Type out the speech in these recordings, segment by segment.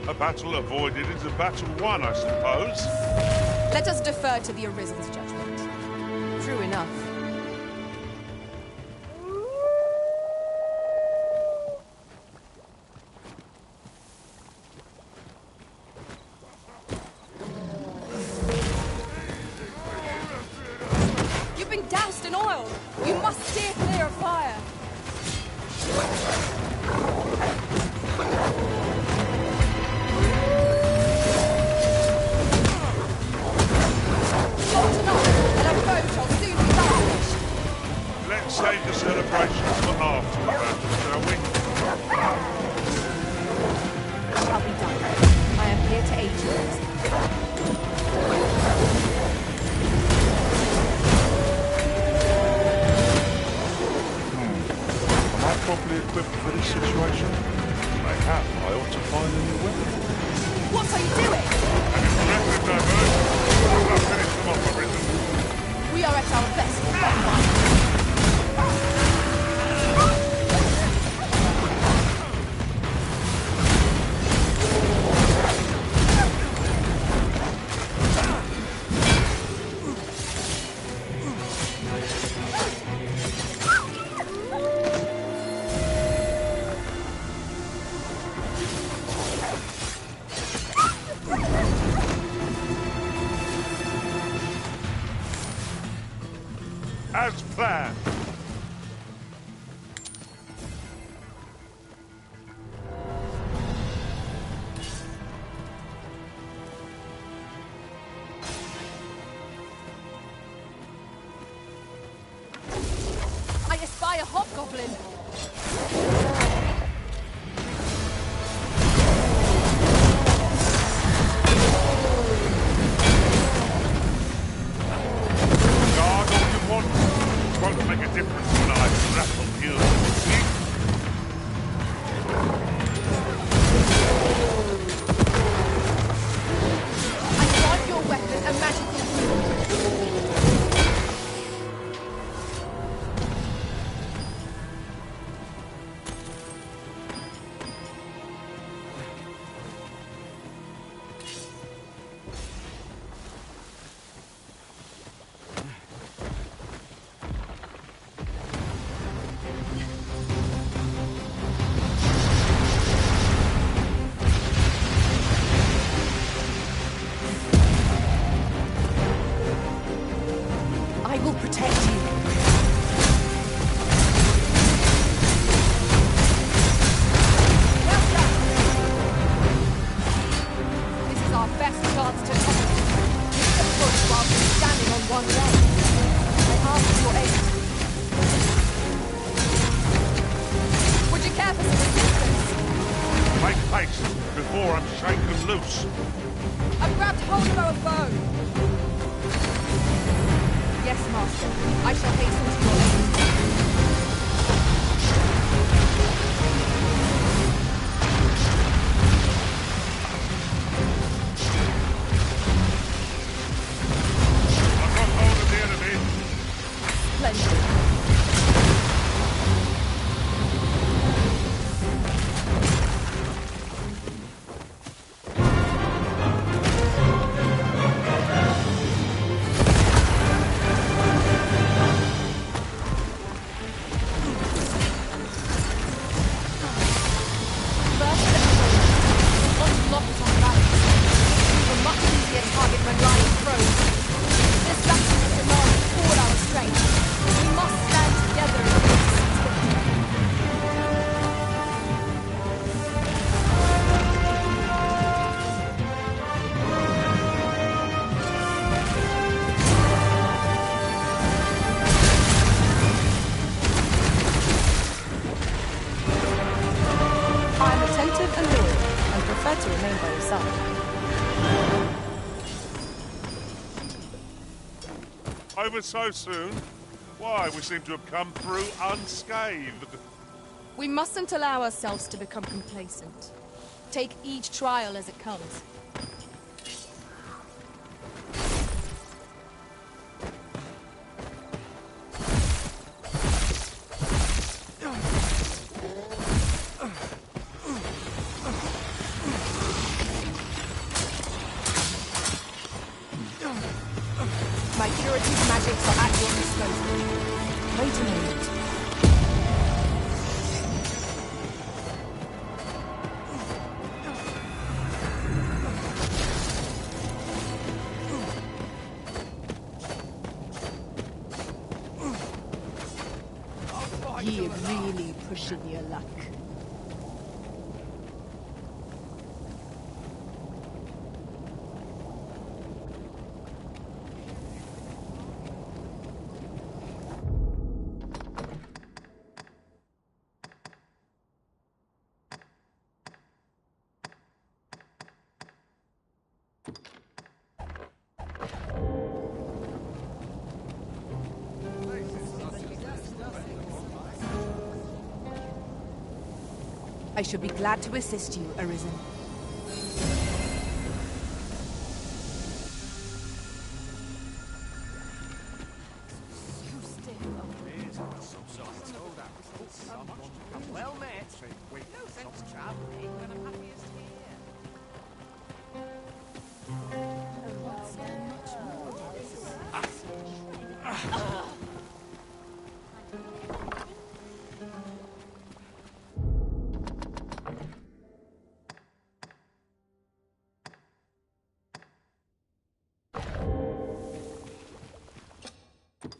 A battle avoided is a battle won, I suppose. Let us defer to the Arisen's judgment. True enough. You've been doused in oil! You must steer clear of fire! Let's save the celebrations for after the battle, shall we? Shall be done. I am here to aid you. Am I properly equipped for this situation? Mayhap I ought to find a new weapon. What are you doing? And if the record diverges, I'll finish them off, Arisen. We are at our best. As planned. I espy a hobgoblin. Won't make a difference when I grapple you. See? I grant your weapon a magical wound. I will protect you. Well done. This is our best chance to top it. Hit the push while we're standing on one leg. I ask your aid. Would you care for some assistance? Make haste before I'm shaken loose. I've grabbed hold of our bow. Yes, Master. I shall hasten to your aid. I've got hold of the enemy. Splendid. To remain by your side. Over so soon? Why, we seem to have come through unscathed. We mustn't allow ourselves to become complacent. Take each trial as it comes. logistics are at your disposal. Wait a moment. You're really pushing your luck. I should be glad to assist you, Arisen. Well met. No sense traveling when I'm happiest here.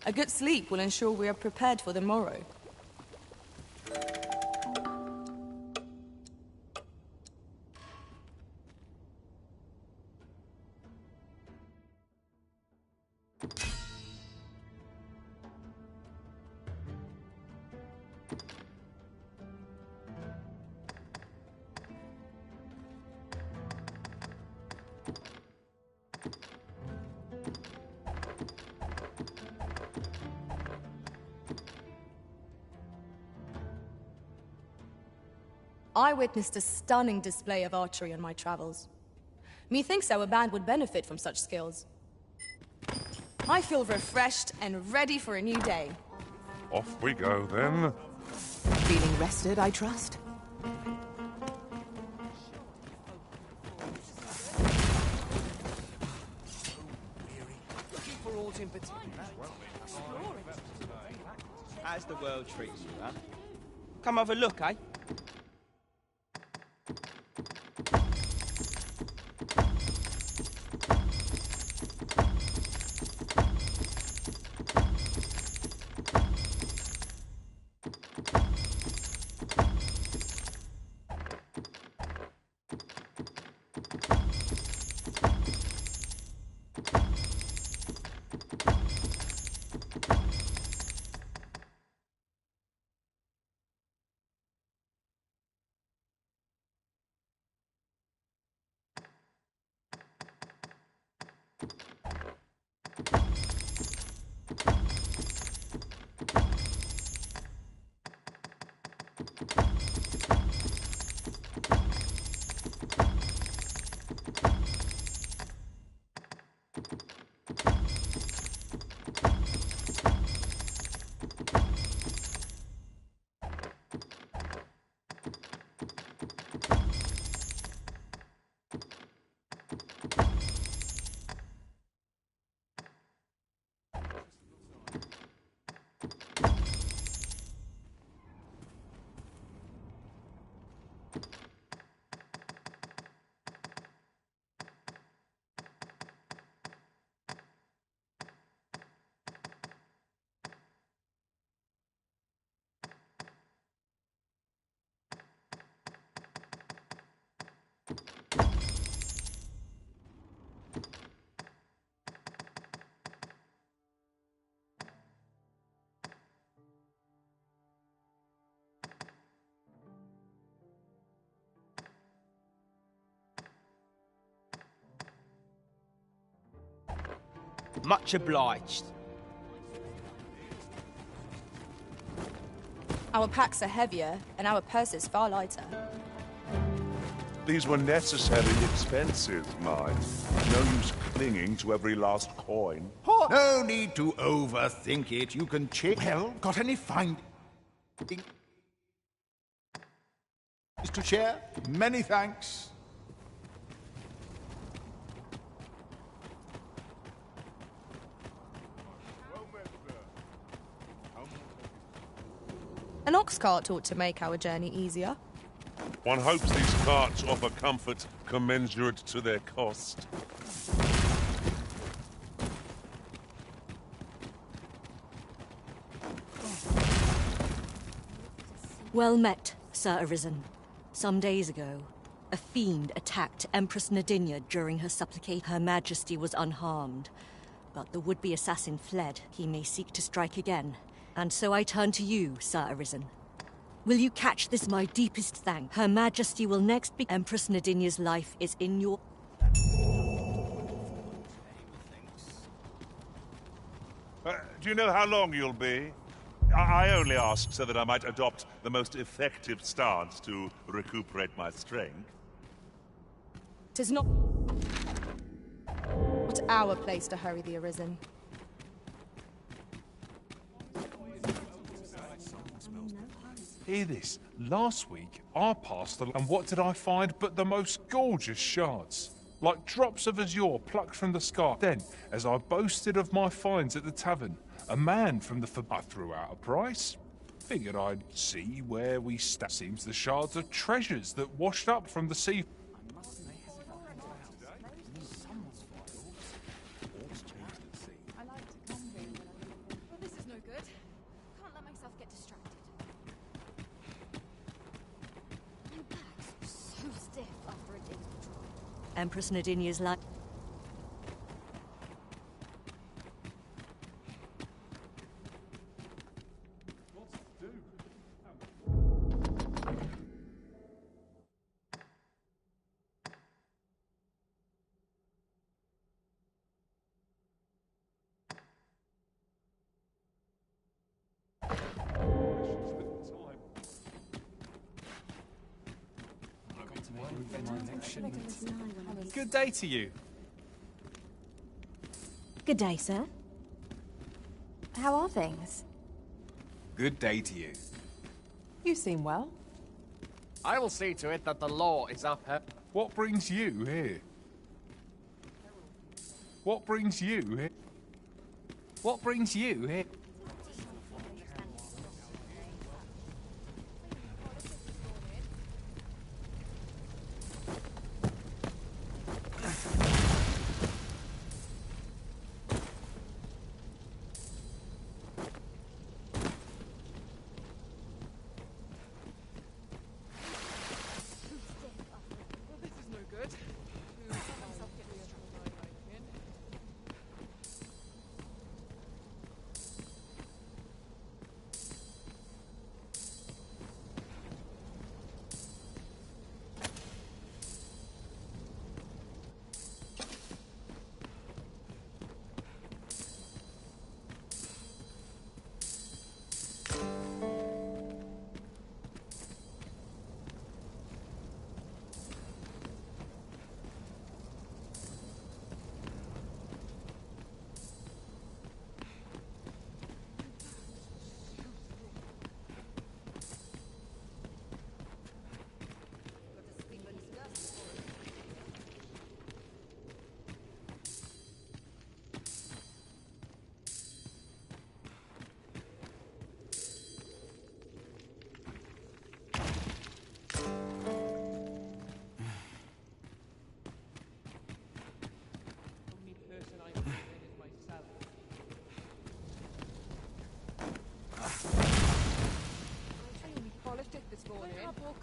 A good sleep will ensure we are prepared for the morrow. I witnessed a stunning display of archery on my travels. Methinks our band would benefit from such skills. I feel refreshed and ready for a new day. Off we go, then. Feeling rested, I trust? Looking for aught in particular? How's the world treating you, huh? Come have a look, eh? Much obliged. Our packs are heavier, and our purses far lighter. These were necessary expenses, mine. No use clinging to every last coin. No need to overthink it. You can check. Well, got any findings to share? Many thanks. An ox cart ought to make our journey easier. One hopes these carts offer comfort commensurate to their cost. Well met, Sir Arisen. Some days ago, a fiend attacked Empress Nadinia during her supplication. Her Majesty was unharmed, but the would-be assassin fled. He may seek to strike again, and so I turn to you, Sir Arisen. Will you catch this my deepest thanks? Her Majesty will next be... Empress Nadinia's life is in your... Do you know how long you'll be? I only asked so that I might adopt the most effective stance to recuperate my strength. 'Tis not our place to hurry the Arisen. Hear this. Last week, I passed and what did I find but the most gorgeous shards? Like drops of azure plucked from the sky. Then, as I boasted of my finds at the tavern, a man from the I threw out a price. Figured I'd see where we stand. Seems the shards are treasures that washed up from the sea. Well, this is no good. Can't let myself get distracted. My back's so stiff after a day's patrol. Empress Nadinia's life... Good day to you. Good day, sir. How are things? Good day to you. You seem well. I will see to it that the law is upheld. What brings you here? What brings you here? What brings you here?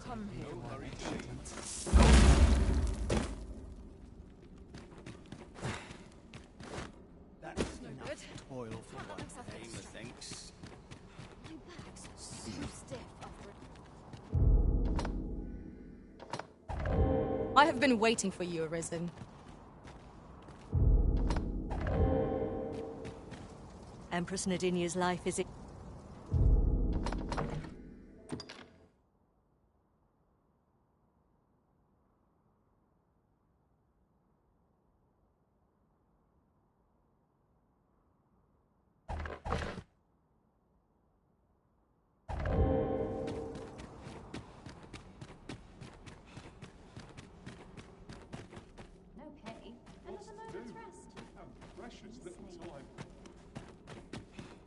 Come here. That's no good. Toil for one day, methinks. My back's so stiff after I have been waiting for you, Arisen. Empress Nadinia's life is... Precious little time.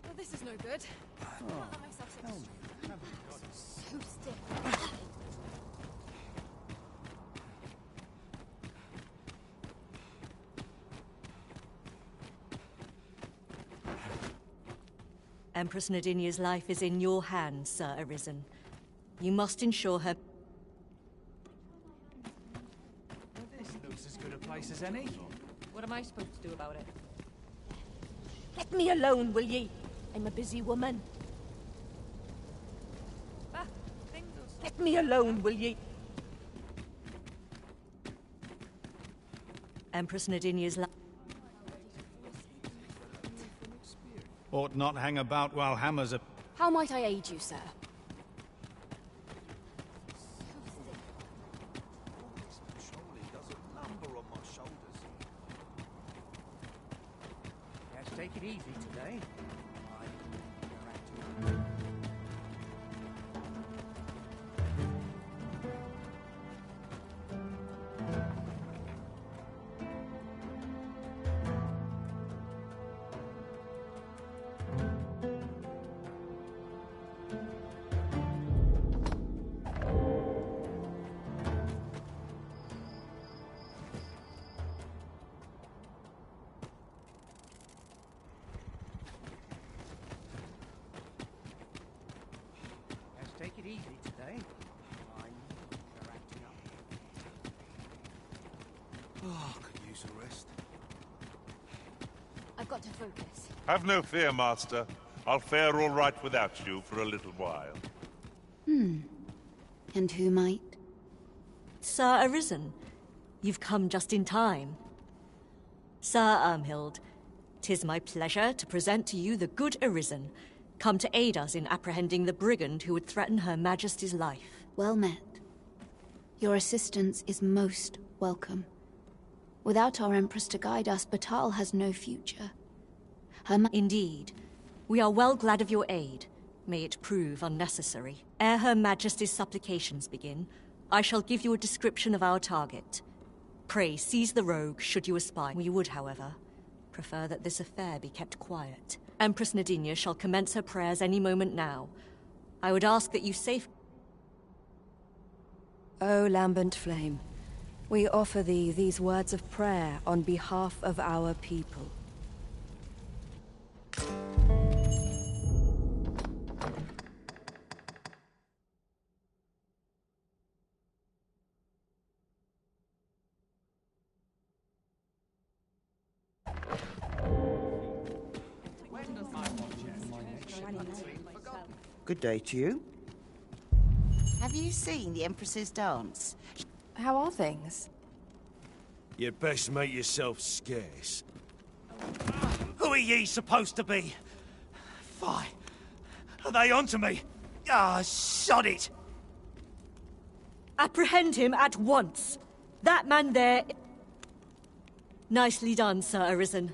Well, this is no good. Can't let myself get distracted. So stiff. Empress Nadinia's life is in your hands, Sir Arisen. You must ensure her... This looks as good a place as any. What am I supposed to do about it? Let me alone, will ye? I'm a busy woman. Let me alone, will ye? Empress Nadinia's life... Ought not hang about while hammers are... How might I aid you, sir? Let's take it easy today. Take it easy today. They're acting up. Oh, could use a rest. I've got to focus. Have no fear, Master. I'll fare all right without you for a little while. And who might? Sir Arisen, you've come just in time. Sir Ermhild, 'tis my pleasure to present to you the good Arisen, come to aid us in apprehending the brigand who would threaten Her Majesty's life. Well met. Your assistance is most welcome. Without our Empress to guide us, Batal has no future. Indeed. We are well glad of your aid. May it prove unnecessary. Ere Her Majesty's supplications begin, I shall give you a description of our target. Pray seize the rogue should you espy. We would, however, prefer that this affair be kept quiet. Empress Nadinia shall commence her prayers any moment now. I would ask that you O lambent flame, we offer thee these words of prayer on behalf of our people. Good day to you. Have you seen the Empress's dance? How are things? You'd best make yourself scarce. Who are ye supposed to be? Fie. Are they onto me? Ah, sod it! apprehend him at once. That man there... Nicely done, Sir Arisen.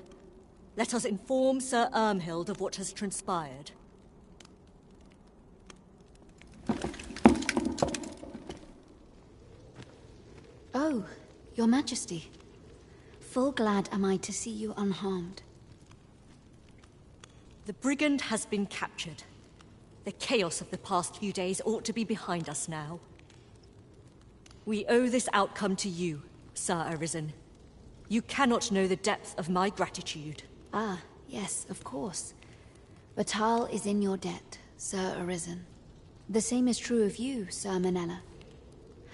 Let us inform Sir Ermhild of what has transpired. Oh, Your Majesty. Full glad am I to see you unharmed. The brigand has been captured. The chaos of the past few days ought to be behind us now. We owe this outcome to you, Sir Arisen. You cannot know the depth of my gratitude. Ah, yes, of course. Batal is in your debt, Sir Arisen. The same is true of you, Sir Manella.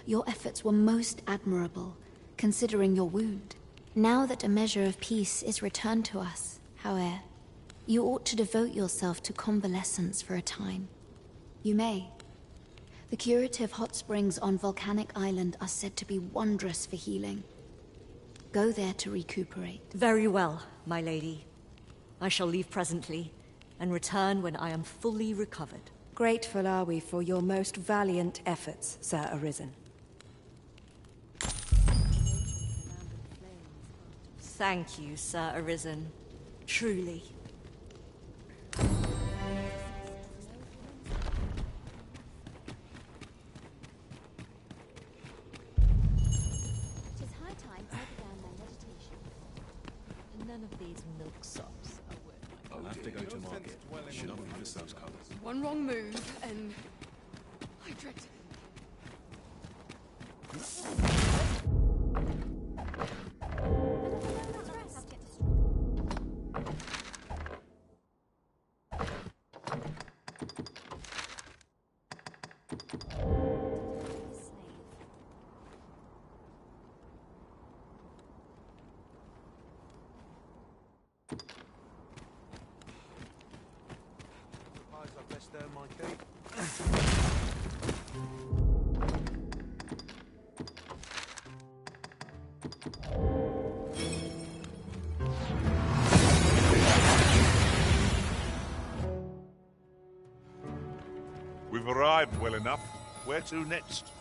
Your efforts were most admirable, considering your wound. Now that a measure of peace is returned to us, however, you ought to devote yourself to convalescence for a time. You may. The curative hot springs on Volcanic Island are said to be wondrous for healing. Go there to recuperate. Very well, my lady. I shall leave presently, and return when I am fully recovered. Grateful are we for your most valiant efforts, Sir Arisen. Thank you, Sir Arisen. Truly. I began my meditation. None of these milksops are worth my I'll have to go to market. Should not miss those colours. One wrong move, and I dread it. We've arrived well enough. Where to next?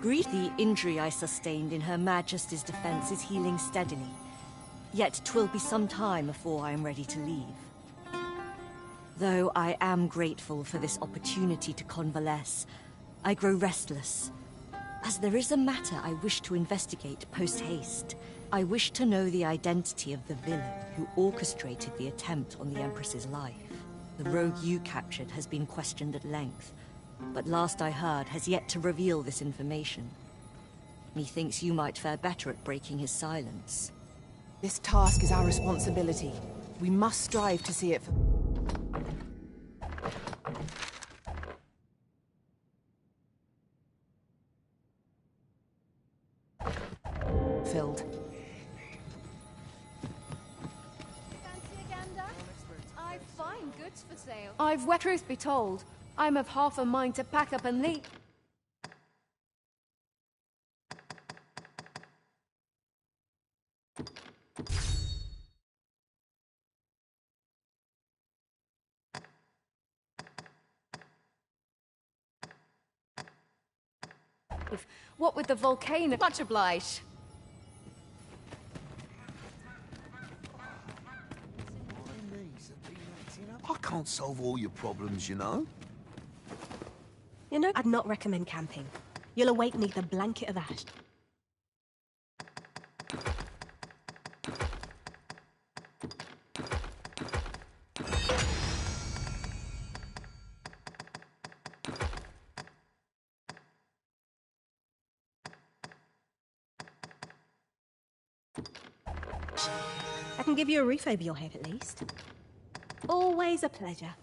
Greet the injury I sustained in Her Majesty's defense is healing steadily. Yet 'twill be some time before I am ready to leave. Though I am grateful for this opportunity to convalesce, I grow restless. As there is a matter I wish to investigate post-haste. I wish to know the identity of the villain who orchestrated the attempt on the Empress's life. The rogue you captured has been questioned at length, but last I heard has yet to reveal this information. Methinks you might fare better at breaking his silence. This task is our responsibility. We must strive to see it filled. I find goods for sale. I've wet. Truth be told, I'm of half a mind to pack up and leave. What with the volcano? Much obliged. I can't solve all your problems, you know. You know, I'd not recommend camping. You'll awake neath a blanket of ash. I can give you a roof over your head at least. Always a pleasure.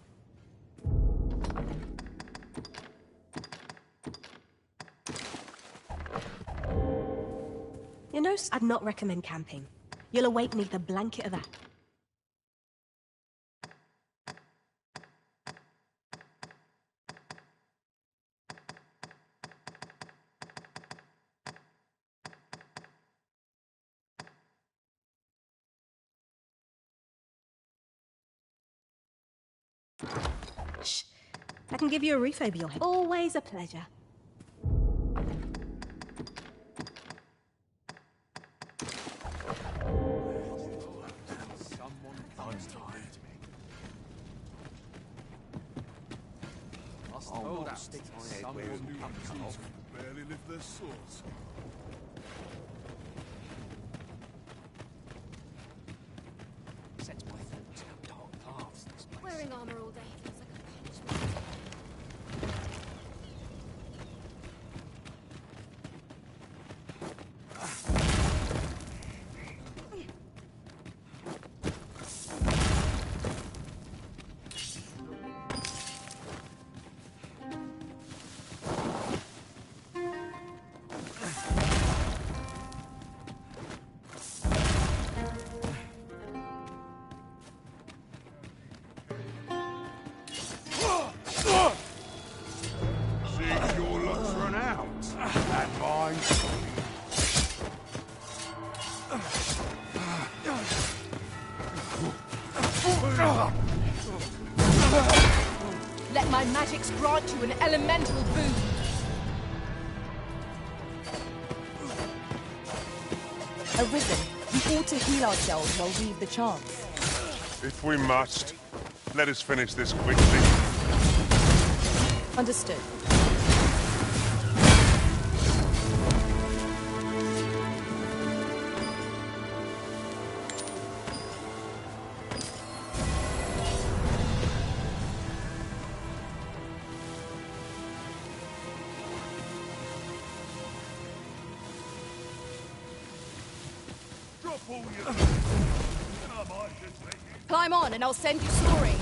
You know, I'd not recommend camping. You'll awake neath a blanket of ash. Shh. I can give you a roof over your head. Always a pleasure. Barely lift their swords. Sets my thoughts how dark paths this place. Wearing armor all day feels like a punishment. Let my magics grant you an elemental boon. Arisen, we ought to heal ourselves while we've the chance. If we must, let us finish this quickly. Understood. Climb on and I'll send you soaring.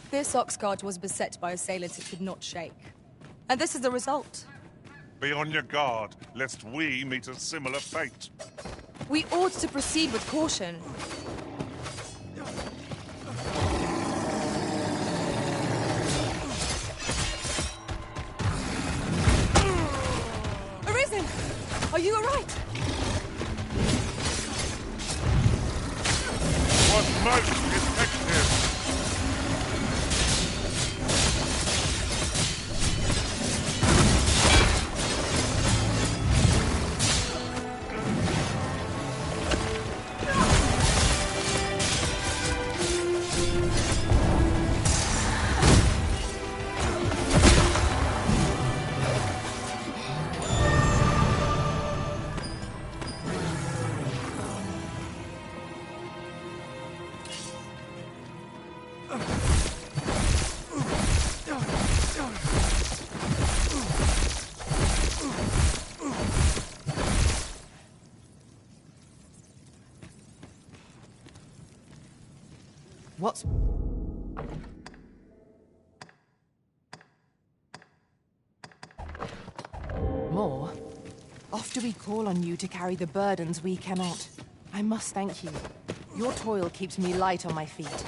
This Oxguard was beset by assailants it could not shake. And this is the result. Be on your guard, lest we meet a similar fate. We ought to proceed with caution. Arisen! Are you alright? Was most effective. What's... More? Oft do we call on you to carry the burdens we cannot. I must thank you. Your toil keeps me light on my feet.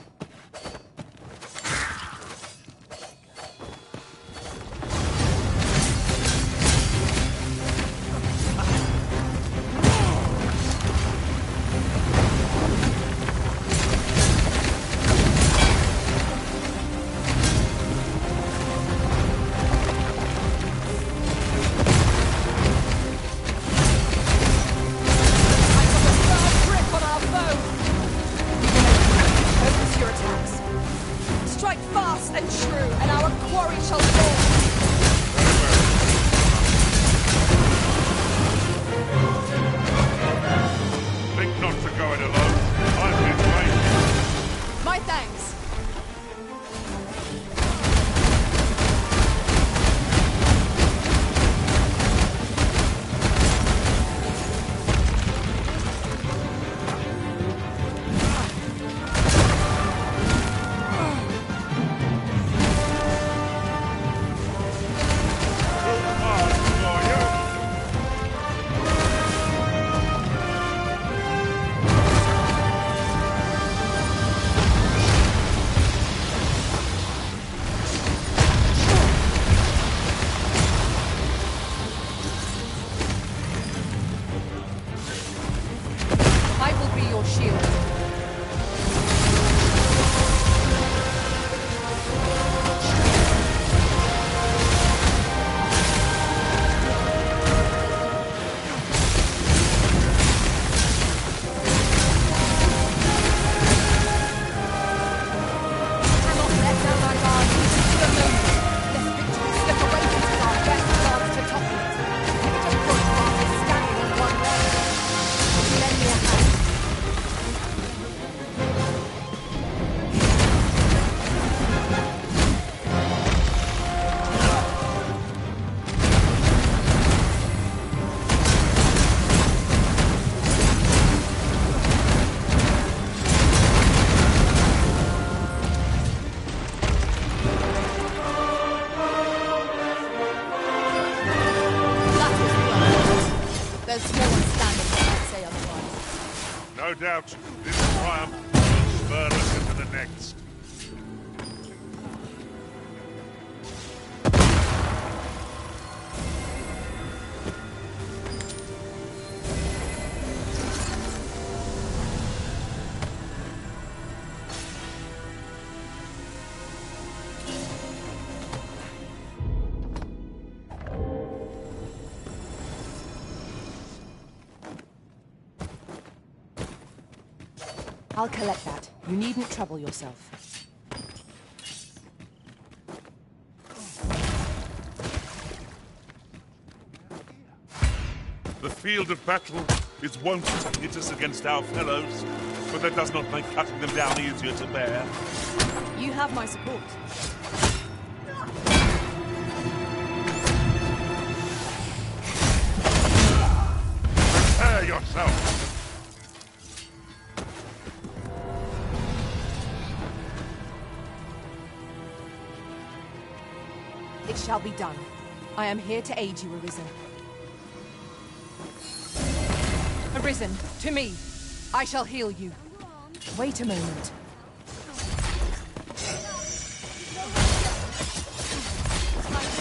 No doubt, this triumph will spur us into the next. I'll collect that. You needn't trouble yourself. The field of battle is wont to hit us against our fellows, but that does not make cutting them down easier to bear. You have my support. Prepare yourself! It shall be done. I am here to aid you, Arisen. Arisen, to me. I shall heal you. Wait a moment.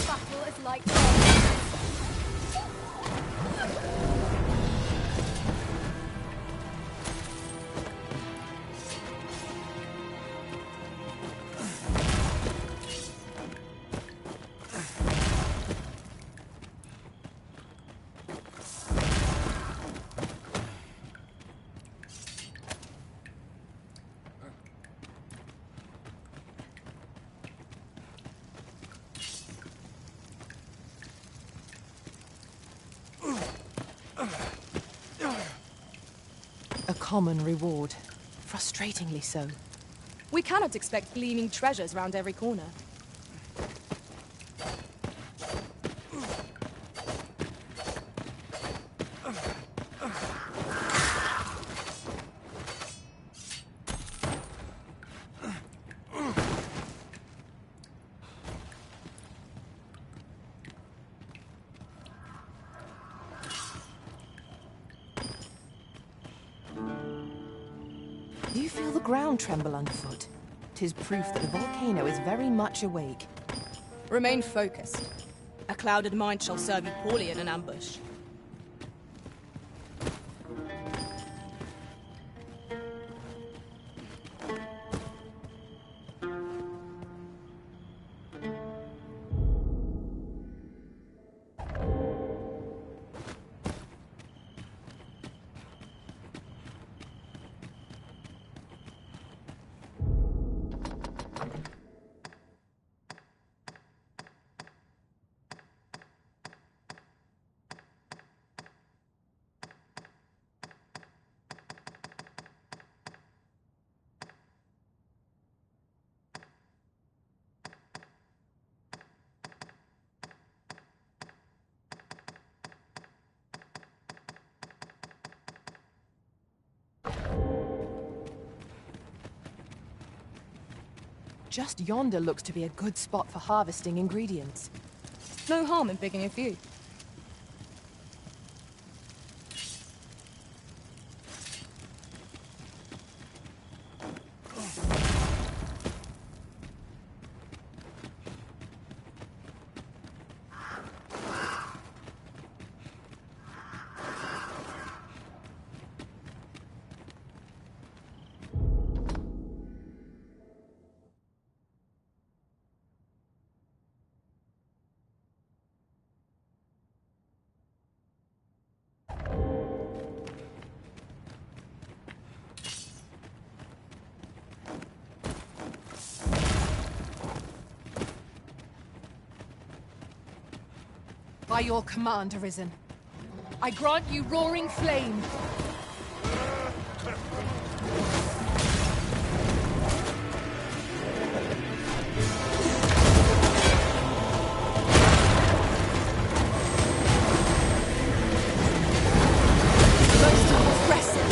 Battle is like A common reward. Frustratingly so. We cannot expect gleaming treasures round every corner. Do you feel the ground tremble underfoot? 'Tis proof that the volcano is very much awake. Remain focused. A clouded mind shall serve you poorly in an ambush. Just yonder looks to be a good spot for harvesting ingredients. No harm in picking a few. By your command, Arisen. I grant you roaring flame. Most impressive.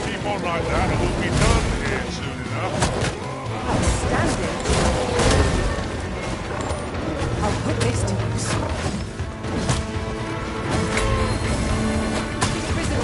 Keep on like that and we'll be done here soon enough. Outstanding. I'll put this to use. Arisen,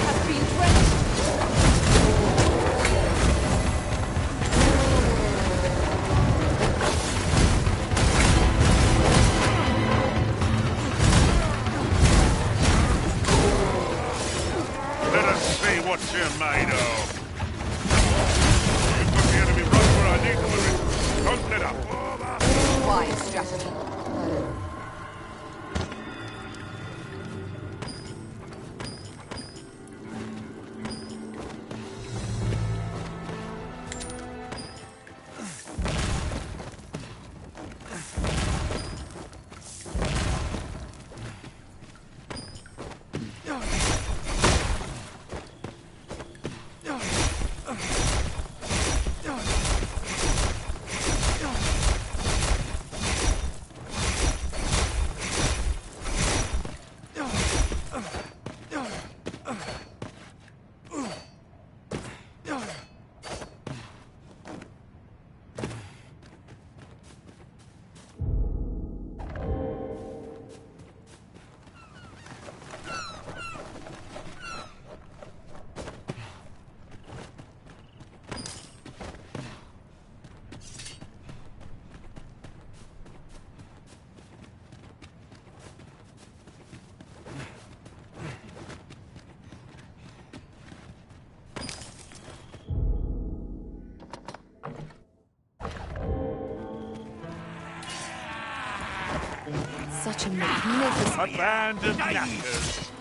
Such a magnificent... A band of knackers.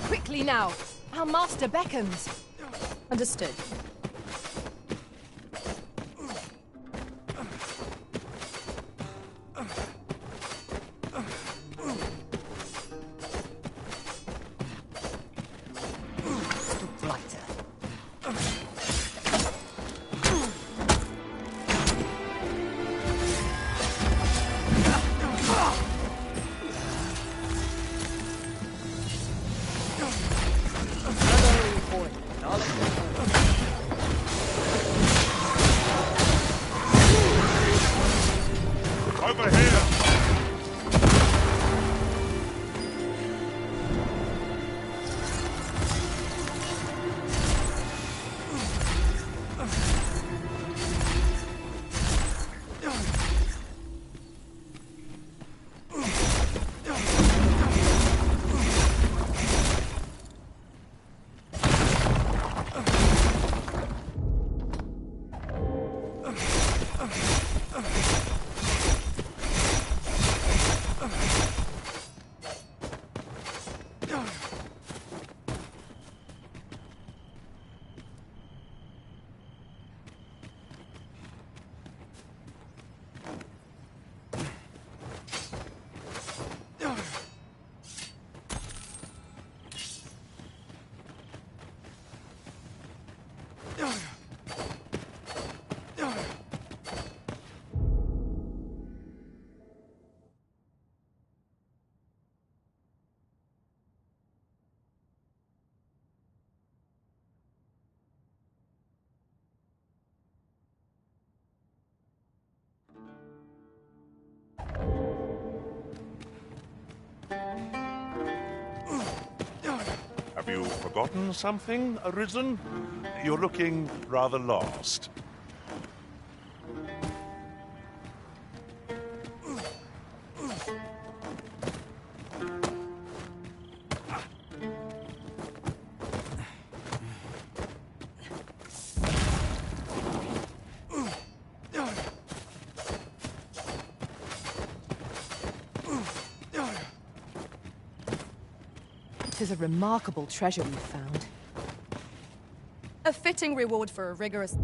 Quickly now! Our master beckons! Understood. Over here! Have you forgotten something, Arisen? You're looking rather lost. Tis a remarkable treasure we've found. A fitting reward for a rigorous...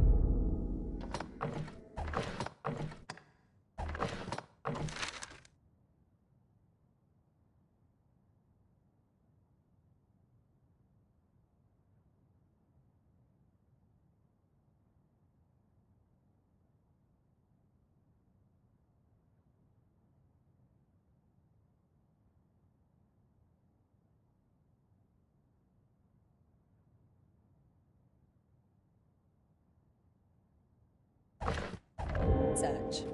search.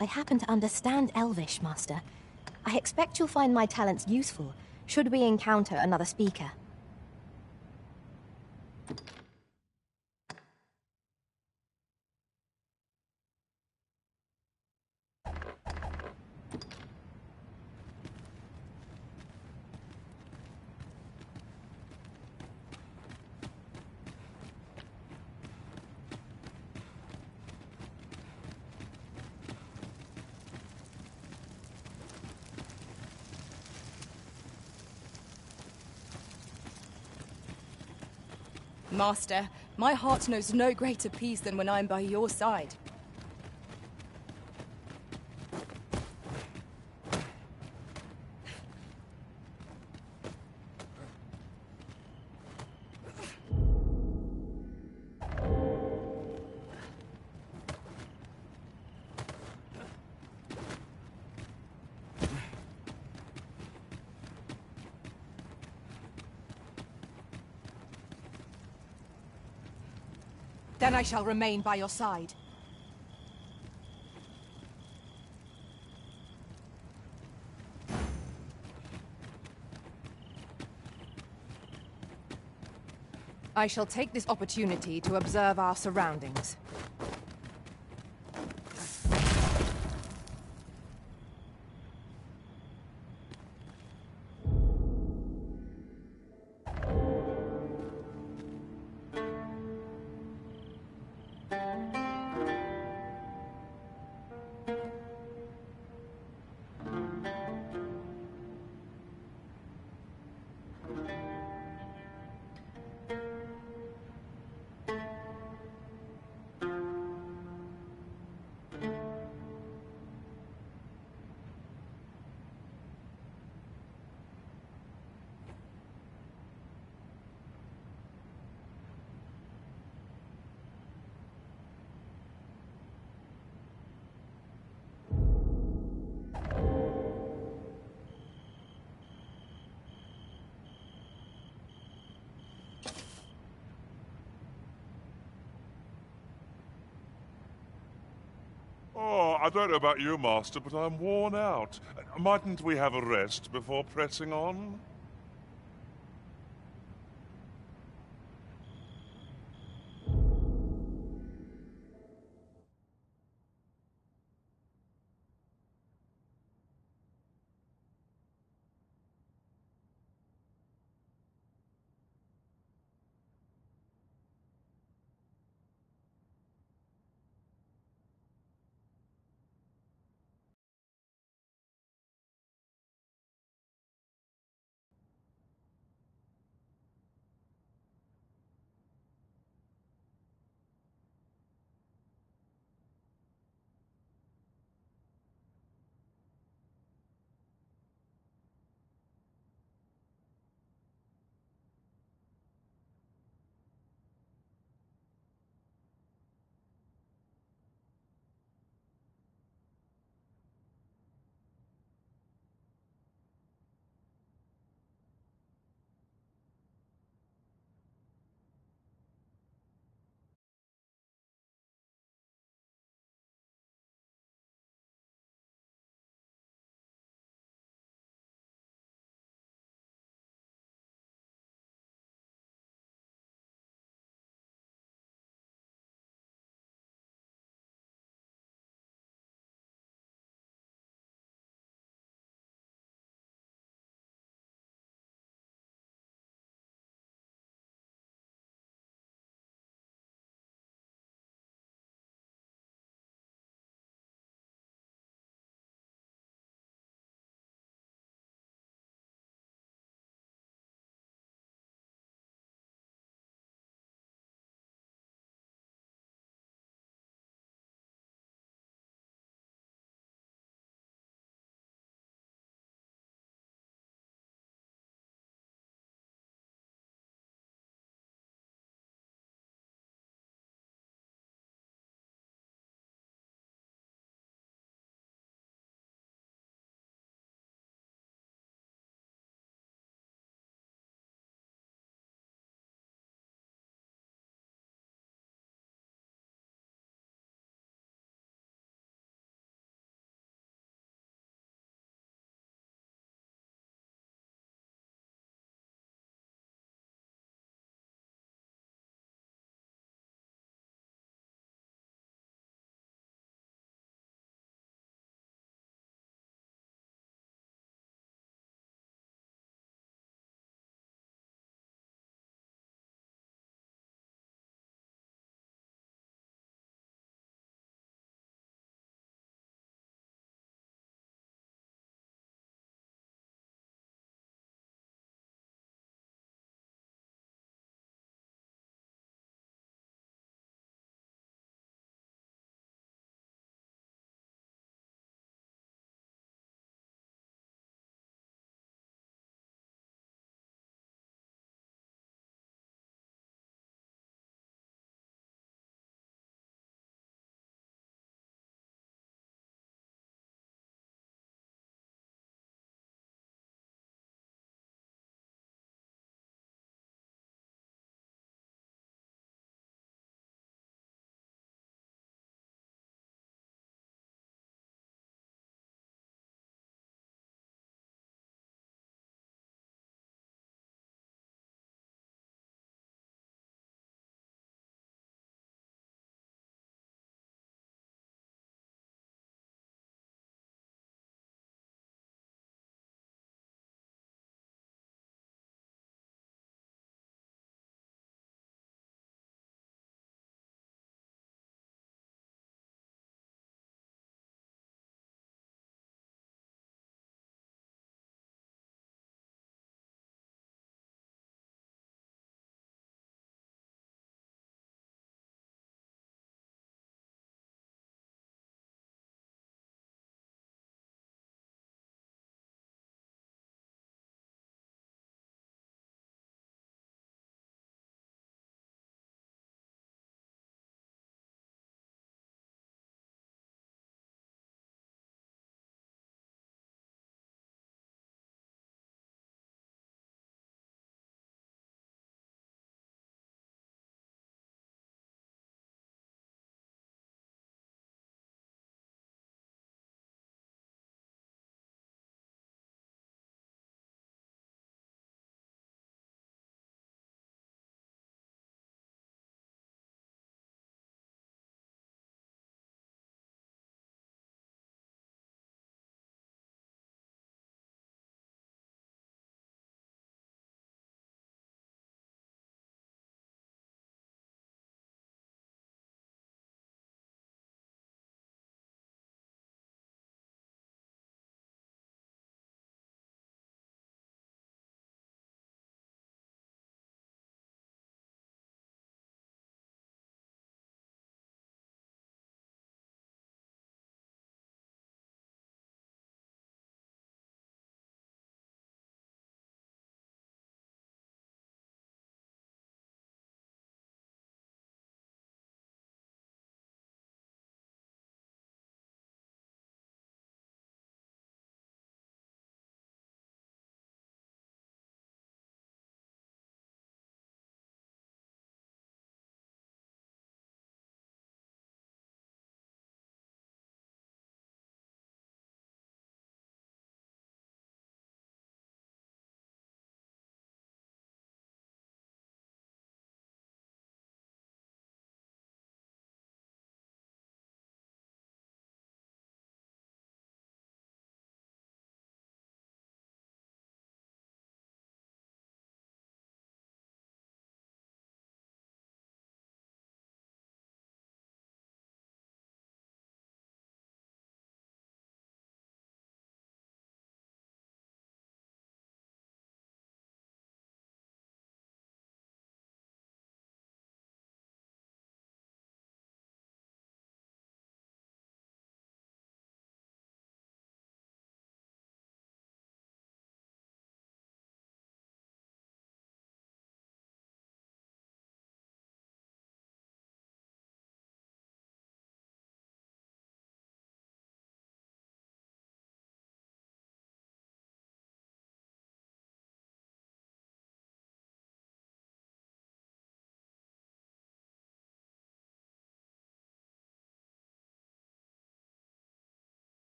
I happen to understand Elvish, Master. I expect you'll find my talents useful, should we encounter another speaker. Master, my heart knows no greater peace than when I'm by your side. Then I shall remain by your side. I shall take this opportunity to observe our surroundings. Oh, I don't know about you, Master, but I'm worn out. Mightn't we have a rest before pressing on?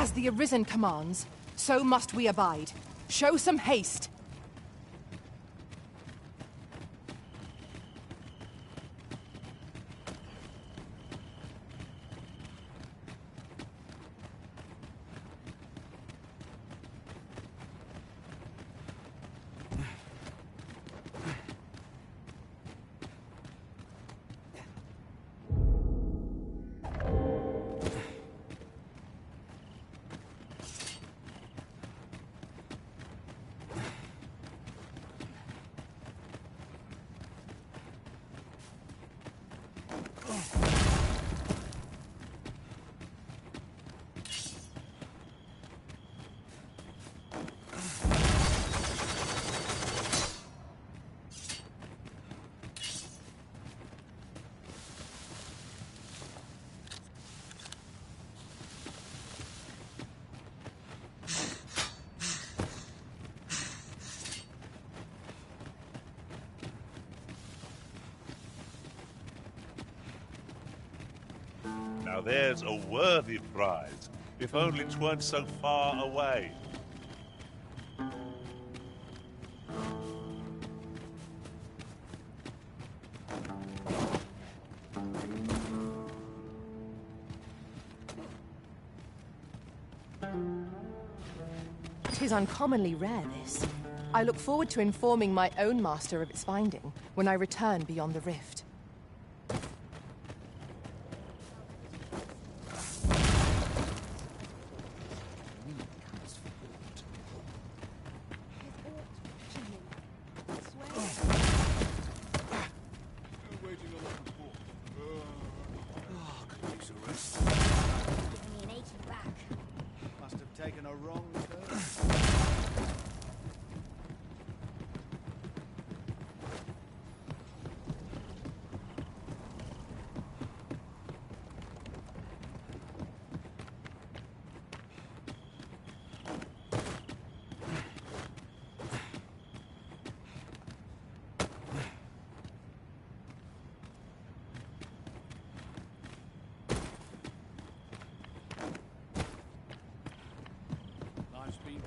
As the Arisen commands, so must we abide. Show some haste. Now there's a worthy prize, if only 'tweren't so far away. 'Tis uncommonly rare, this. I look forward to informing my own master of its finding when I return beyond the rift. Taken a wrong turn.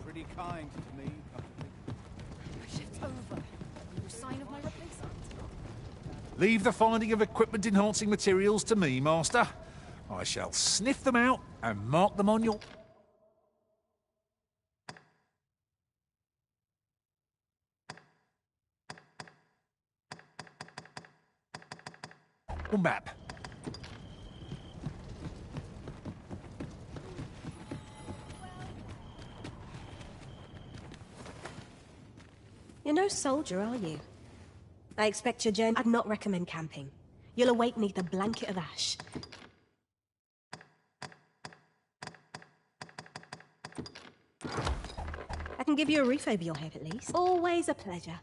Pretty kind to me, Shift over. No sign of my replacement. Leave the finding of equipment-enhancing materials to me, Master. I shall sniff them out and mark them on your... map. You're no soldier, are you? I expect your journey... I'd not recommend camping. You'll awake beneath a blanket of ash. I can give you a roof over your head, at least. Always a pleasure.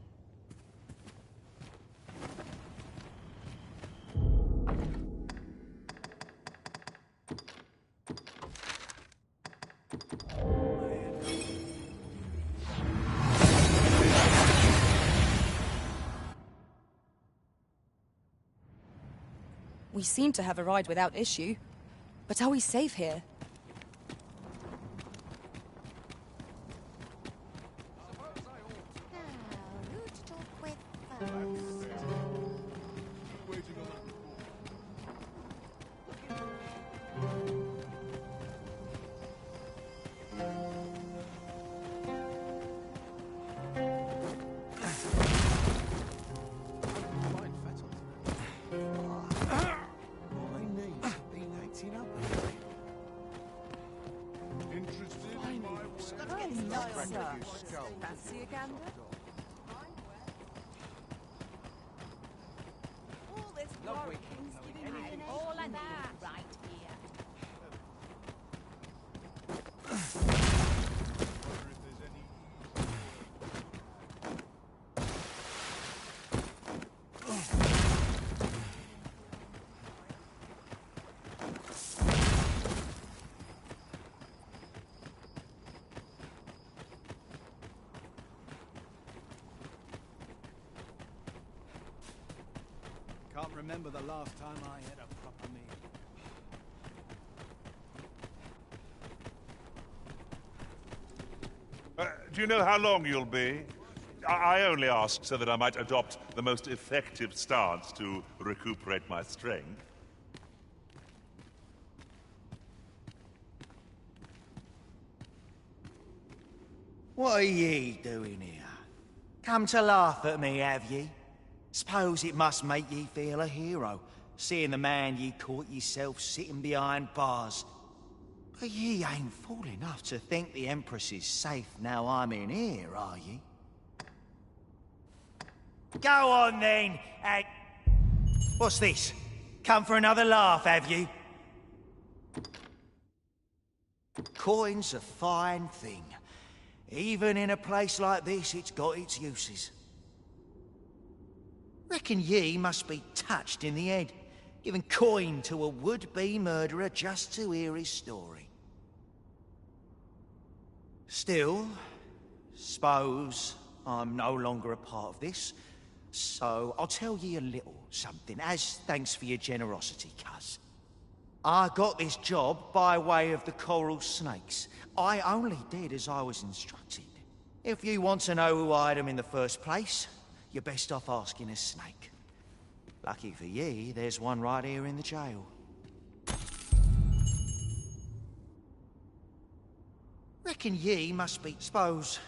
We seem to have arrived without issue. But are we safe here? Fancy a gander? All this worrying's giving me all I need right here. Can't remember the last time I had a proper meal. Do you know how long you'll be? I only asked so that I might adopt the most effective stance to recuperate my strength. What are ye doing here? Come to laugh at me, have ye? Suppose it must make ye feel a hero, seeing the man ye caught yourself sitting behind bars. But ye ain't fool enough to think the Empress is safe now I'm in here, are ye? Go on then, and... What's this? Come for another laugh, have you? Coin's a fine thing. Even in a place like this, it's got its uses. Reckon ye must be touched in the head, giving coin to a would-be murderer just to hear his story. Still, suppose I'm no longer a part of this, so I'll tell ye a little something, as thanks for your generosity, cuz. I got this job by way of the coral snakes. I only did as I was instructed. If you want to know who hired them in the first place, you're best off asking a snake. Lucky for ye, there's one right here in the jail. Reckon ye must be... Suppose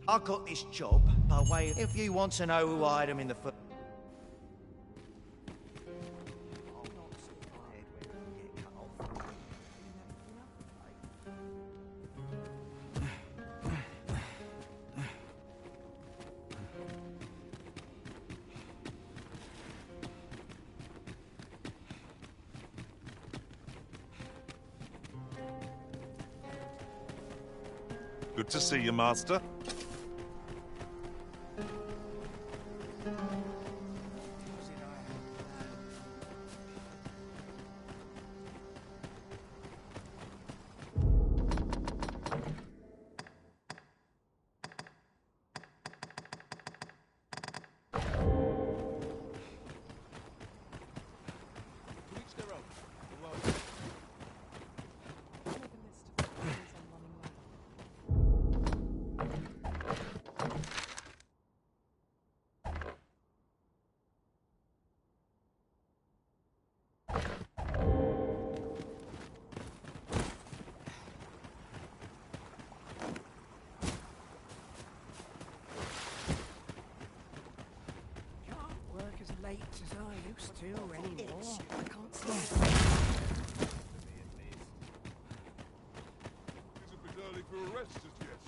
I got this job by way of... If you want to know who hired them in the first... Good to see you, Master. Late as I used to anymore. I can't sleep. It's a bit early for a rest as yet.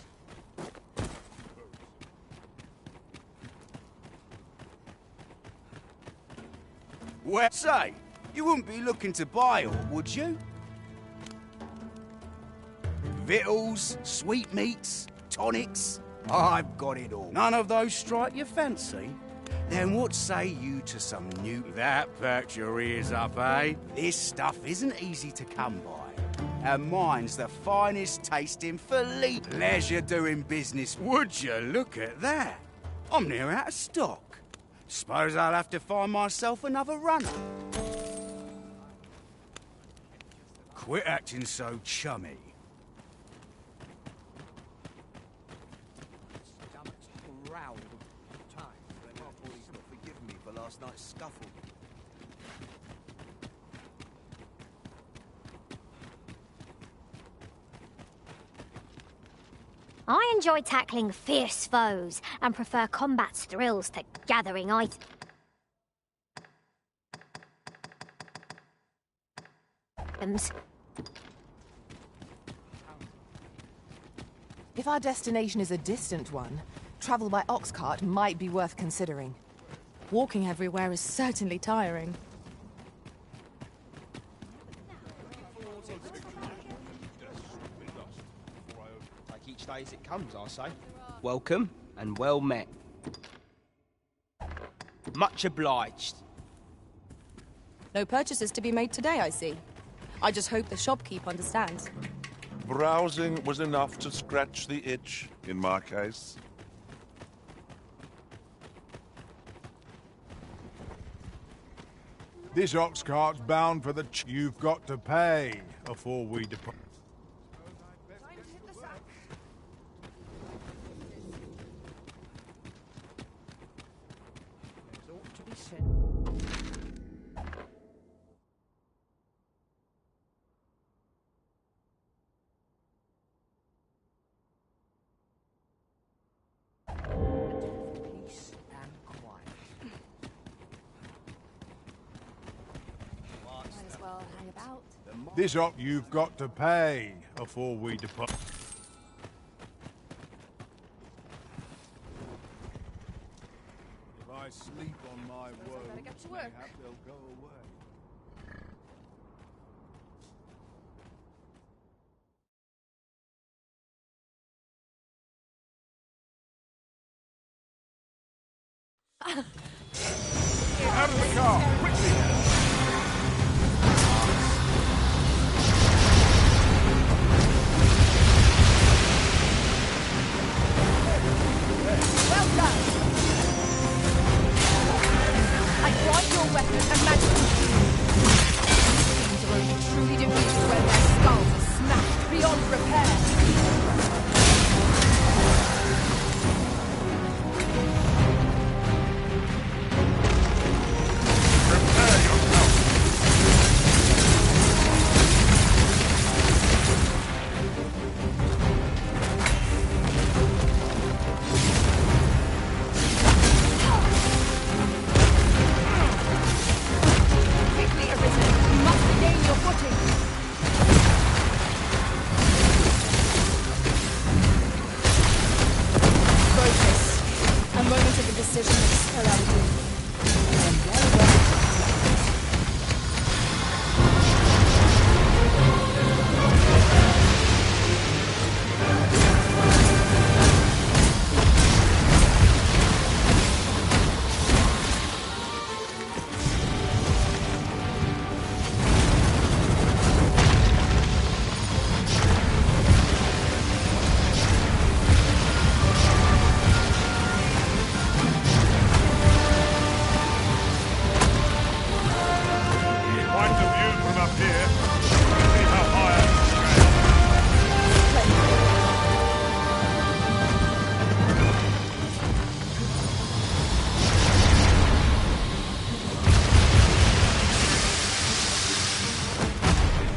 Well, say, you wouldn't be looking to buy all, would you? Victuals, sweetmeats, tonics. I've got it all. None of those strike your fancy? Then what say you to some new... That perked your ears up, eh? This stuff isn't easy to come by. And mine's the finest tasting fillet. Leisure doing business. Would you look at that? I'm near out of stock. Suppose I'll have to find myself another runner. Quit acting so chummy. Last night's scuffle. I enjoy tackling fierce foes and prefer combat's thrills to gathering items. If our destination is a distant one, travel by ox cart might be worth considering. Walking everywhere is certainly tiring. Take each day as it comes, I say. Welcome and well met. Much obliged. No purchases to be made today, I see. I just hope the shopkeep understands. Browsing was enough to scratch the itch, in my case. This ox cart's bound for the you've got to pay before we depart. about. This up you've got to pay before we depart. If I sleep on my woes, better get to work. mayhap they'll go away. Out of the car, quickly! Well done! I grant your weapon and magic. These are only truly defeated when their skulls are smashed beyond repair.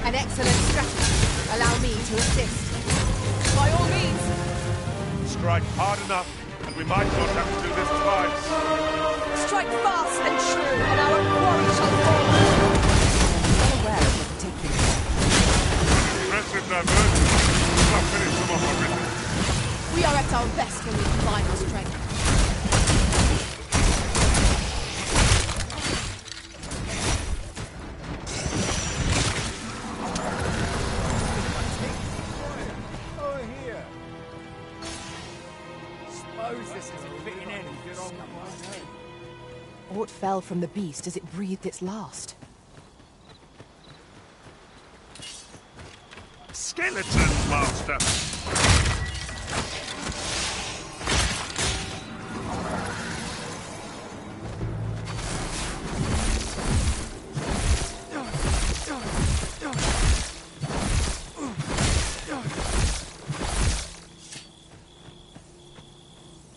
An excellent strategy. Allow me to assist. By all means. Strike hard enough, and we might not have to do this twice. Strike fast and true, and our quarry shall fall. Well aware of the particulars. Impressive diversion. I'll finish them off already. We are at our best when we combine our strength. Aught fell from the beast as it breathed its last. Skeletons, Master!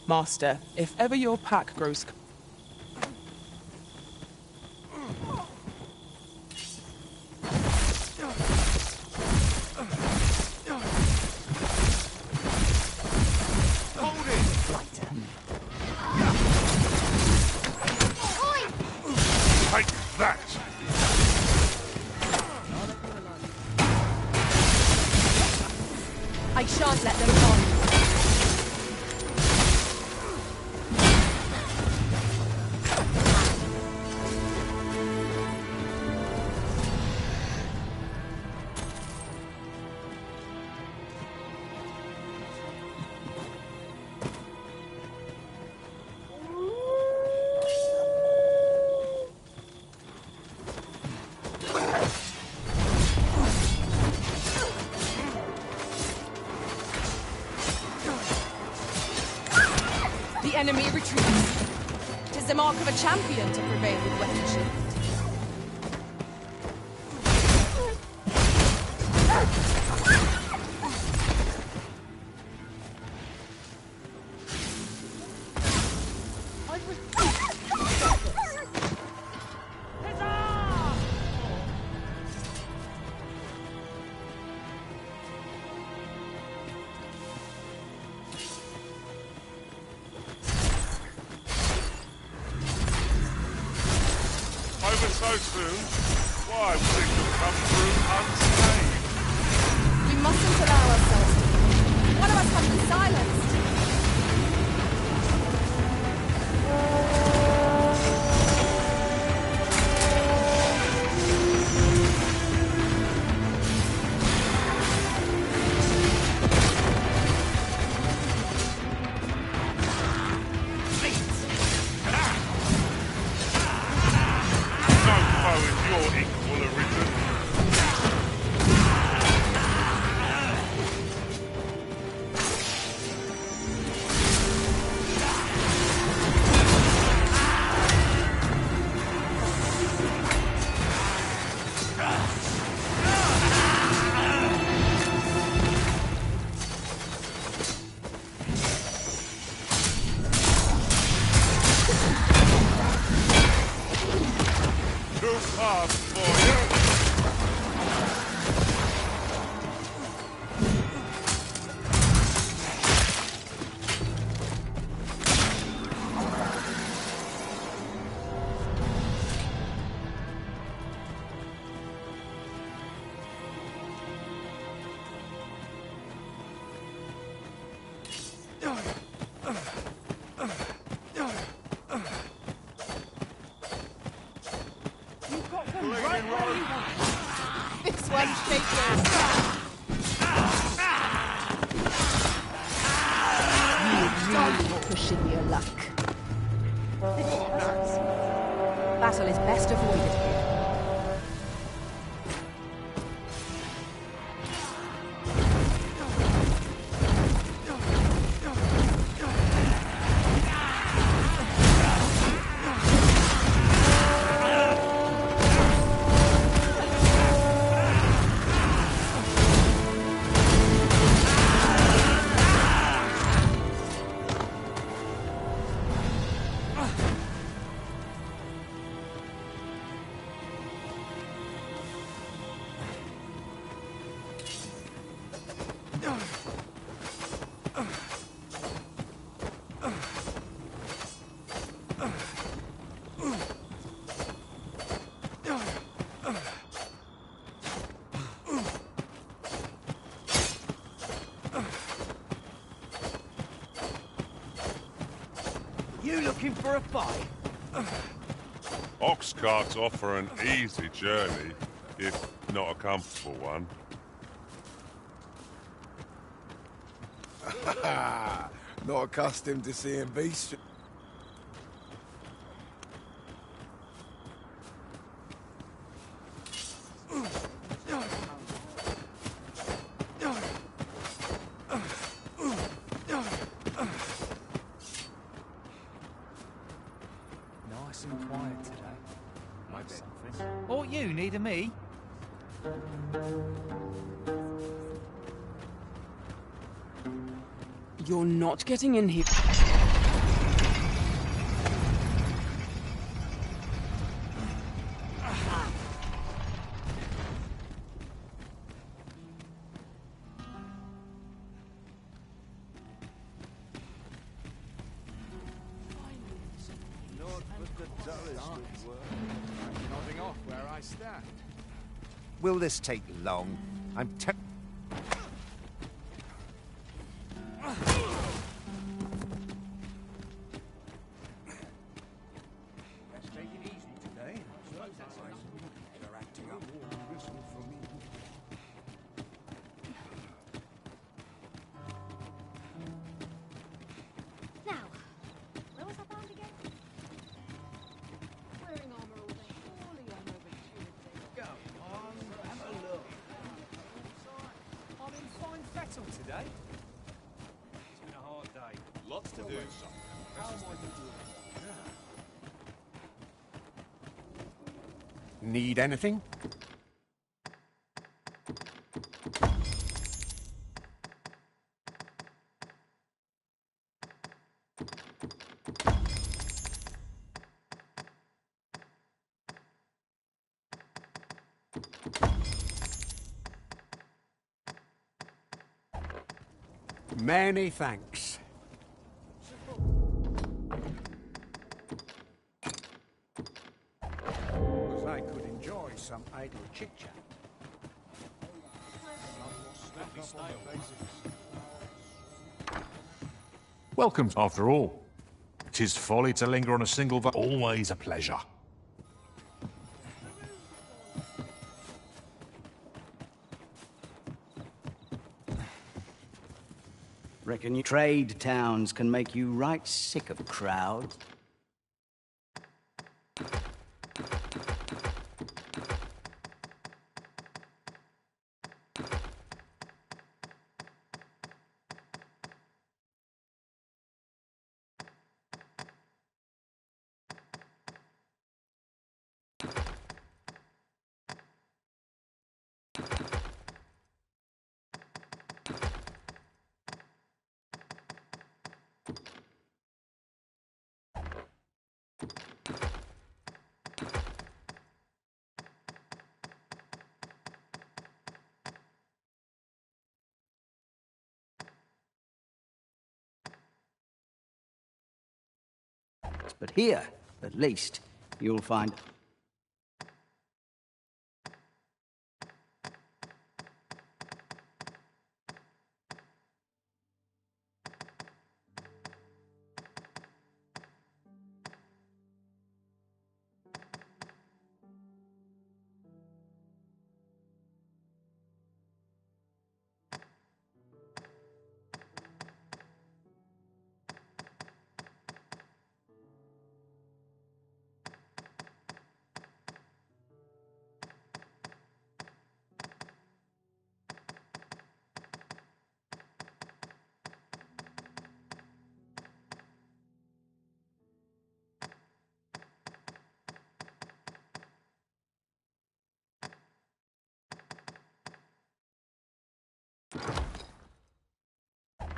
Master, if ever your pack grows... Take that! I shan't let them on. The enemy retreats. It is the mark of a champion to prevail with weapon shield. over so soon? Why would it have come through unscathed? We mustn't allow ourselves to be. One of us must be silenced. This one's shaking. You pushing your luck. Battle is best avoided here. You looking for a fight? Ox carts offer an easy journey, if not a comfortable one. Not accustomed to seeing beasts. Nice and quiet today. Might be something. Or you needing me? You're not getting in here. Nodding off where I stand. Will this take long? I'm Let's take it easy today. They're acting up. Now, where was I bound again? Wearing armor all day. Surely I'm overintuitive. Go on, have a look. I'm in fine fettle today. It's been a hard day. Lots to do. How am I to do it? Need anything? Many thanks. some idle chit-chat. Welcome, after all. 'Tis folly to linger on a single always a pleasure. Reckon you trade towns can make you right sick of crowds. But here, at least, you'll find...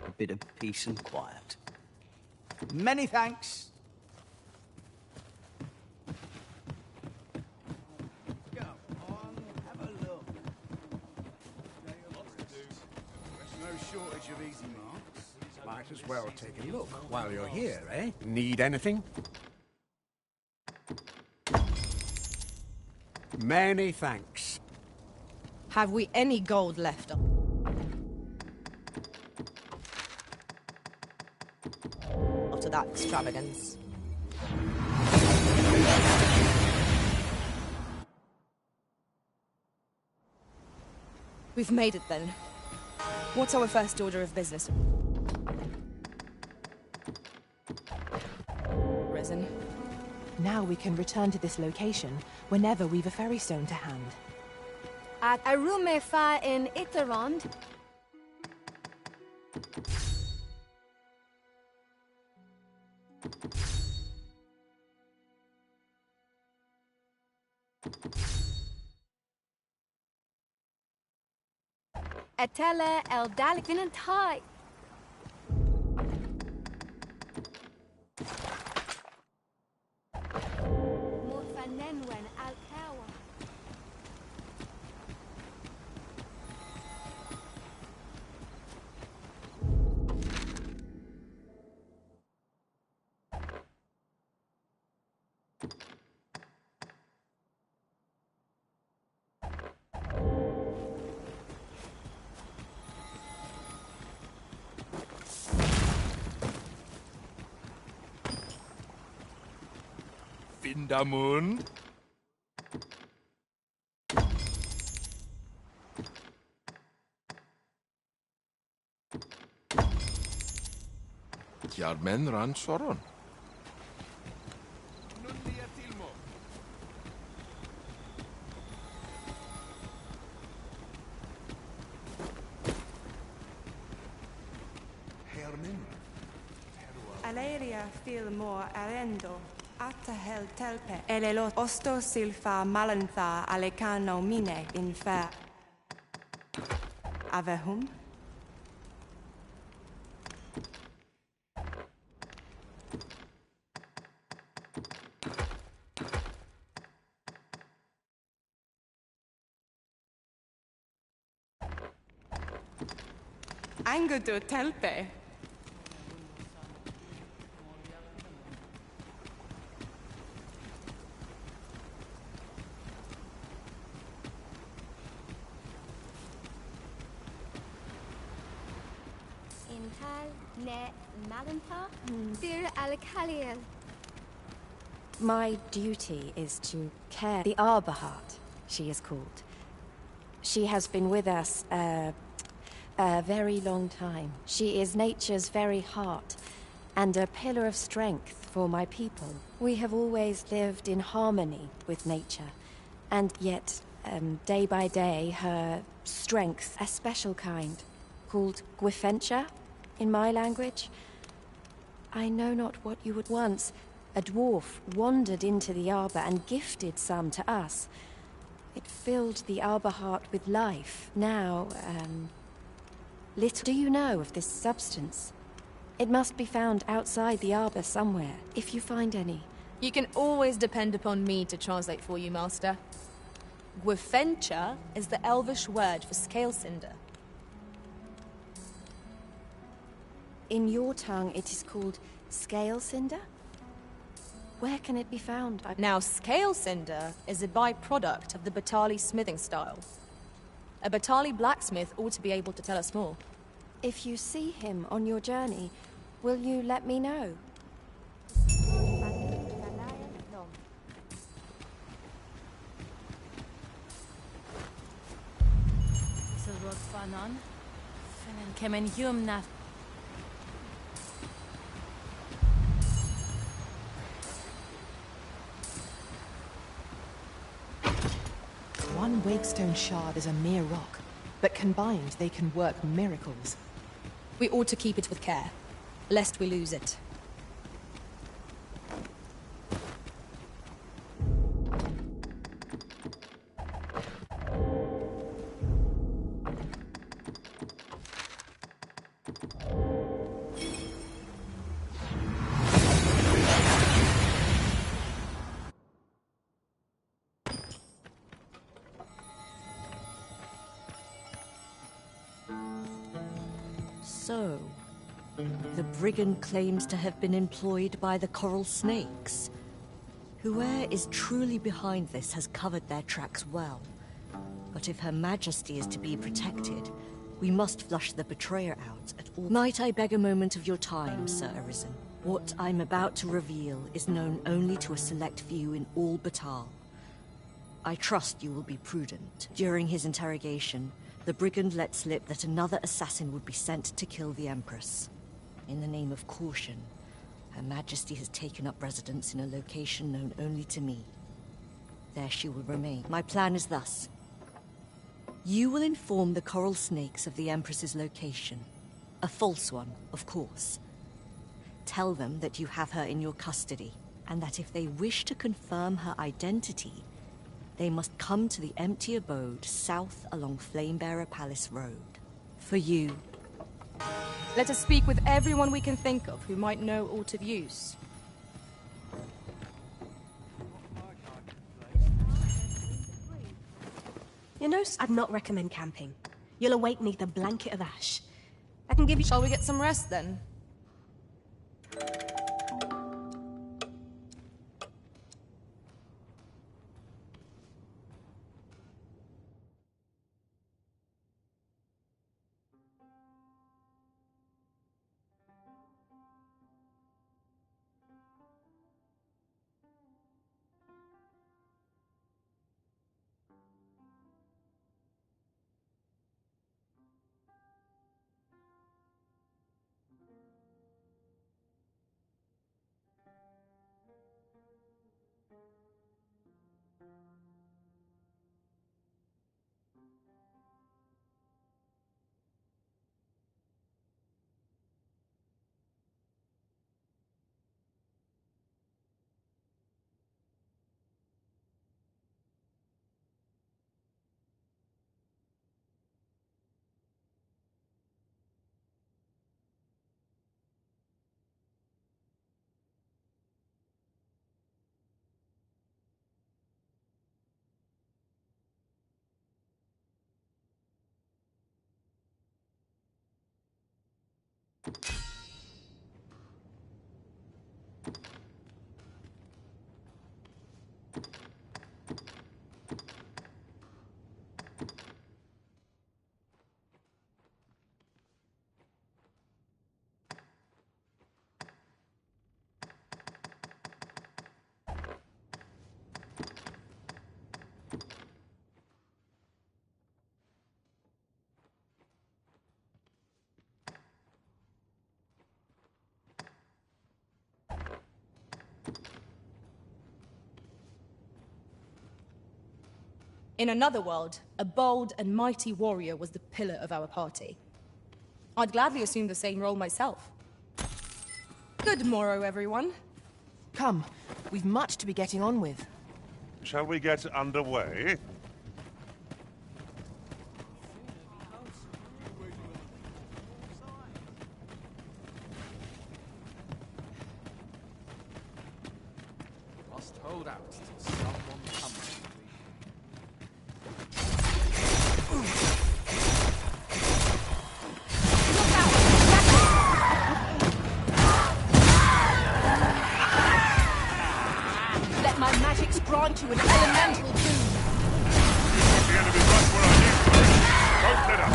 a bit of peace and quiet. Many thanks. Come on, have a look. No shortage of easy marks. Might as well take a look while you're here, eh? Need anything? Many thanks. Have we any gold left? After that extravagance. We've made it then. What's our first order of business? Risen. Now we can return to this location whenever we've a ferry stone to hand. At Arume fa in Iterond. Etele el Dalikinantai. Morfanenwen al Kawa. Vindamund. Jarmen ran soron. Aleria filmor arendo. Atahel telpe. Elelot osto silfa malantha alecano mine infer. Avehum? Angudo telpe. ne Malinta? Dir Alicaliel. My duty is to care. The Arbor Heart, she is called. She has been with us a very long time. She is nature's very heart, and a pillar of strength for my people. We have always lived in harmony with nature, and yet, day by day, her strength, a special kind, called Gwifentia in my language. I know not what you would once. A dwarf wandered into the arbor and gifted some to us. It filled the Arbor Heart with life. Now, little do you know of this substance? It must be found outside the arbor somewhere, if you find any. You can always depend upon me to translate for you, Master. Gwifentia is the Elvish word for scale cinder. In your tongue, it is called scale cinder? Where can it be found? Now, scale cinder is a byproduct of the Batali smithing style. A Batali blacksmith ought to be able to tell us more. If you see him on your journey, will you let me know? One Wakestone shard is a mere rock, but combined they can work miracles. We ought to keep it with care, lest we lose it. So, the brigand claims to have been employed by the coral snakes. Whoever is truly behind this has covered their tracks well. But if Her Majesty is to be protected, we must flush the betrayer out at all. Might I beg a moment of your time, Sir Arisen? What I'm about to reveal is known only to a select few in all Batal. I trust you will be prudent. During his interrogation, the brigand let slip that another assassin would be sent to kill the Empress. In the name of caution, Her Majesty has taken up residence in a location known only to me. There she will remain. My plan is thus. You will inform the coral snakes of the Empress's location. A false one, of course. Tell them that you have her in your custody, and that if they wish to confirm her identity, they must come to the empty abode south along Flamebearer Palace Road. For you. Let us speak with everyone we can think of who might know aught of use. You know, I'd not recommend camping. You'll awake neath a blanket of ash. I can give you— Shall we get some rest, then? In another world, a bold and mighty warrior was the pillar of our party. I'd gladly assume the same role myself. Good morrow, everyone. Come, we've much to be getting on with. Shall we get underway? Must hold out till someone comes. Let my magics grant you an elemental doom. The enemy right where I need to. Don't let up.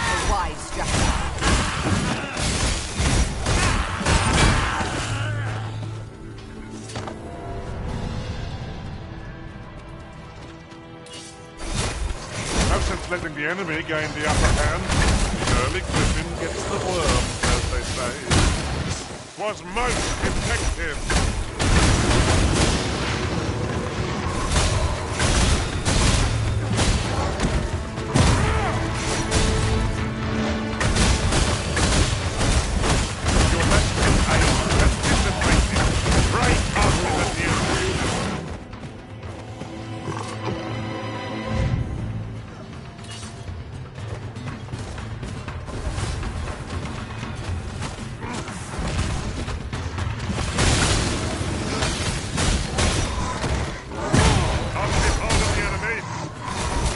A wise strategy. No sense letting the enemy gain the upper hand. The early griffin gets the worm, as they say. 'Twas most effective.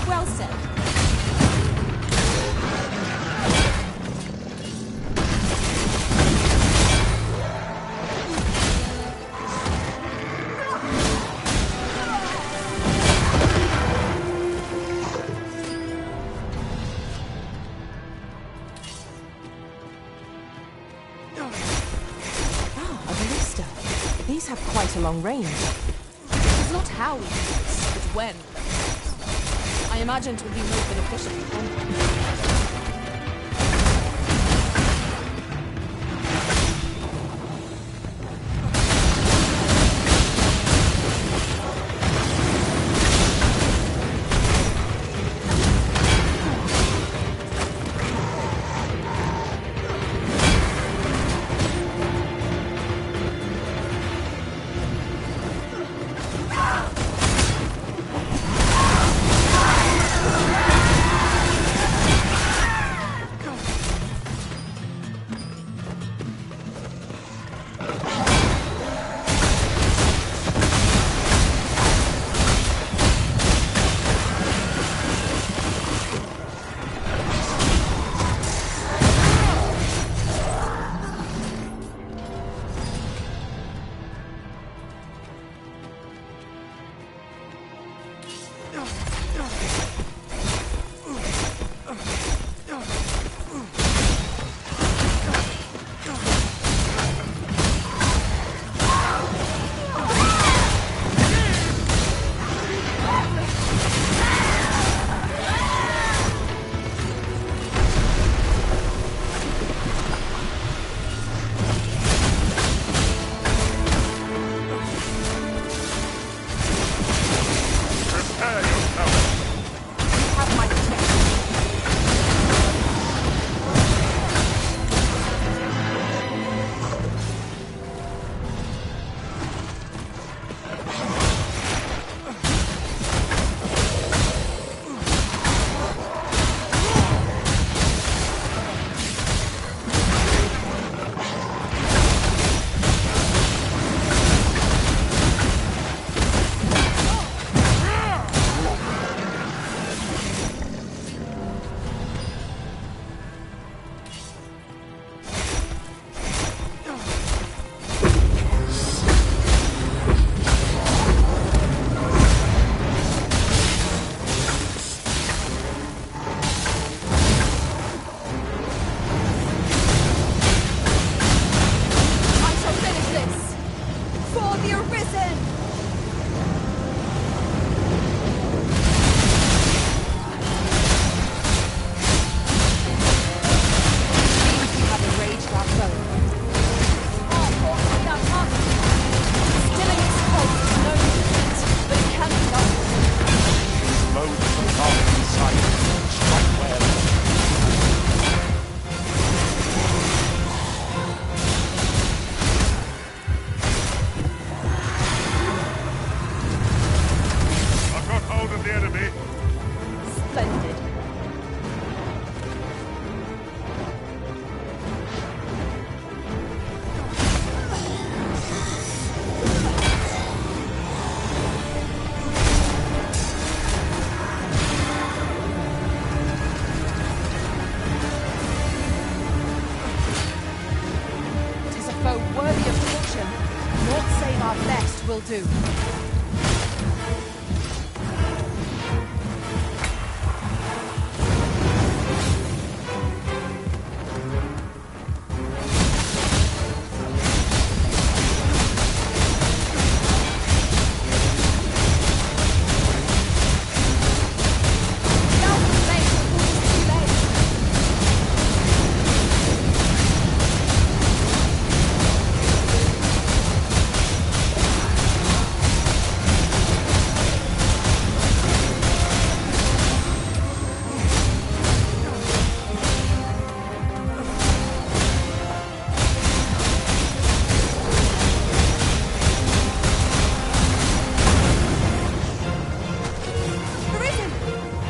Well said. A ballista. These have quite a long range. It's not how we do this, it's when. I imagine it would be most beneficial for combat. enemy. Splendid. Tis a foe worthy of caution. Naught save our best will do.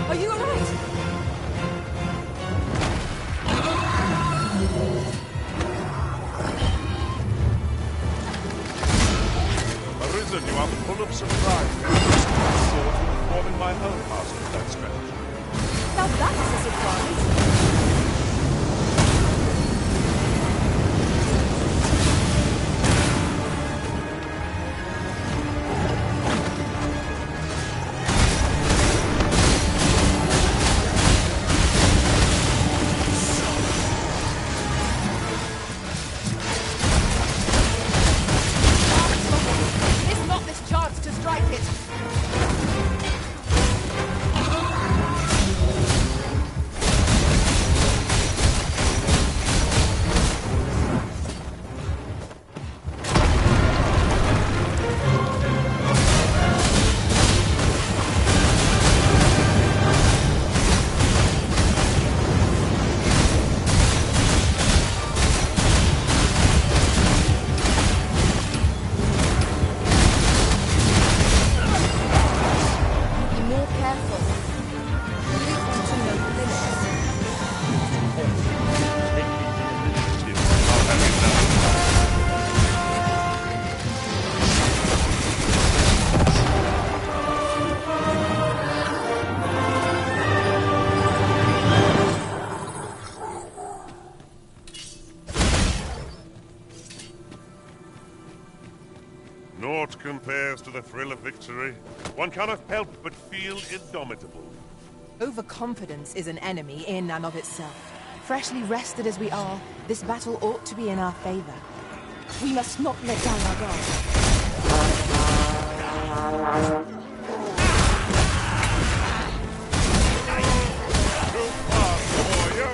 Are you alright? Arisen, you are full of surprise. I thought you were forming my own master of that strategy. Now that is a surprise. Miss not this chance to strike it. Be more careful. You live to know the limits. I'll have you now. Naught compares to the thrill of victory. One cannot help but feel indomitable. Overconfidence is an enemy in and of itself. Freshly rested as we are, this battle ought to be in our favor. We must not let down our guard. Too fast for you.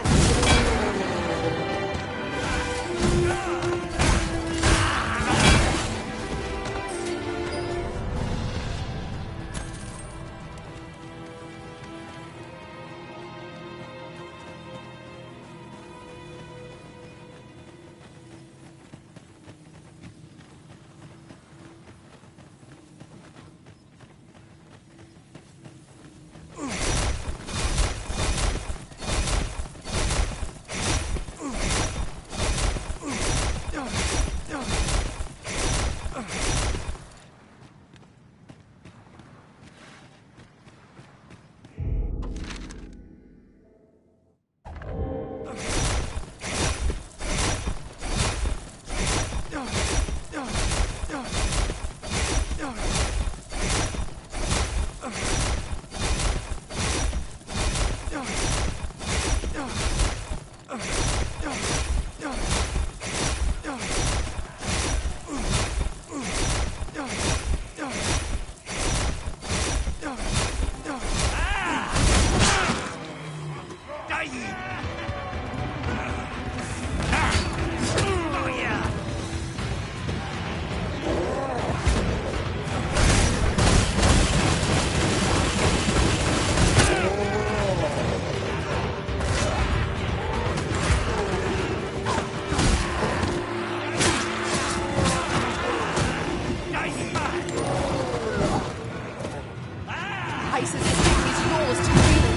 is yours to wield.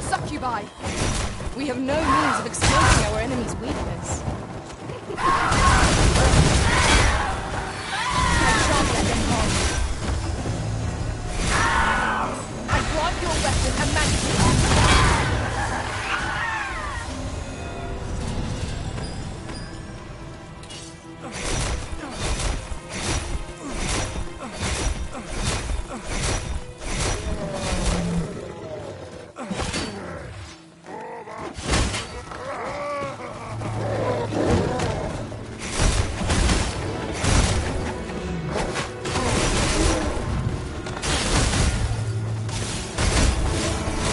Succubi! We have no means of exploiting our enemy's weakness. I shan't let them harm you. I grant your weapon a majesty.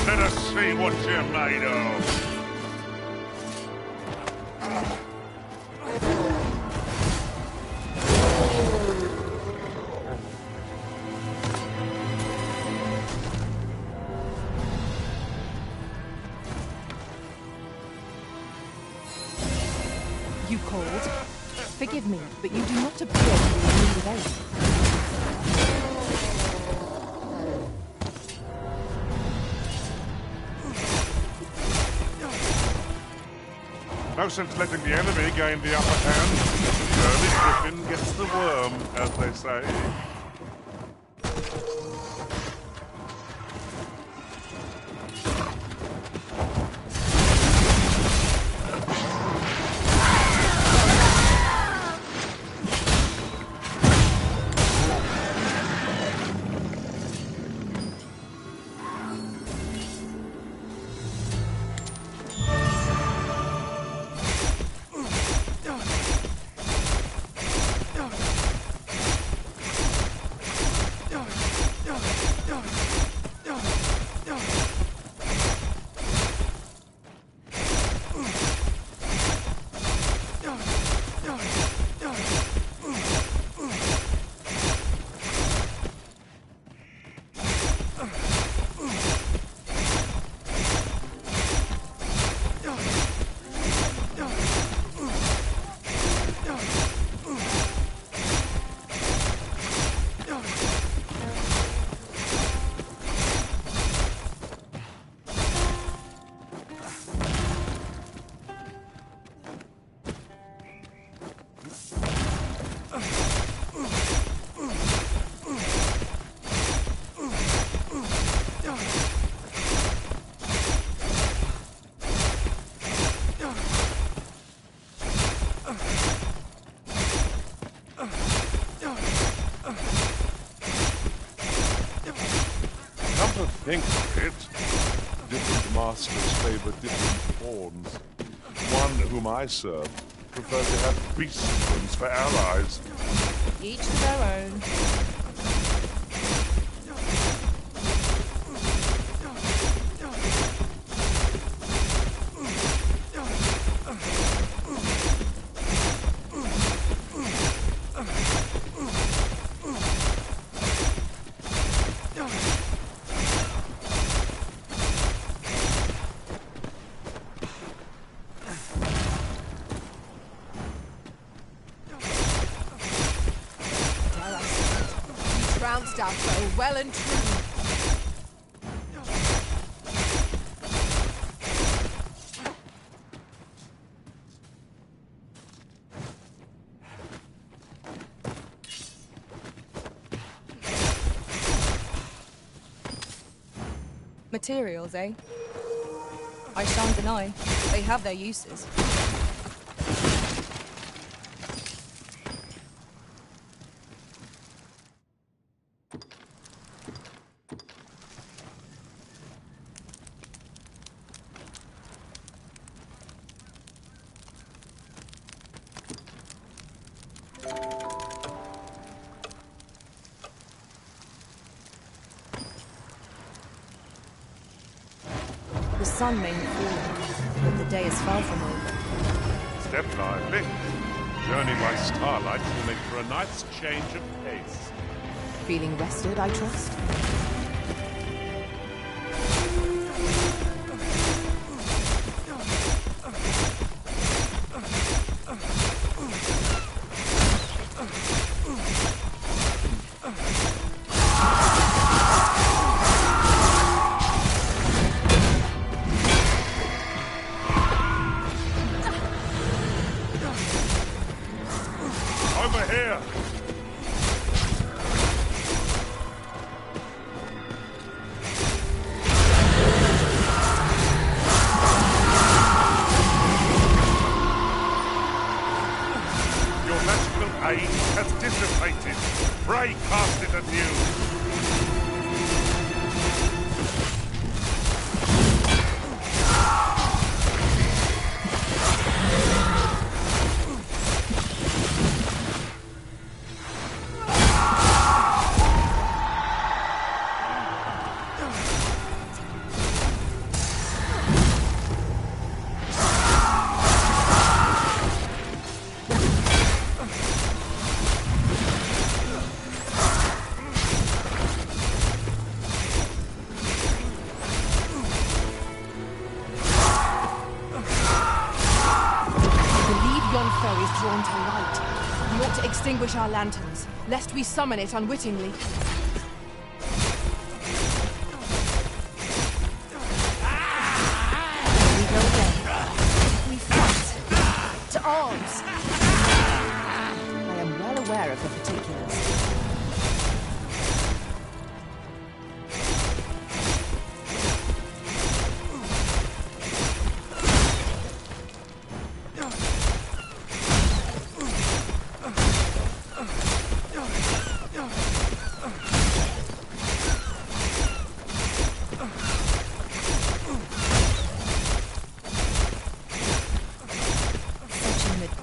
Let us see what you're made of. You called? Forgive me, but you do not appear to be in need of aid. No sense letting the enemy gain the upper hand. The early griffin gets the worm, as they say. Think of it. Different masters favor different pawns. One whom I serve prefers to have beasts for allies. Each to their own. Trounced our foe well and true. Materials, eh? I shan't deny. They have their uses. The sun may have fallen, but the day is far from over. Step lively. Journey by starlight will make for a nice change of pace. Feeling rested, I trust? Over here! Your magical aid has dissipated. Pray cast it anew. Drawn to light. We ought to extinguish our lanterns, lest we summon it unwittingly. We go then. We fight. To arms! I am well aware of the particulars.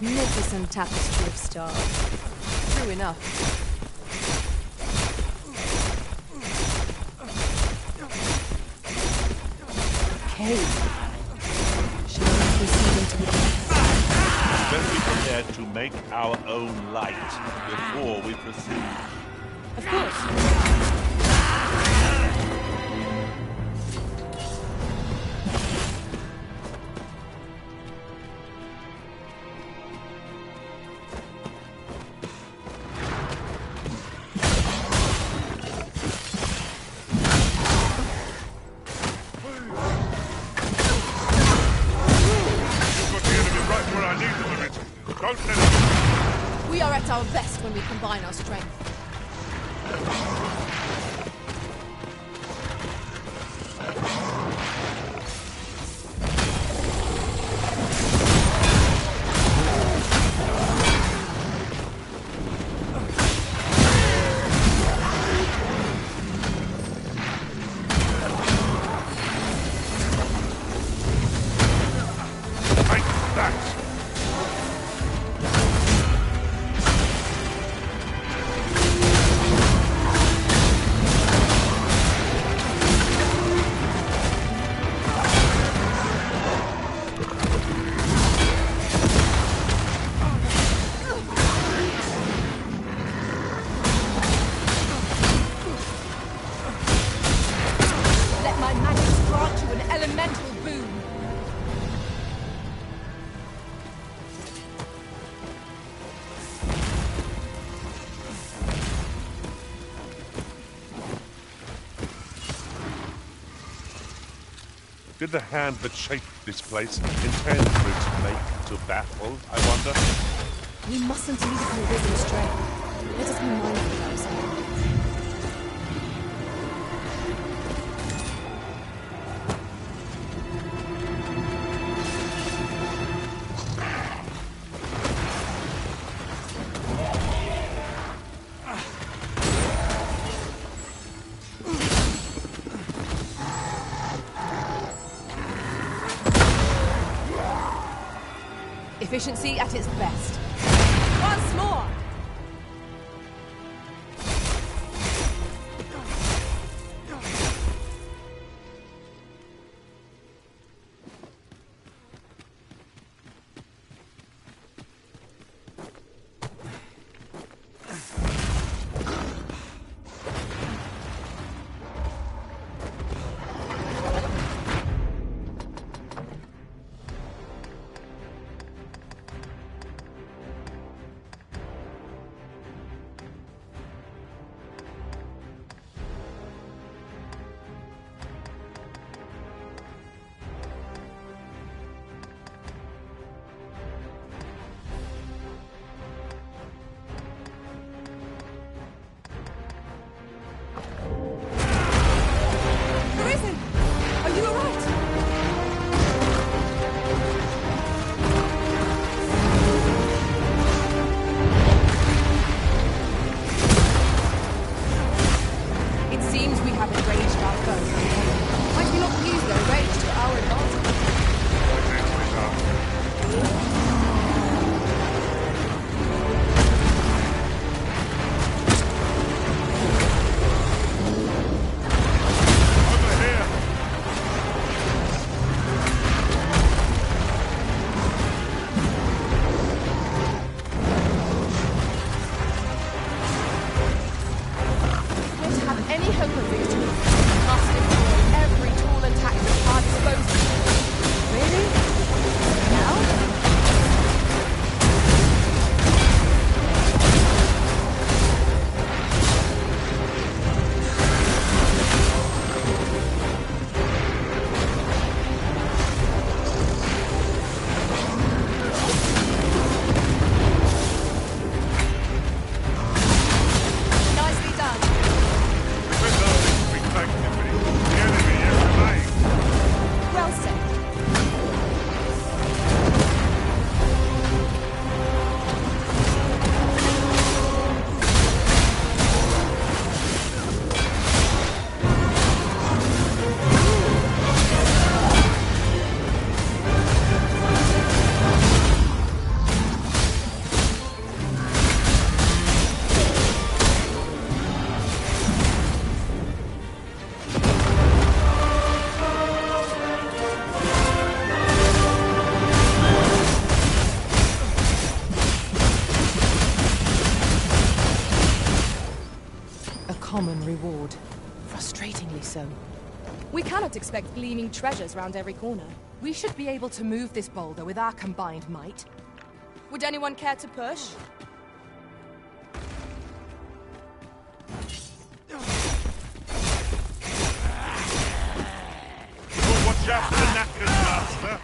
Magnificent tapestry of stars. True enough. Cave. Shall we proceed into the depths? Then be prepared to make our own light before we proceed. Of course. We are at our best when we combine our strength. Did the hand that shaped this place intend for its mate to baffle, I wonder? We mustn't lead the risen astray. Let us be mindful of ourselves. Efficiency at its best. Once more! Common reward. Frustratingly so. We cannot expect gleaming treasures round every corner. We should be able to move this boulder with our combined might. Would anyone care to push? Watch out for the knackers, Master!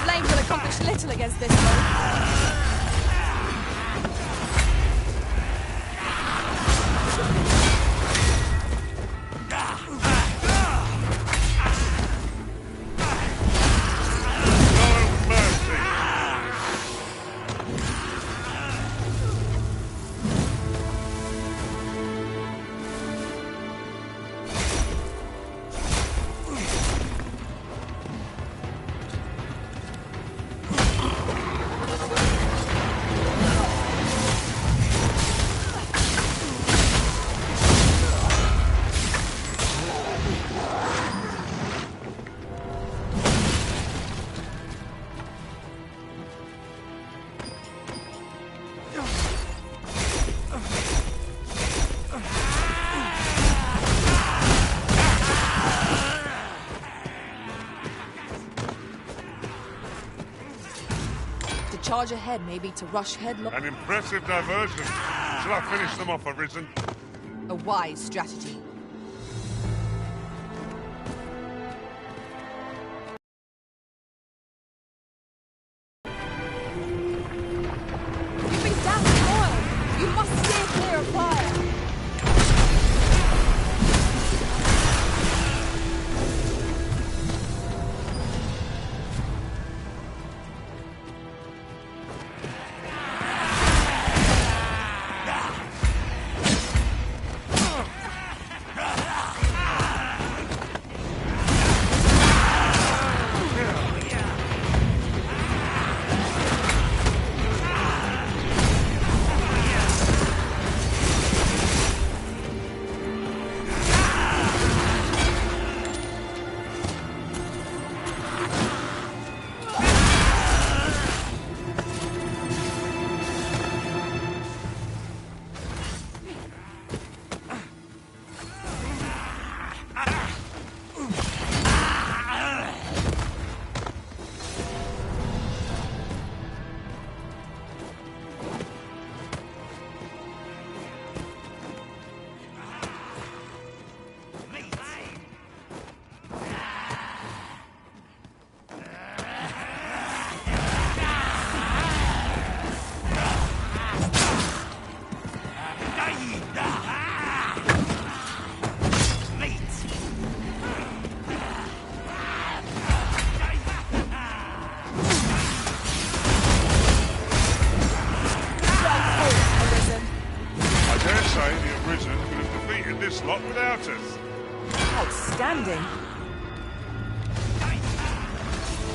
Flame will accomplish little against this one. Charge ahead, maybe to rush headlong. An impressive diversion. Shall I finish them off, Arisen? A wise strategy. You've been doused in oil! You must steer clear of fire!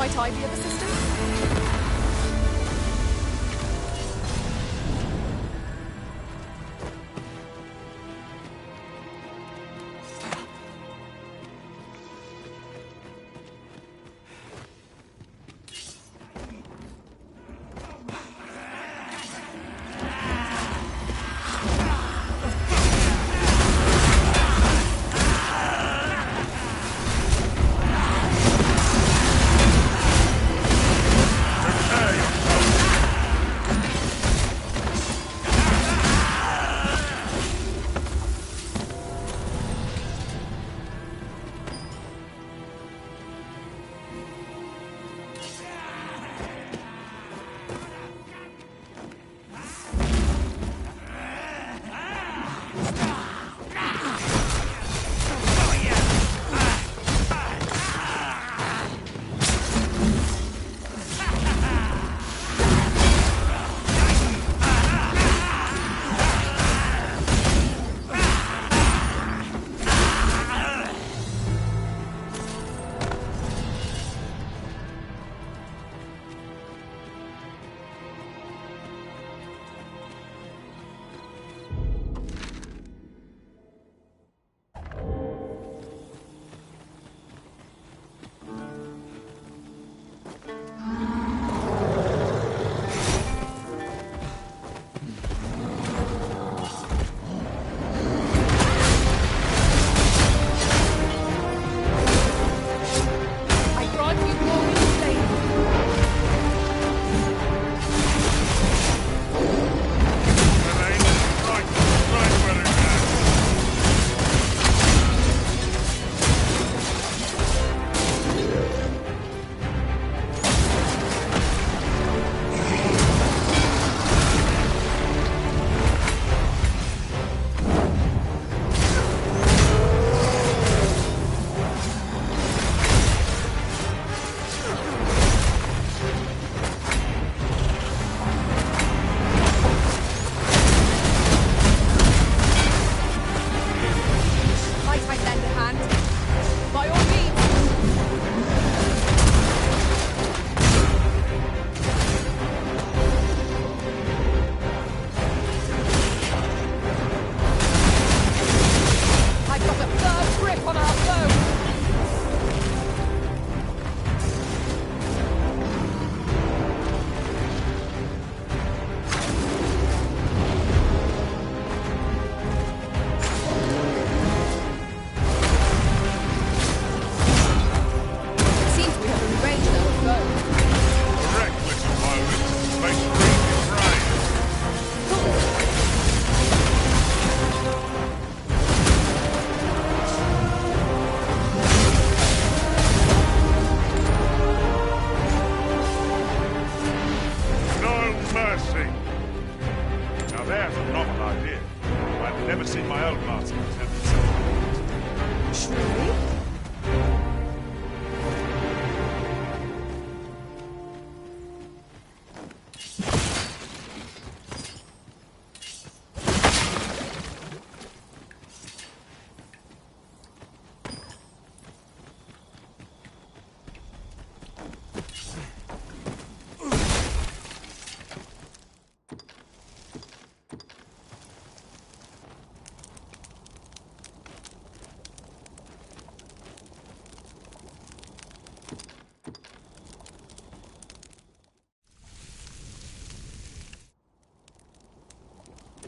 Might I be of assistance?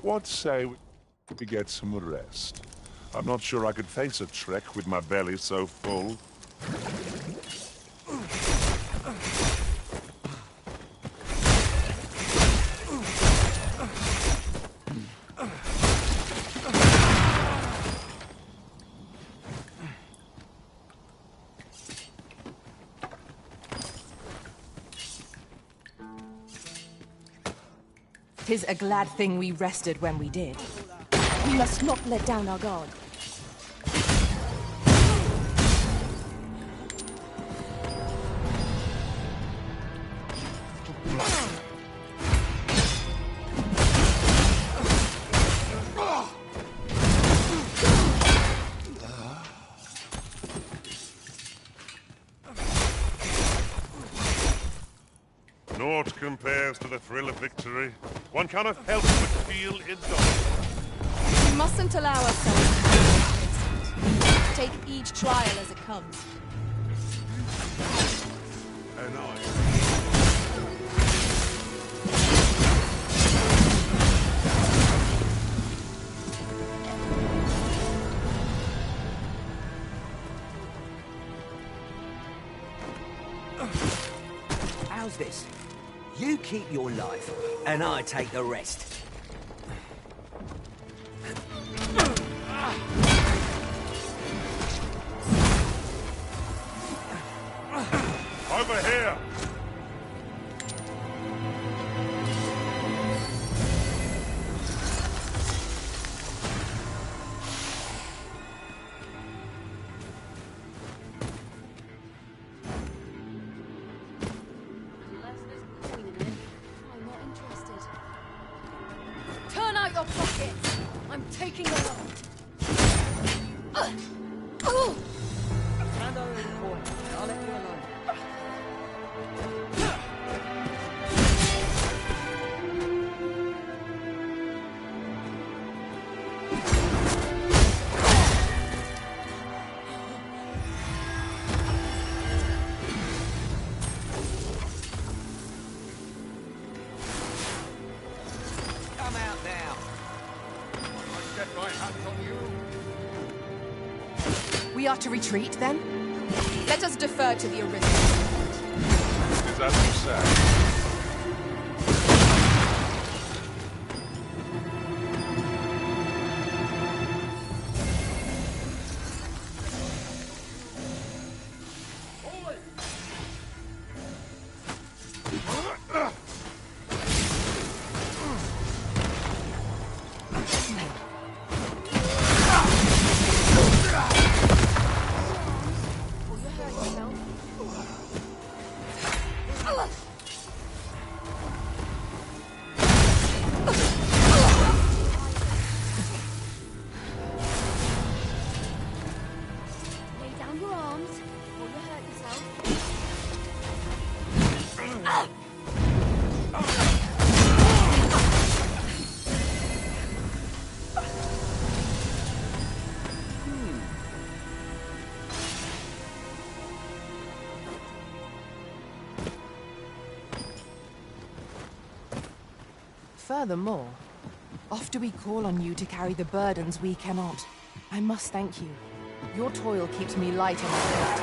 What say we get some rest? I'm not sure I could face a trek with my belly so full. "'Tis a glad thing we rested when we did. We must not let down our guard. Naught compares to the thrill of victory. One cannot help but feel indulgent. We mustn't allow ourselves to be complacent. Take each trial as it comes. And I... How's this? You keep your life, and I take the rest. Over here! I'm not interested. Turn out your pockets! I'm taking a lot. Stand over in the corner. I'll let you alone. Come out now. I get my hands on you. We are to retreat, then? Let us defer to the Arisen. Is that what you say? Lay down your arms before you hurt yourself. Furthermore, oft do we call on you to carry the burdens we cannot. I must thank you. Your toil keeps me light on my heart.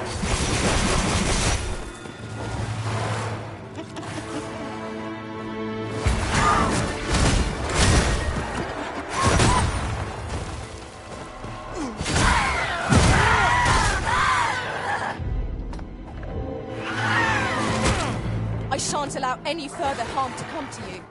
I shan't allow any further harm to come to you.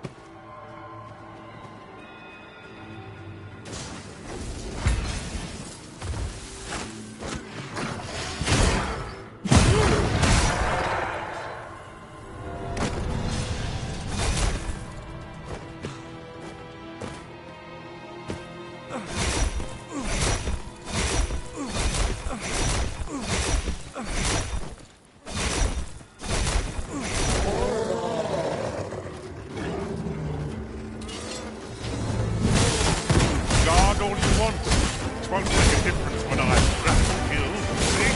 Guard all you want. It won't make a difference when I grab and kill. See?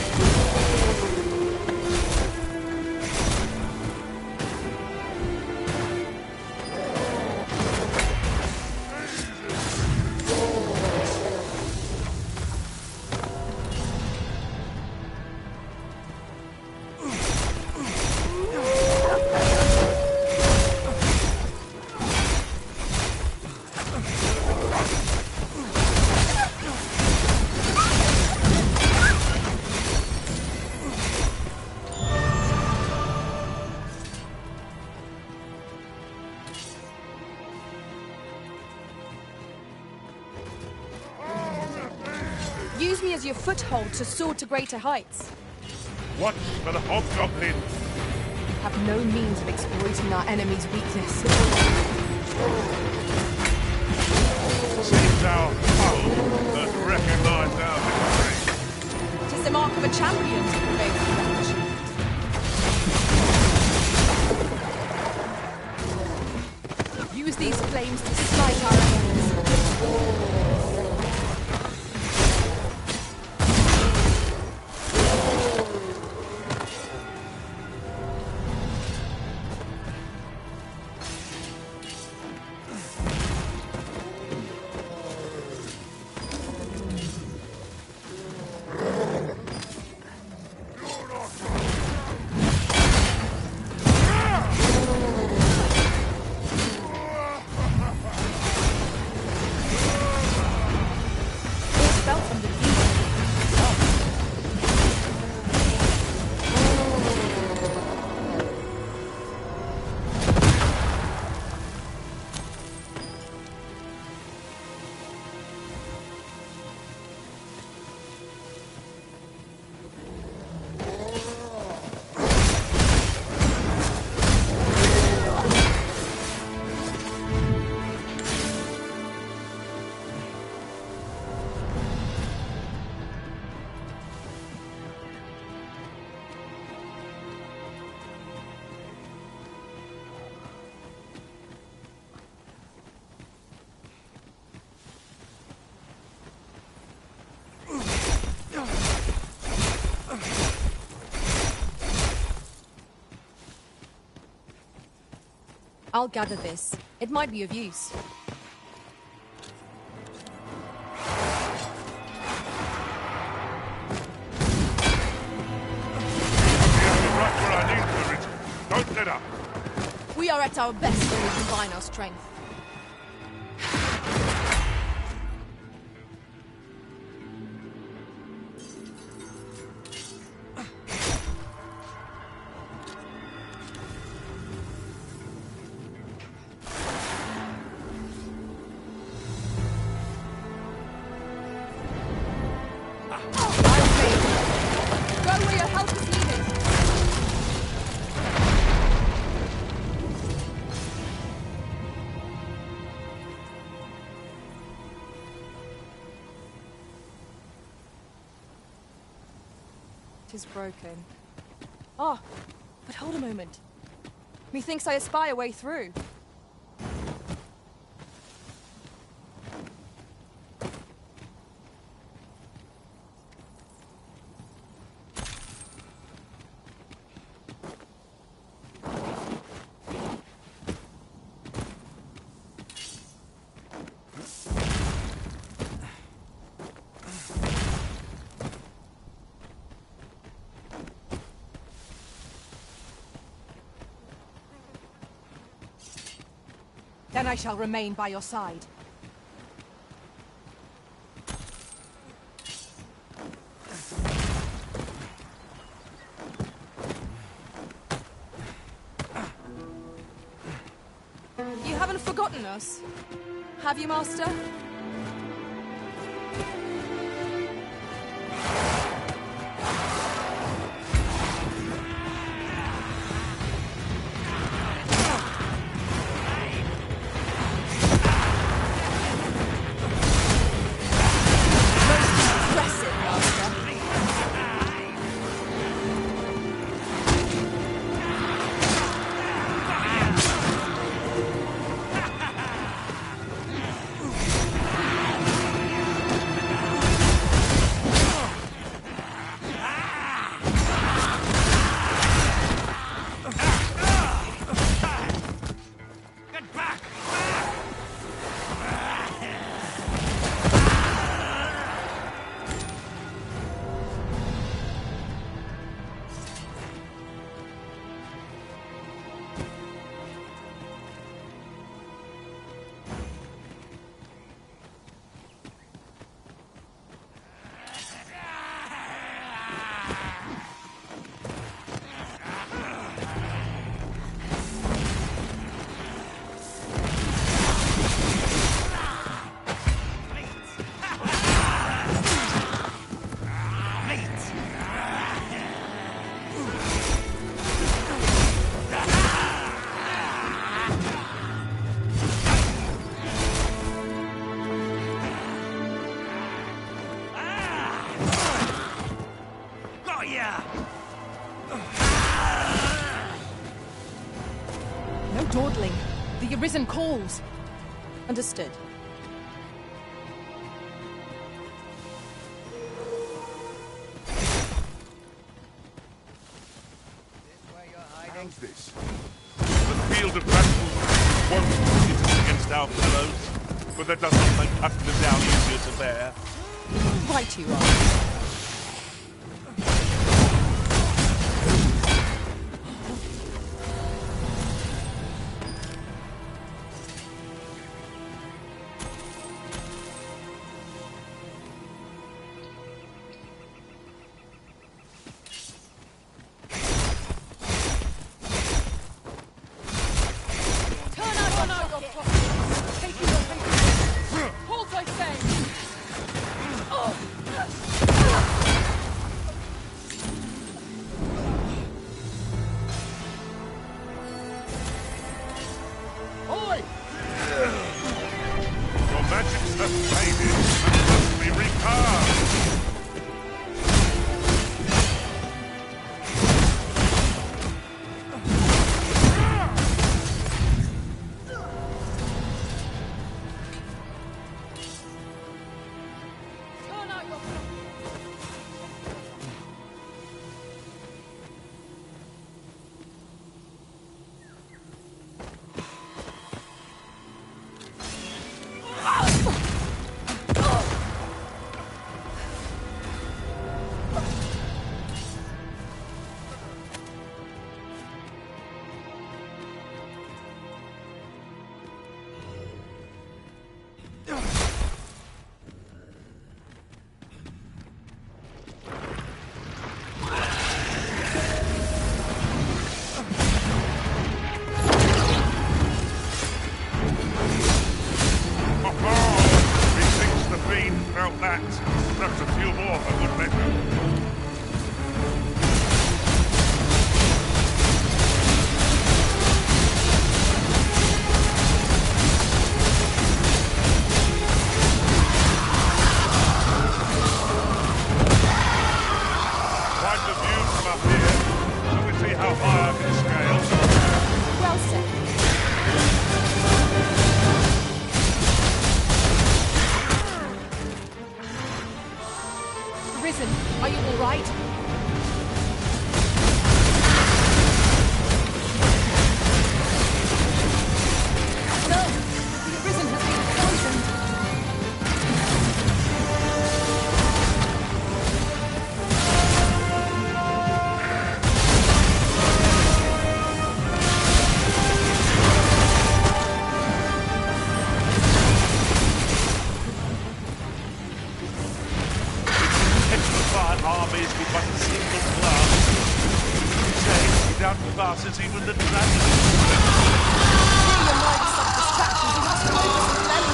Use me as your foothold to soar to greater heights. Watch for the hobgoblin. Have no means of exploiting our enemy's weakness. Seems our foe has recognized our victory. It is the mark of a champion to prevail through that achievement. flames to smite our enemies. I'll gather this. It might be of use. Right where I need for it. Don't let up. We are at our best when we combine our strength. Is broken. Ah, but hold a moment. Methinks I espy a way through. Then I shall remain by your side. You haven't forgotten us, have you, Master? No dawdling. The Arisen calls. Understood. How's this? The field of battle once pitted us against our fellows, but that does not make cutting them down easier to bear. Right you are. Perhaps a few more, I would bet. Quite the view from up here. Shall we see how high I can scale? Well said. Risen, are you all right? No! Risen has been poisoned! Armies with but a single glance. Say, without passes even the dragon. He reminds us of distractions. He must come over some land.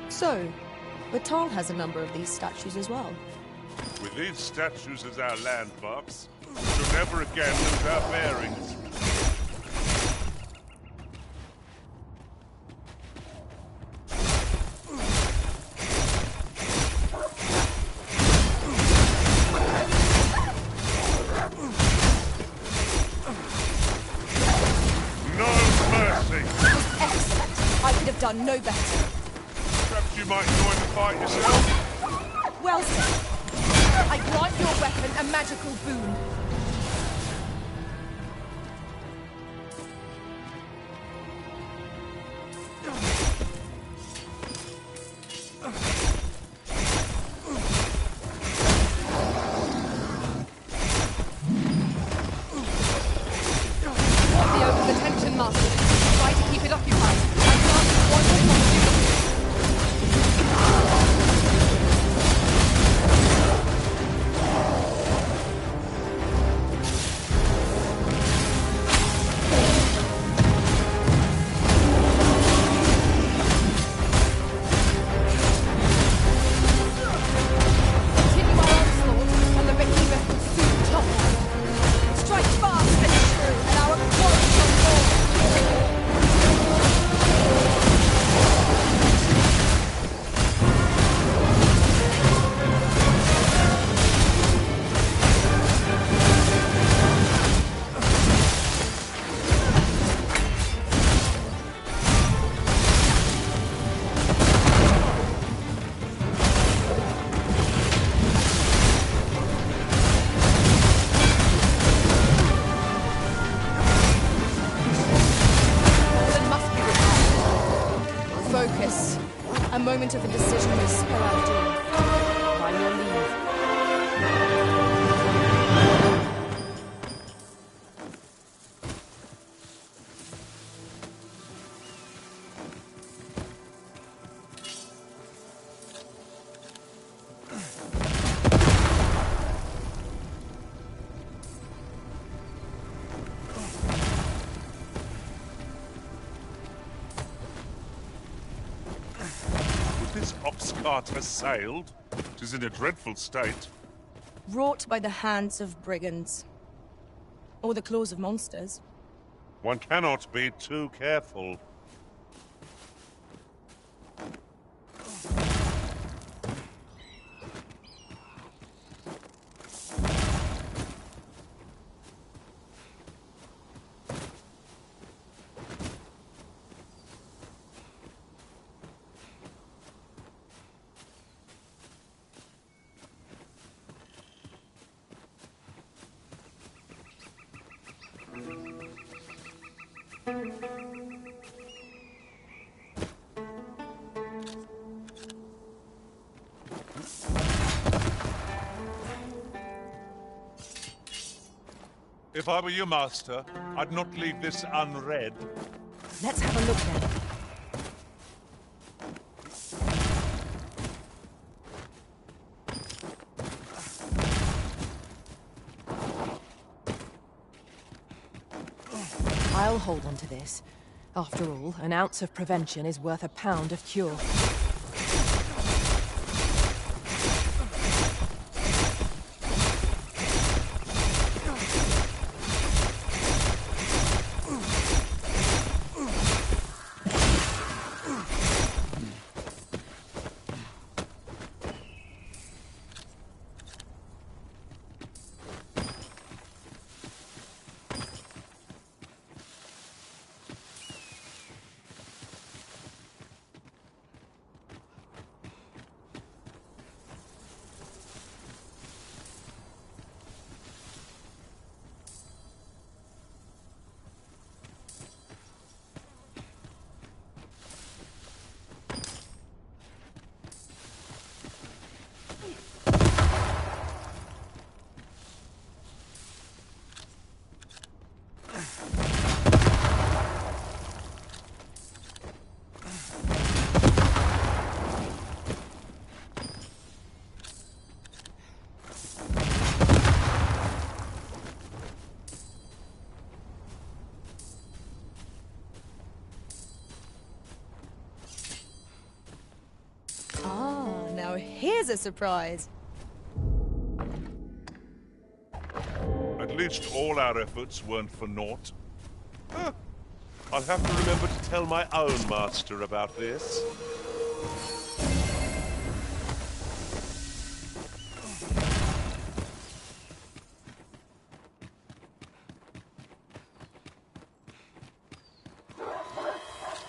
So, Batal has a number of these statues as well. With these statues as our landmarks, we shall never again lose our bearings. No mercy! Excellent! I could have done no better. Perhaps you might join the fight yourself? Well said. I grant your weapon a magical boon. What the open the tension, Master? Try to keep it occupied. ox cart has sailed. 'Tis in a dreadful state. Wrought by the hands of brigands. Or the claws of monsters. One cannot be too careful. If I were your master, I'd not leave this unread. Let's have a look then. I'll hold on to this. After all, an ounce of prevention is worth a pound of cure. Now here's a surprise. At least all our efforts weren't for naught. I'll have to remember to tell my own master about this.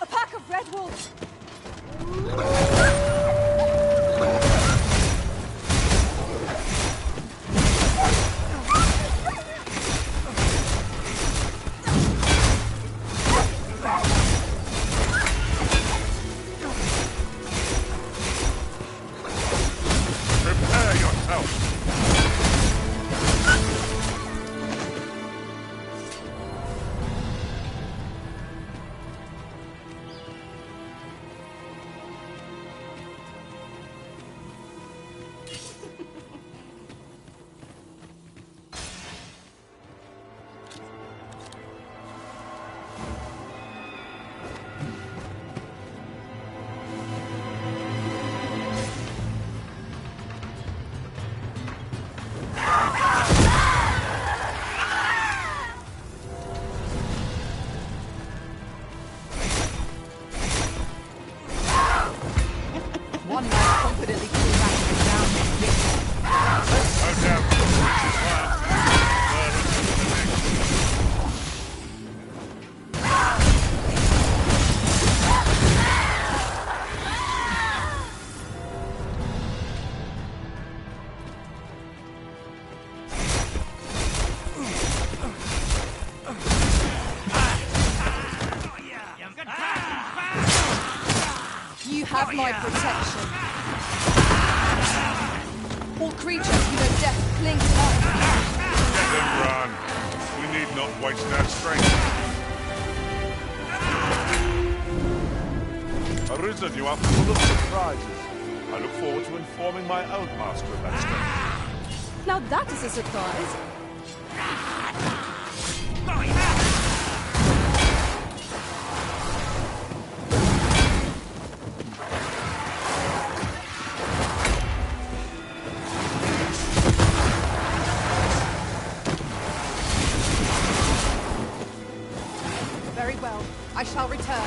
A pack of red wolves! One might confidently call that You have my protection. All creatures who know death cling to us. Let them run. We need not waste our strength. Arisen, you are full of surprises. I look forward to informing my own master of that strength. Now that is a surprise. Very well. I shall return.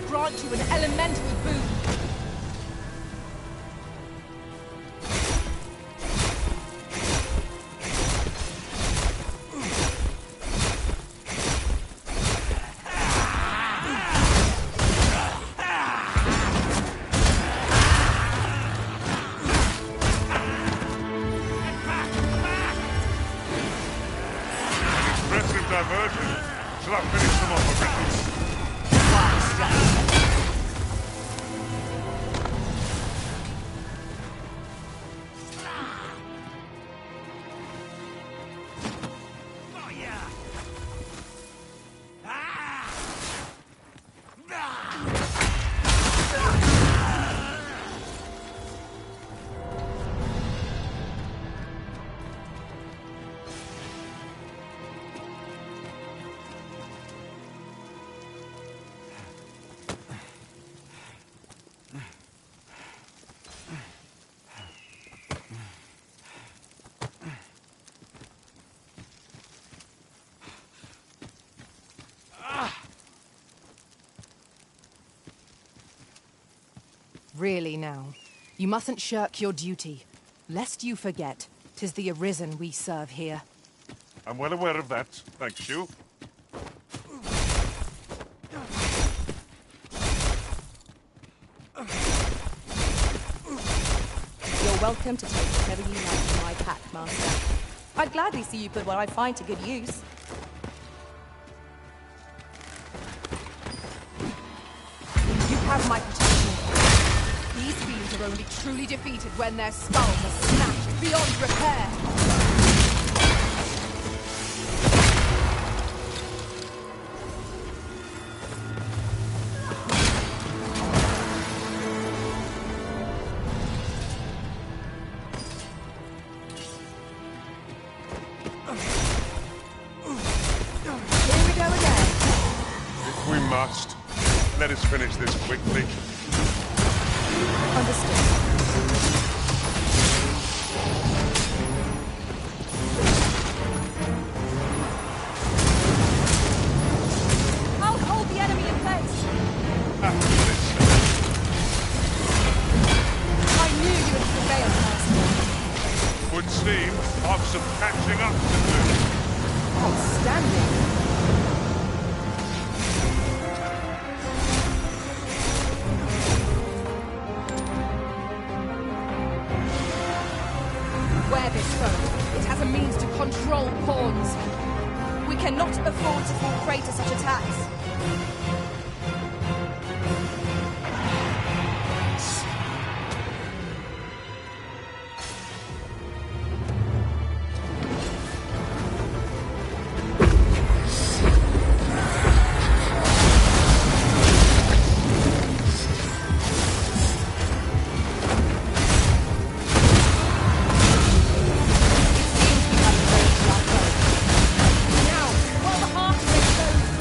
Grant you an elemental boon. Impressive diversion. Shall I finish them off a bit? Really now, you mustn't shirk your duty. Lest you forget, 'tis the Arisen we serve here. I'm well aware of that, thank you. You're welcome to take whatever you like from my pack, Master. I'd gladly see you put what I find to good use. You have my protection. These fiends are only truly defeated when their skulls are smashed beyond repair. Here we go again. If we must, let us finish this quickly. Understood. I'll hold the enemy in place. I knew you would prevail, Master. Would seem I've some catching up to do. Outstanding. Wear this foe. It has a means to control pawns. We cannot afford to fall prey to such attacks. Now, while the heart is exposed.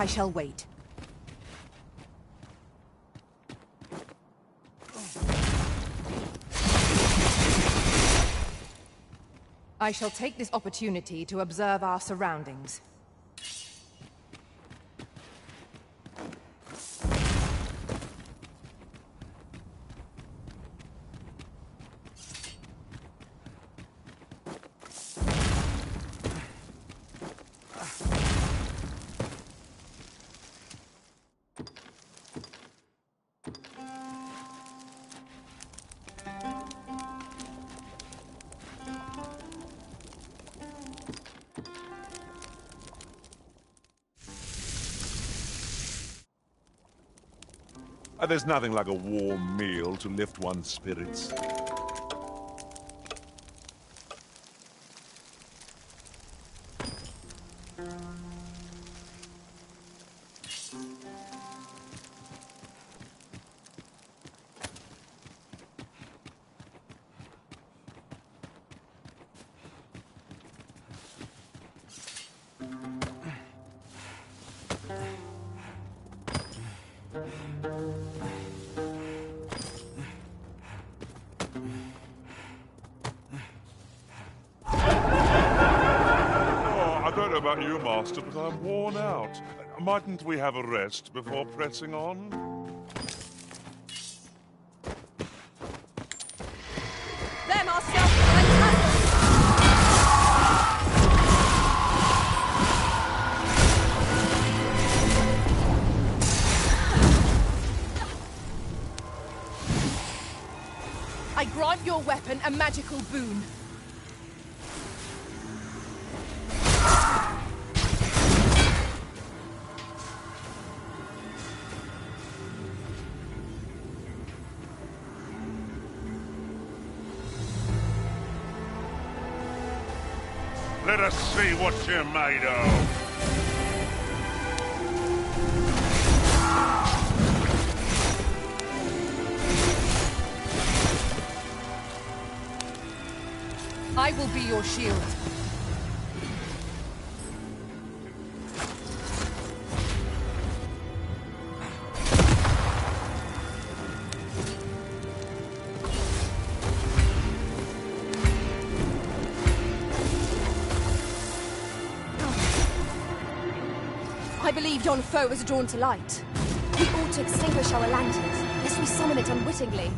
I shall wait. I shall take this opportunity to observe our surroundings. There's nothing like a warm meal to lift one's spirits. About you, Master, but I'm worn out. Mightn't we have a rest before pressing on? There, Master! Fantastic! I grant your weapon a magical boon. Let us see what you're made of. I will be your shield. I believe yon foe is drawn to light. We ought to extinguish our lanterns, lest we summon it unwittingly.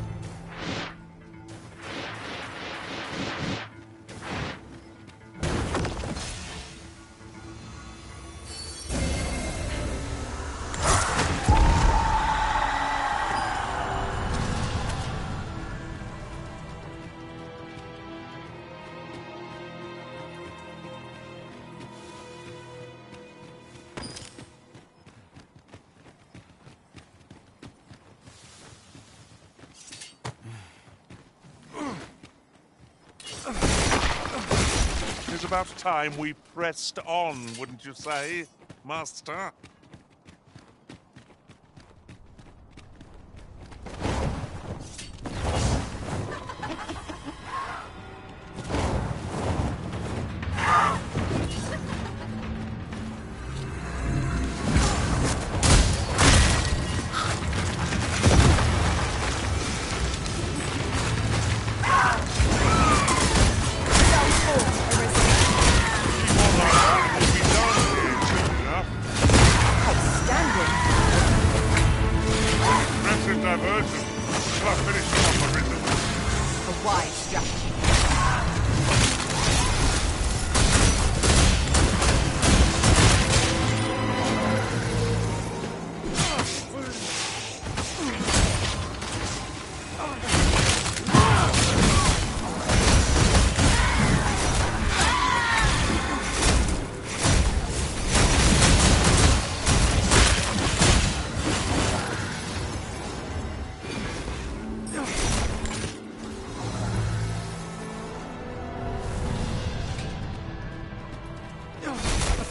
It's about time we pressed on, wouldn't you say, Master?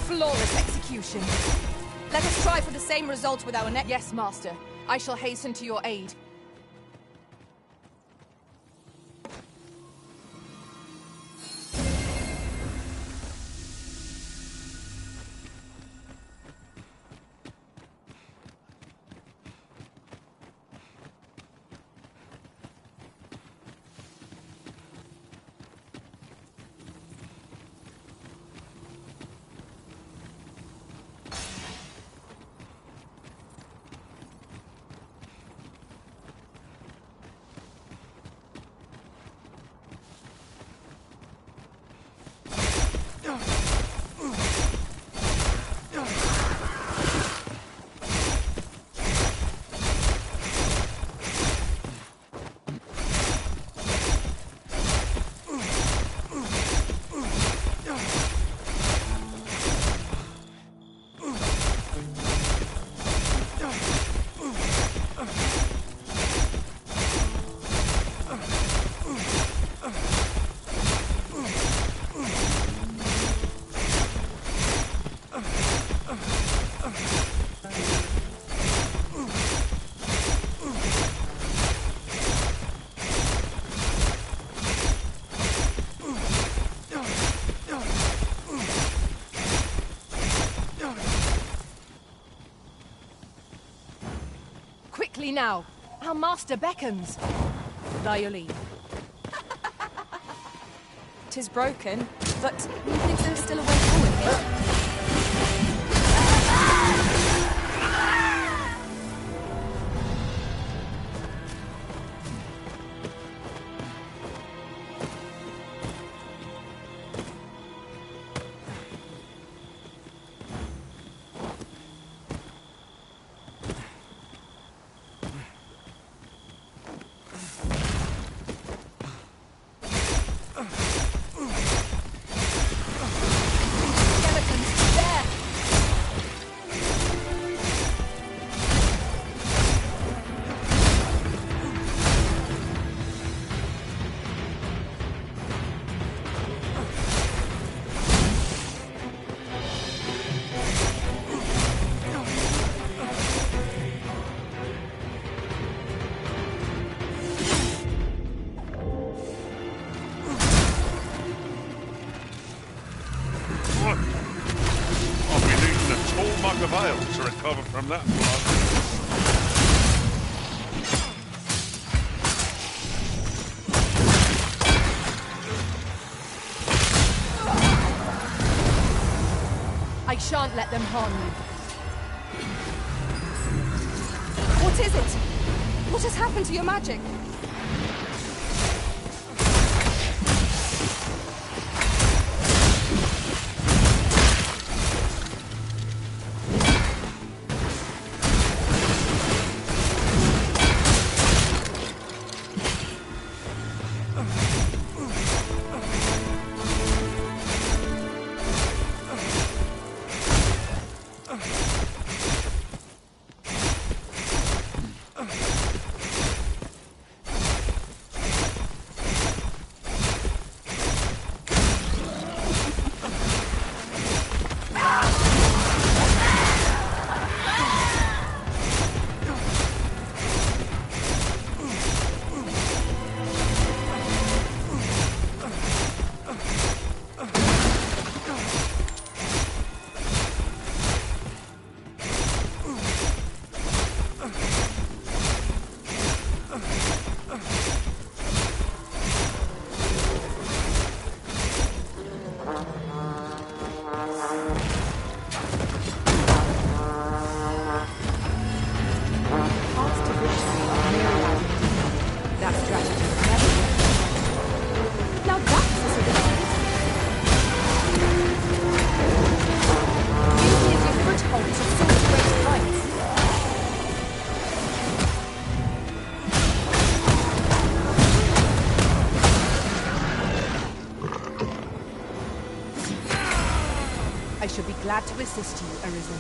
Flawless execution. Let us try for the same result with our net. Yes, Master. I shall hasten to your aid. quickly now! Our master beckons. By your leave. 'Tis broken, but methinks there is still a way forward here. I'll be needing a tall mug of ale to recover from that one. I shan't let them harm you. What is it? What has happened to your magic? I should be glad to assist you, Arisen.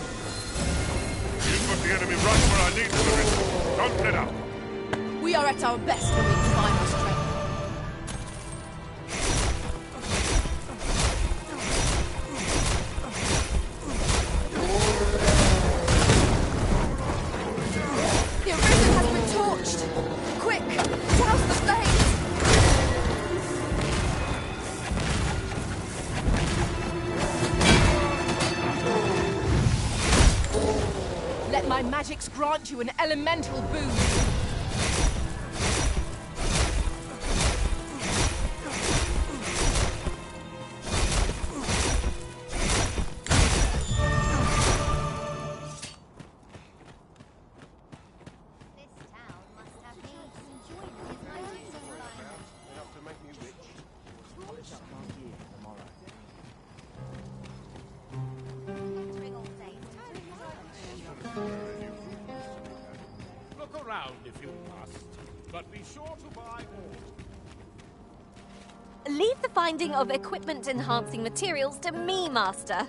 You put the enemy right where I need them, Arisen. Don't let up. We are at our best when we combine our strength. The Arisen has been torched! Quick! Douse the flames! Let my magics grant you an elemental boon. Look around if you must, but be sure to buy all. Leave the finding of equipment-enhancing materials to me, Master.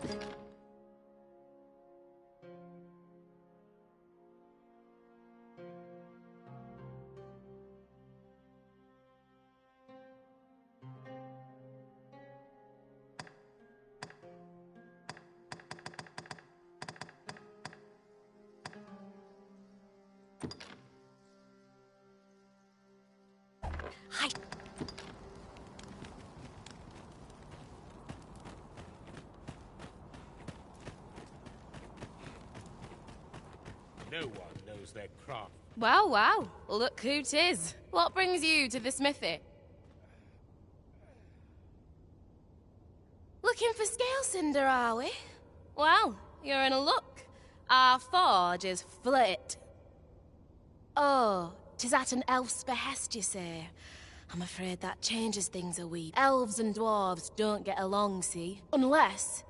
No one knows their craft Wow, wow. Look who 'tis. What brings you to the smithy? Looking for scale cinder, are we? Well, you're in a luck. Our forge is flit. Oh, 'tis at an elf's behest, you say? I'm afraid that changes things a wee. Elves and dwarves don't get along, see? Unless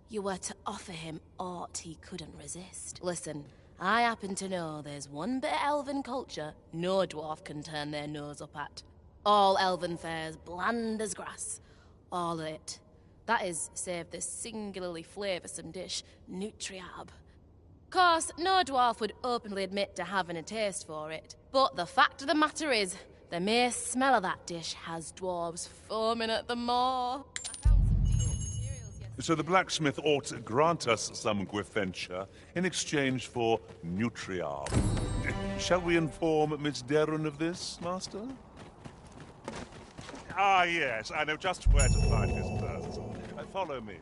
you were to offer him aught he couldn't resist. Listen, I happen to know there's one bit of elven culture no dwarf can turn their nose up at. All elven fare's bland as grass. All of it. That is, save the singularly flavoursome dish, nutriab. Course, no dwarf would openly admit to having a taste for it. But the fact of the matter is, the mere smell of that dish has dwarves foaming at the maw. So the blacksmith ought to grant us some Gwithentia in exchange for nutriab. Shall we inform Miss Derren of this, Master? Ah, yes, I know just where to find this person. Follow me.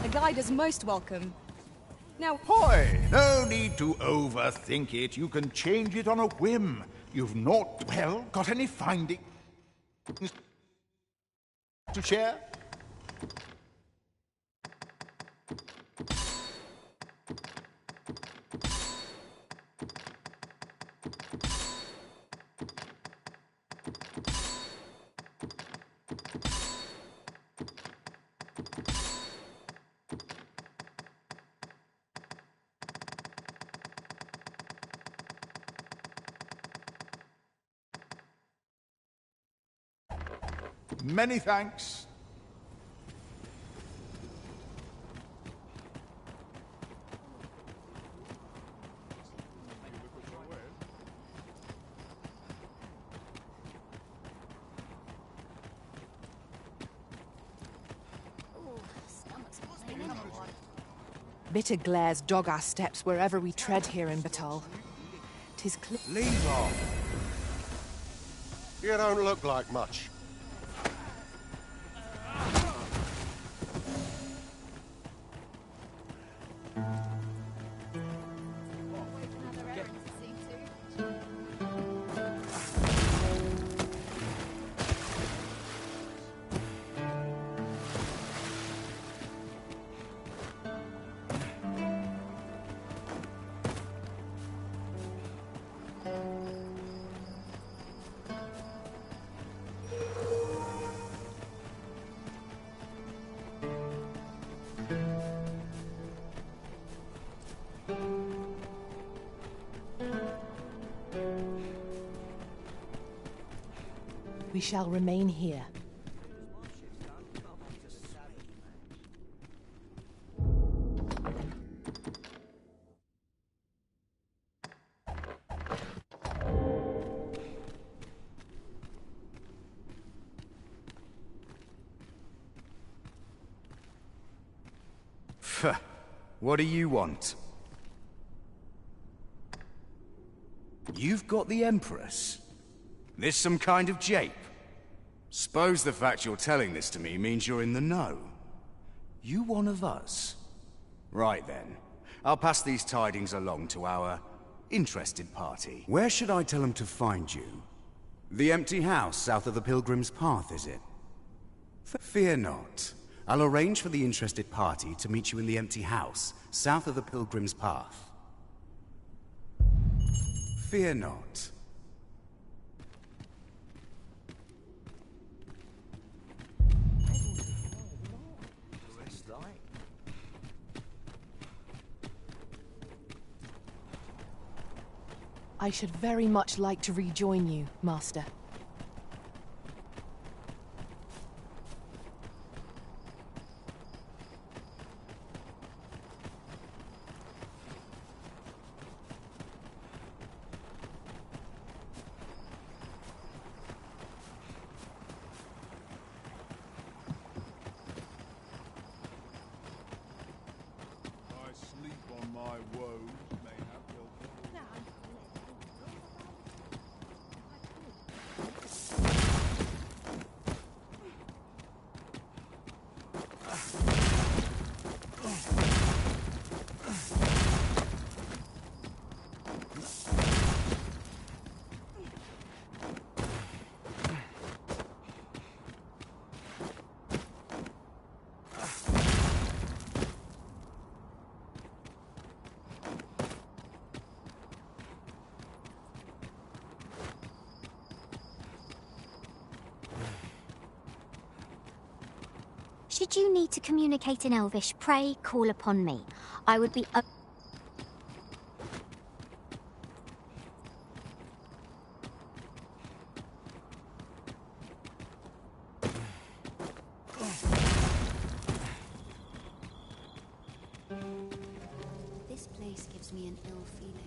The guide is most welcome. Now... Hoy! No need to overthink it. You can change it on a whim. You've not, well, got any findings to share? Many thanks. Bitter glares dog our steps wherever we tread here in Batal. 'Tis clear. Leave off. You don't look like much. We shall remain here. What do you want? You've got the Empress? This some kind of jape? Suppose the fact you're telling this to me means you're in the know. You one of us? Right then. I'll pass these tidings along to our interested party. Where should I tell them to find you? The empty house south of the Pilgrim's Path, is it? Fear not. I'll arrange for the interested party to meet you in the empty house south of the Pilgrim's Path. Fear not. I should very much like to rejoin you, Master. Should you need to communicate in Elvish, pray call upon me. I would be... This place gives me an ill feeling.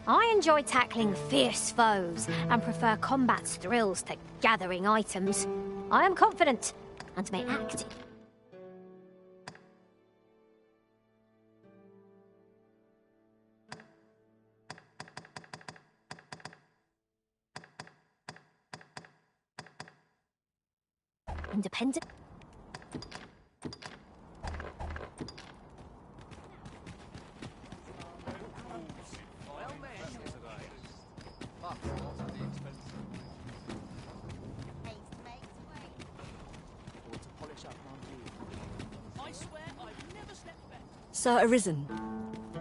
I enjoy tackling fierce foes and prefer combat's thrills to gathering items. I am confident and may act. Independent. Sir Arisen,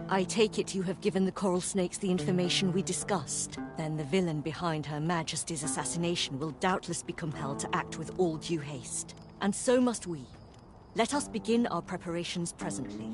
I take it you have given the Coral Snakes the information we discussed. Then the villain behind Her Majesty's assassination will doubtless be compelled to act with all due haste. And so must we. Let us begin our preparations presently.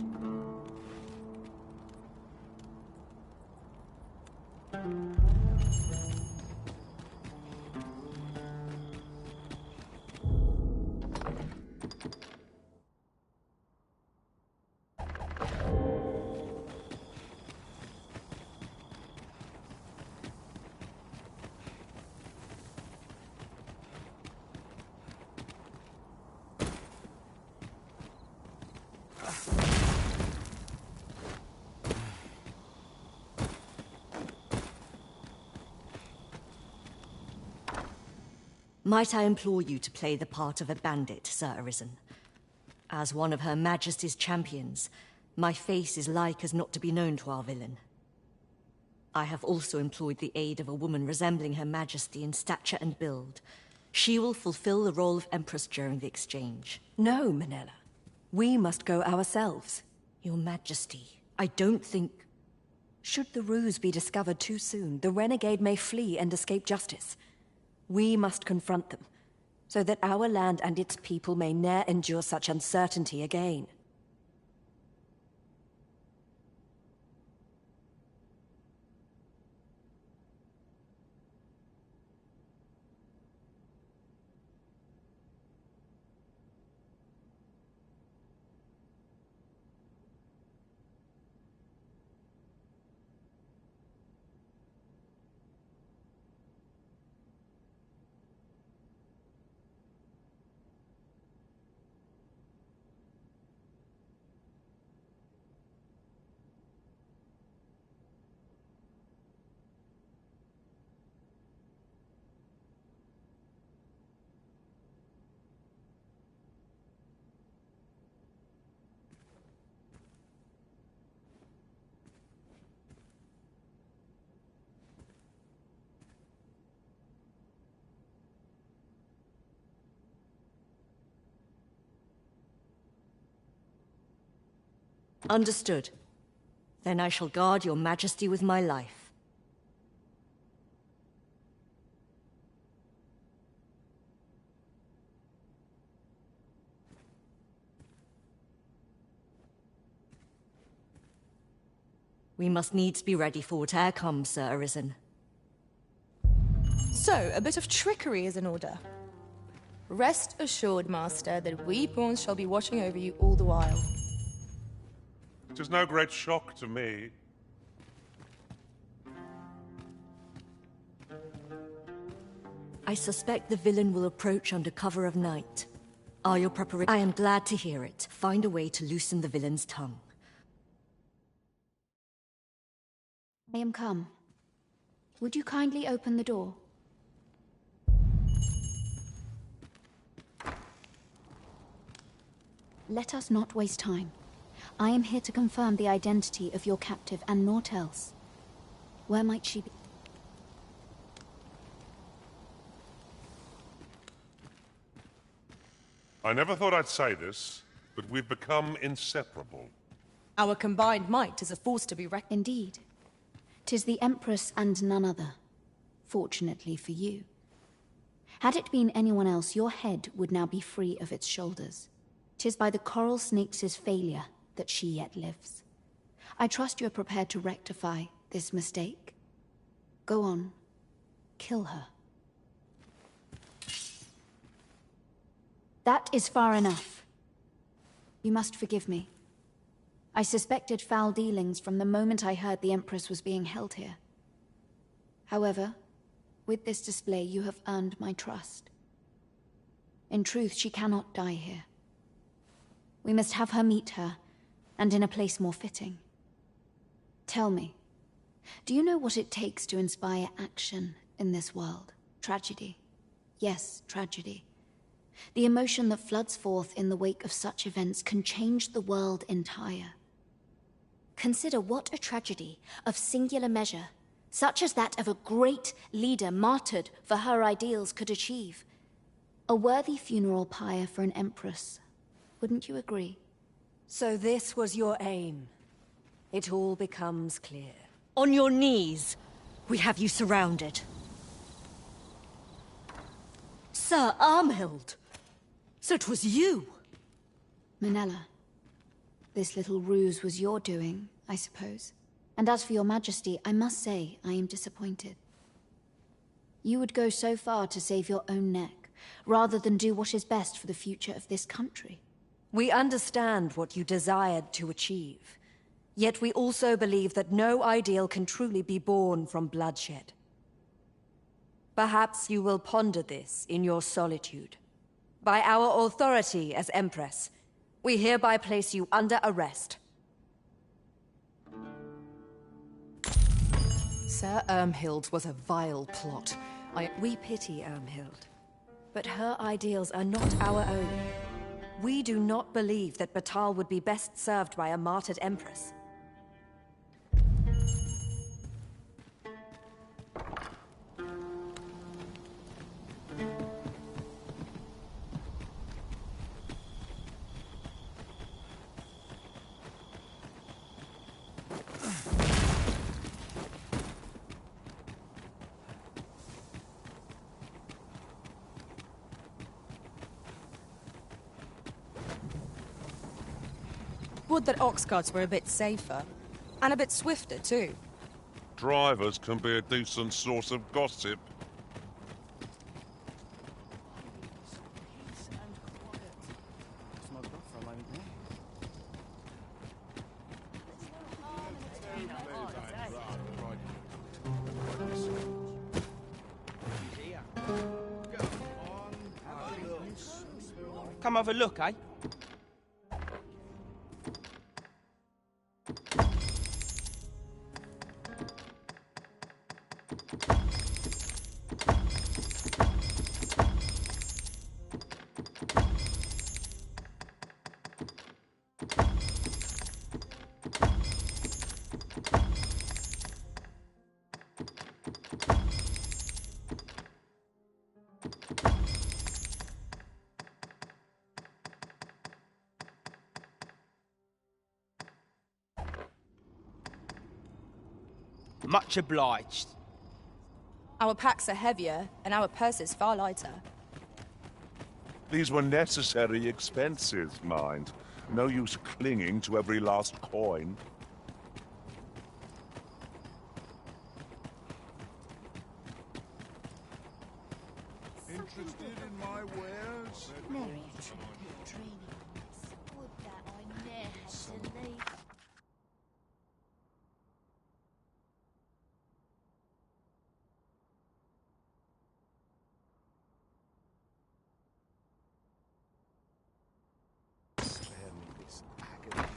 Might I implore you to play the part of a bandit, Sir Arisen? As one of Her Majesty's champions, my face is like as not to be known to our villain. I have also employed the aid of a woman resembling Her Majesty in stature and build. She will fulfill the role of Empress during the exchange. No, Manella. We must go ourselves. Your Majesty, I don't think... Should the ruse be discovered too soon, the renegade may flee and escape justice. We must confront them, so that our land and its people may ne'er endure such uncertainty again. Understood. Then I shall guard your majesty with my life. We must needs be ready for whate'er comes, Sir Arisen. So, a bit of trickery is in order. Rest assured, Master, that we pawns shall be watching over you all the while. It is no great shock to me. I suspect the villain will approach under cover of night. Are your preparations? I am glad to hear it. Find a way to loosen the villain's tongue. I am come. Would you kindly open the door? Let us not waste time. I am here to confirm the identity of your captive and naught else. Where might she be? I never thought I'd say this, but we've become inseparable. Our combined might is a force to be reckoned. Indeed. 'Tis the Empress and none other. Fortunately for you. Had it been anyone else, your head would now be free of its shoulders. 'Tis by the coral snake's failure that she yet lives. I trust you are prepared to rectify this mistake. Go on. Kill her. That is far enough. You must forgive me. I suspected foul dealings from the moment I heard the Empress was being held here. However, with this display you have earned my trust. In truth, she cannot die here. We must have her meet her, and in a place more fitting. Tell me, do you know what it takes to inspire action in this world? Tragedy. Yes, tragedy. The emotion that floods forth in the wake of such events can change the world entire. Consider what a tragedy of singular measure, such as that of a great leader martyred for her ideals, could achieve. A worthy funeral pyre for an empress. Wouldn't you agree? So this was your aim. It all becomes clear. On your knees! We have you surrounded. Sir Armhild! So it was you! Minella, this little ruse was your doing, I suppose. And as for your majesty, I must say I am disappointed. You would go so far to save your own neck, rather than do what is best for the future of this country. We understand what you desired to achieve. Yet we also believe that no ideal can truly be born from bloodshed. Perhaps you will ponder this in your solitude. By our authority as Empress, we hereby place you under arrest. Sir Ermhild's was a vile plot. We pity Ermhild, but her ideals are not our own. We do not believe that Batal would be best served by a martyred Empress. Would that ox carts were a bit safer. And a bit swifter, too. Drivers can be a decent source of gossip. Come have a look, eh? Much obliged. Our packs are heavier, and our purses far lighter. These were necessary expenses, mind. No use clinging to every last coin. Interested in my wares? Mary, training. Would that I ne'er had to leave. Spare me this agony.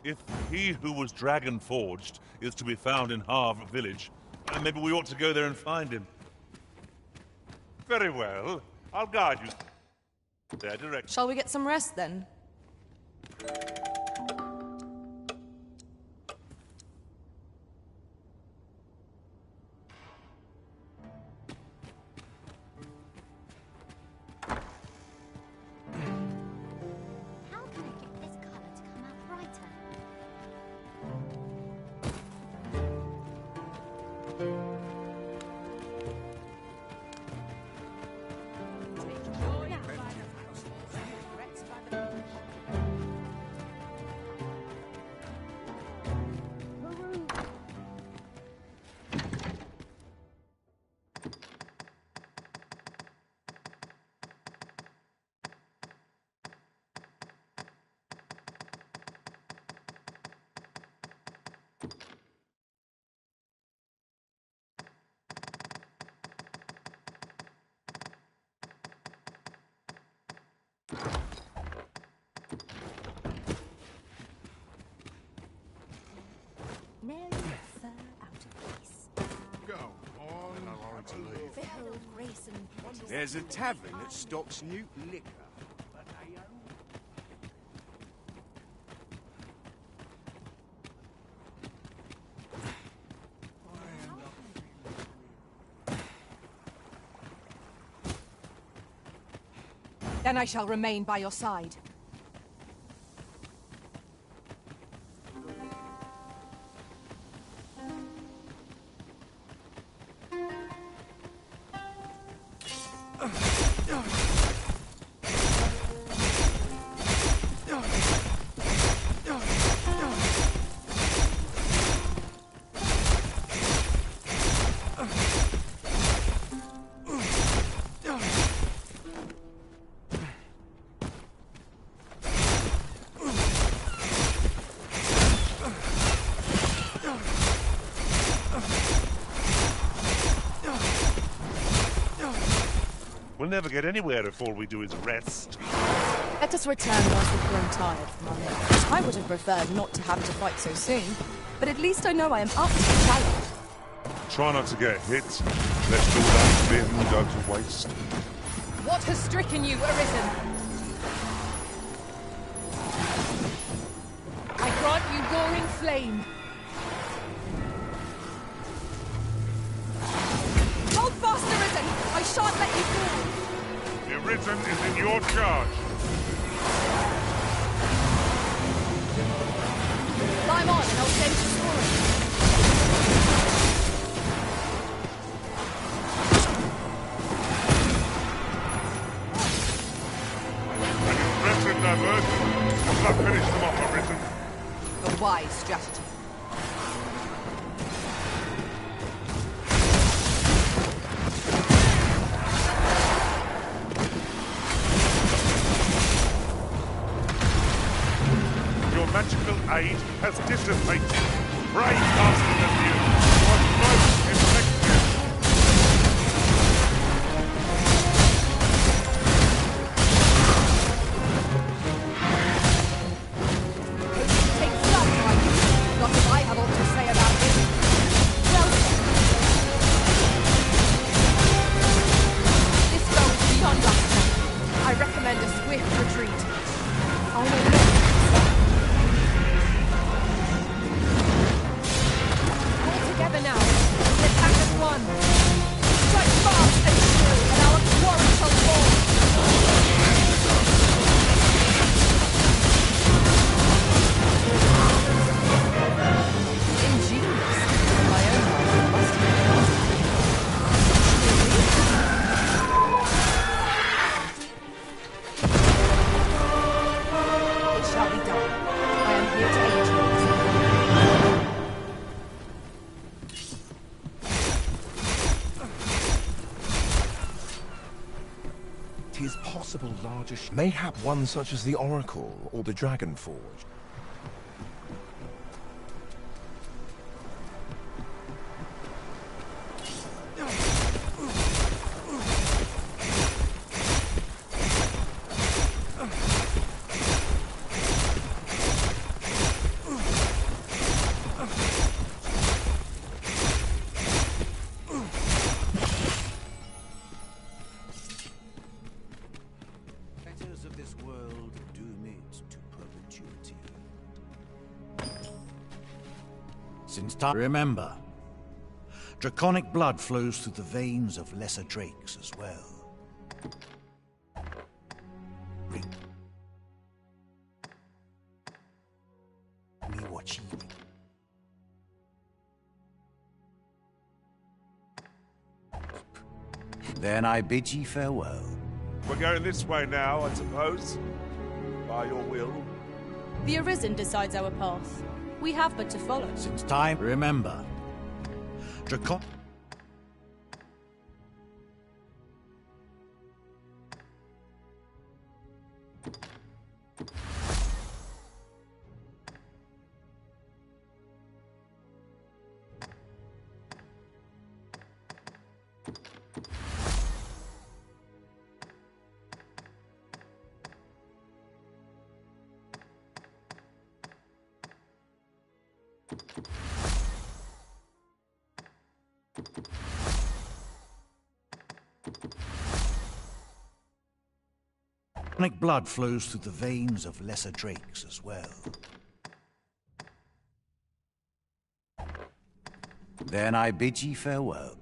If he who was dragon forged is to be found in Havre village, maybe we ought to go there and find him. Very well. I'll guide you there directly. Shall we get some rest then? How can I get this colour to come out brighter? Nail your fur out of place. Go on. To leave. Behold grace and beauty. There's a tavern that stocks new liquor. Then I shall remain by your side. We'll never get anywhere if all we do is rest. Let us return once we've grown tired from our labor. I would have preferred not to have to fight so soon, but at least I know I am up to the challenge. Try not to get hit. Lest all that vim go to waste. What has stricken you, Arisen? I grant you roaring flame. Hold fast, Arisen! I shan't let you fall! The Arisen is in your charge. tide has dissipated. Brave-casting of you was most effective. Take some, right? Not if I have aught to say about it. Well said. This goes beyond us. I recommend a swift retreat. I will look. All together now. The attack as one. Strike fast and true, and our quarry shall fall. Ingenious. My own heart must have It shall be done. I am here to aid you. 'Tis possible larger mayhap one such as the Oracle or the Dragon Forge. Fetters of this world doom it to perpetuity. Since time, remember, draconic blood flows through the veins of lesser drakes as well. Bring me what ye need. Then I bid ye farewell. We're going this way now, I suppose. By your will. The Arisen decides our path. We have but to follow. Since time, remember, Dracon. Draconic blood flows through the veins of lesser drakes as well. Then I bid ye farewell.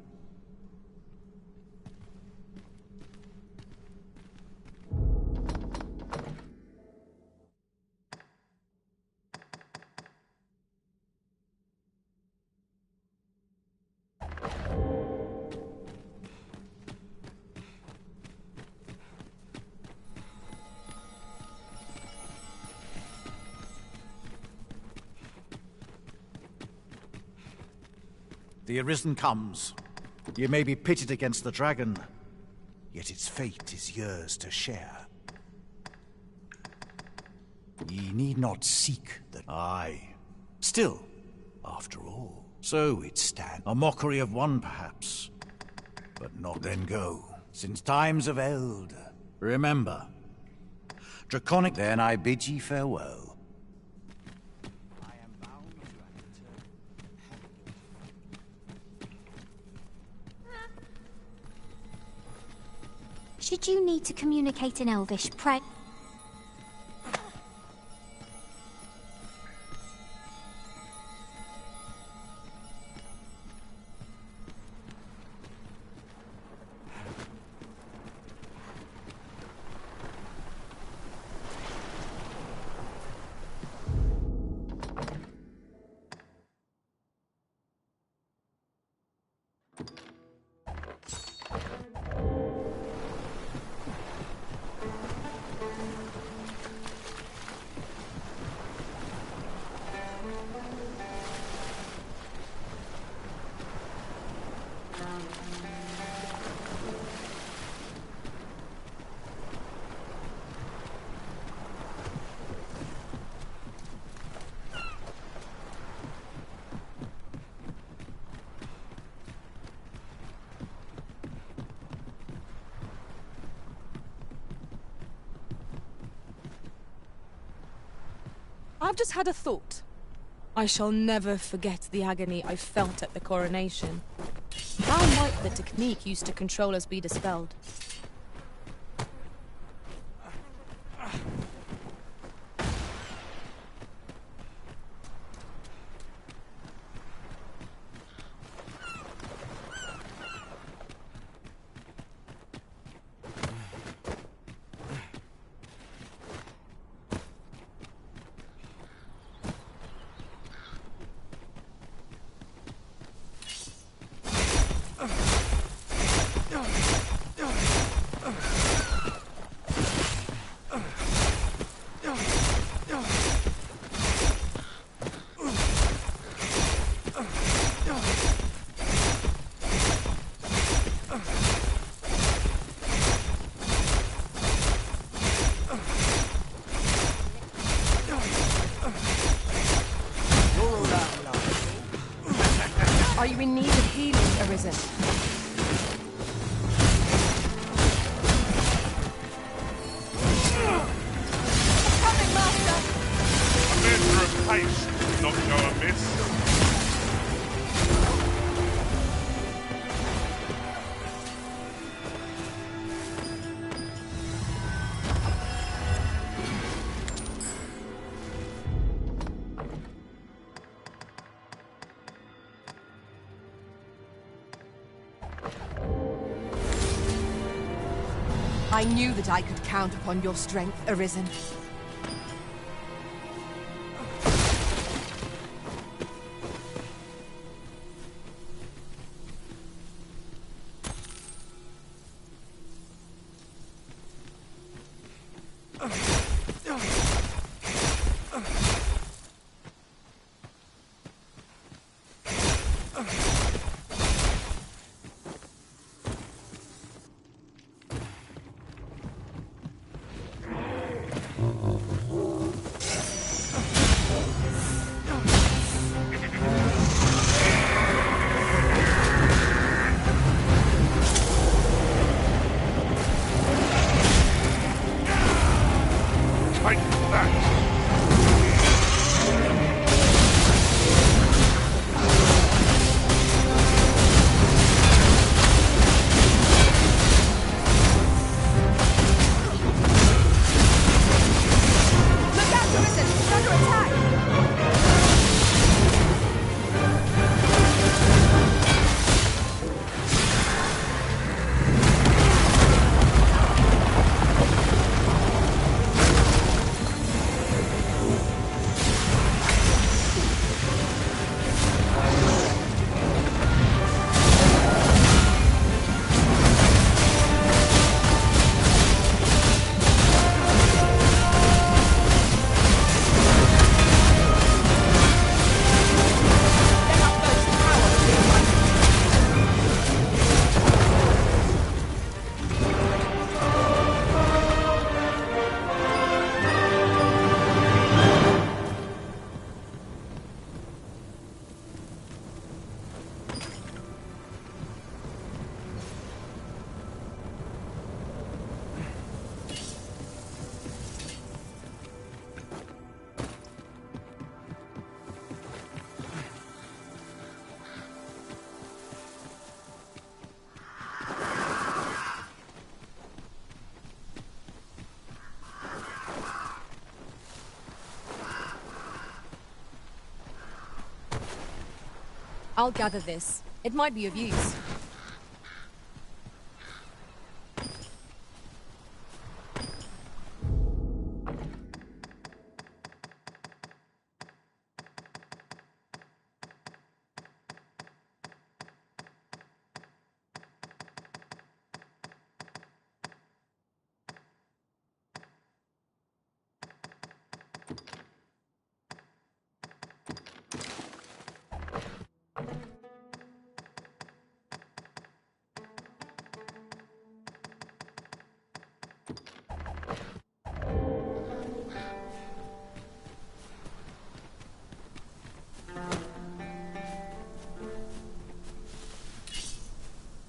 The Arisen comes. Ye may be pitted against the dragon, yet its fate is yours to share. Ye need not seek the... Aye. Still, after all, so it stands. A mockery of one, perhaps, but not then go. Since times of eld, remember, draconic... Then I bid ye farewell. Should you need to communicate in Elvish, pray... I've just had a thought. I shall never forget the agony I felt at the coronation. How might the technique used to control us be dispelled? Are you in need of healing, Arisen? Coming, Master! A measure of haste would not go amiss. I knew that I could count upon your strength, Arisen. I'll gather this. It might be of use.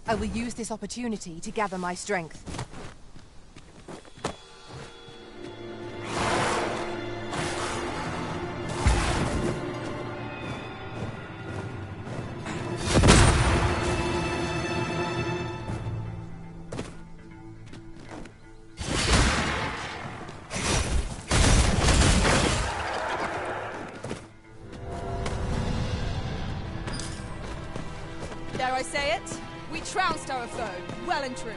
I will use this opportunity to gather my strength. Dare I say it? We trounced our foe, well and true.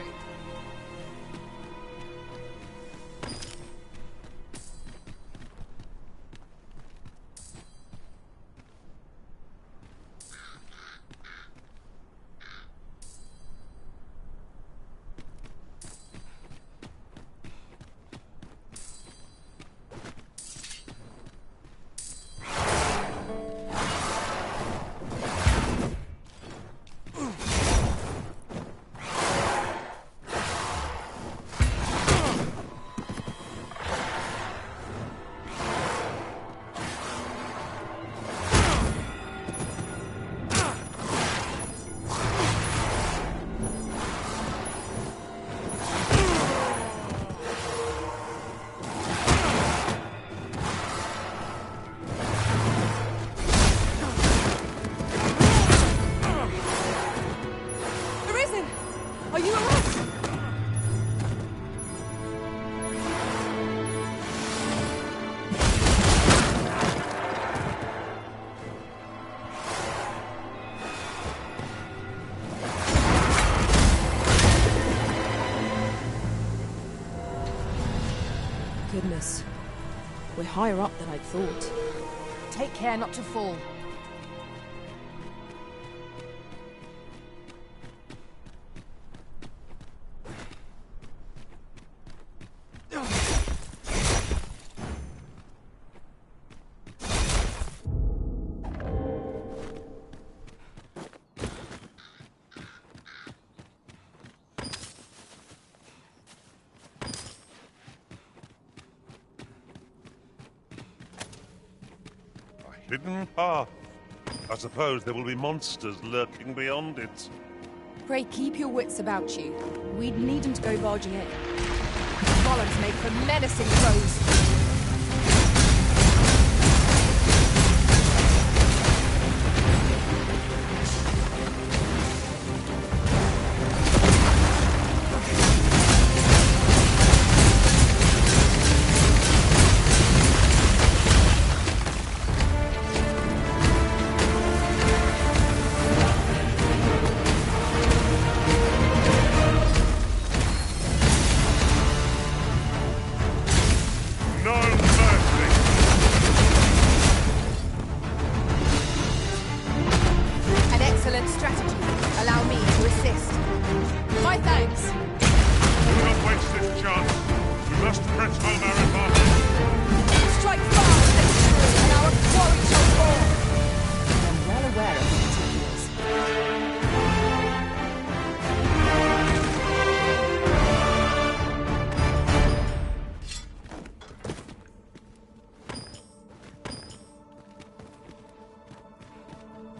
Goodness. We're higher up than I'd thought. Take care not to fall. Hidden path. I suppose there will be monsters lurking beyond it. Pray keep your wits about you. We needn't go barging in. Bollards make for menacing foes.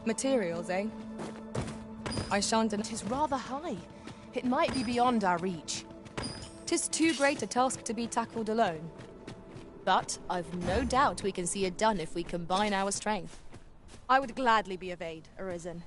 Materials, eh? I shan't. Tis rather high. It might be beyond our reach. 'Tis too great a task to be tackled alone. But I've no doubt we can see it done if we combine our strength. I would gladly be of aid, Arisen.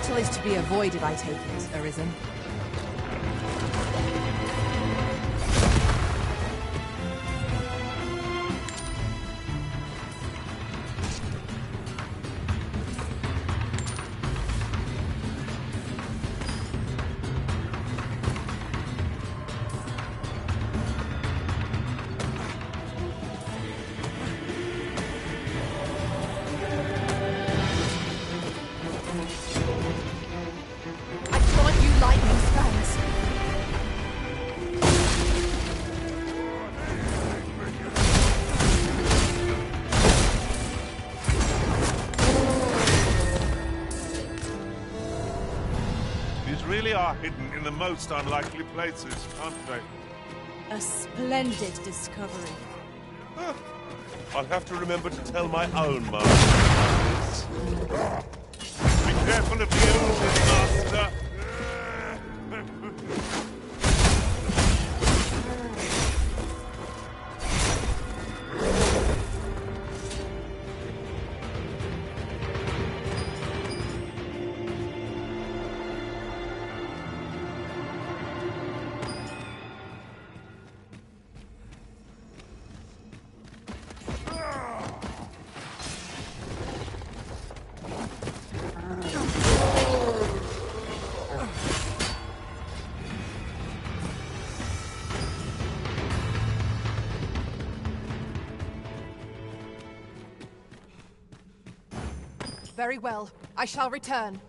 battle is to be avoided, I take it, Arisen. Are hidden in the most unlikely places, aren't they? A splendid discovery. I'll have to remember to tell my own master. Be careful of the oozes, master. Very well. I shall return.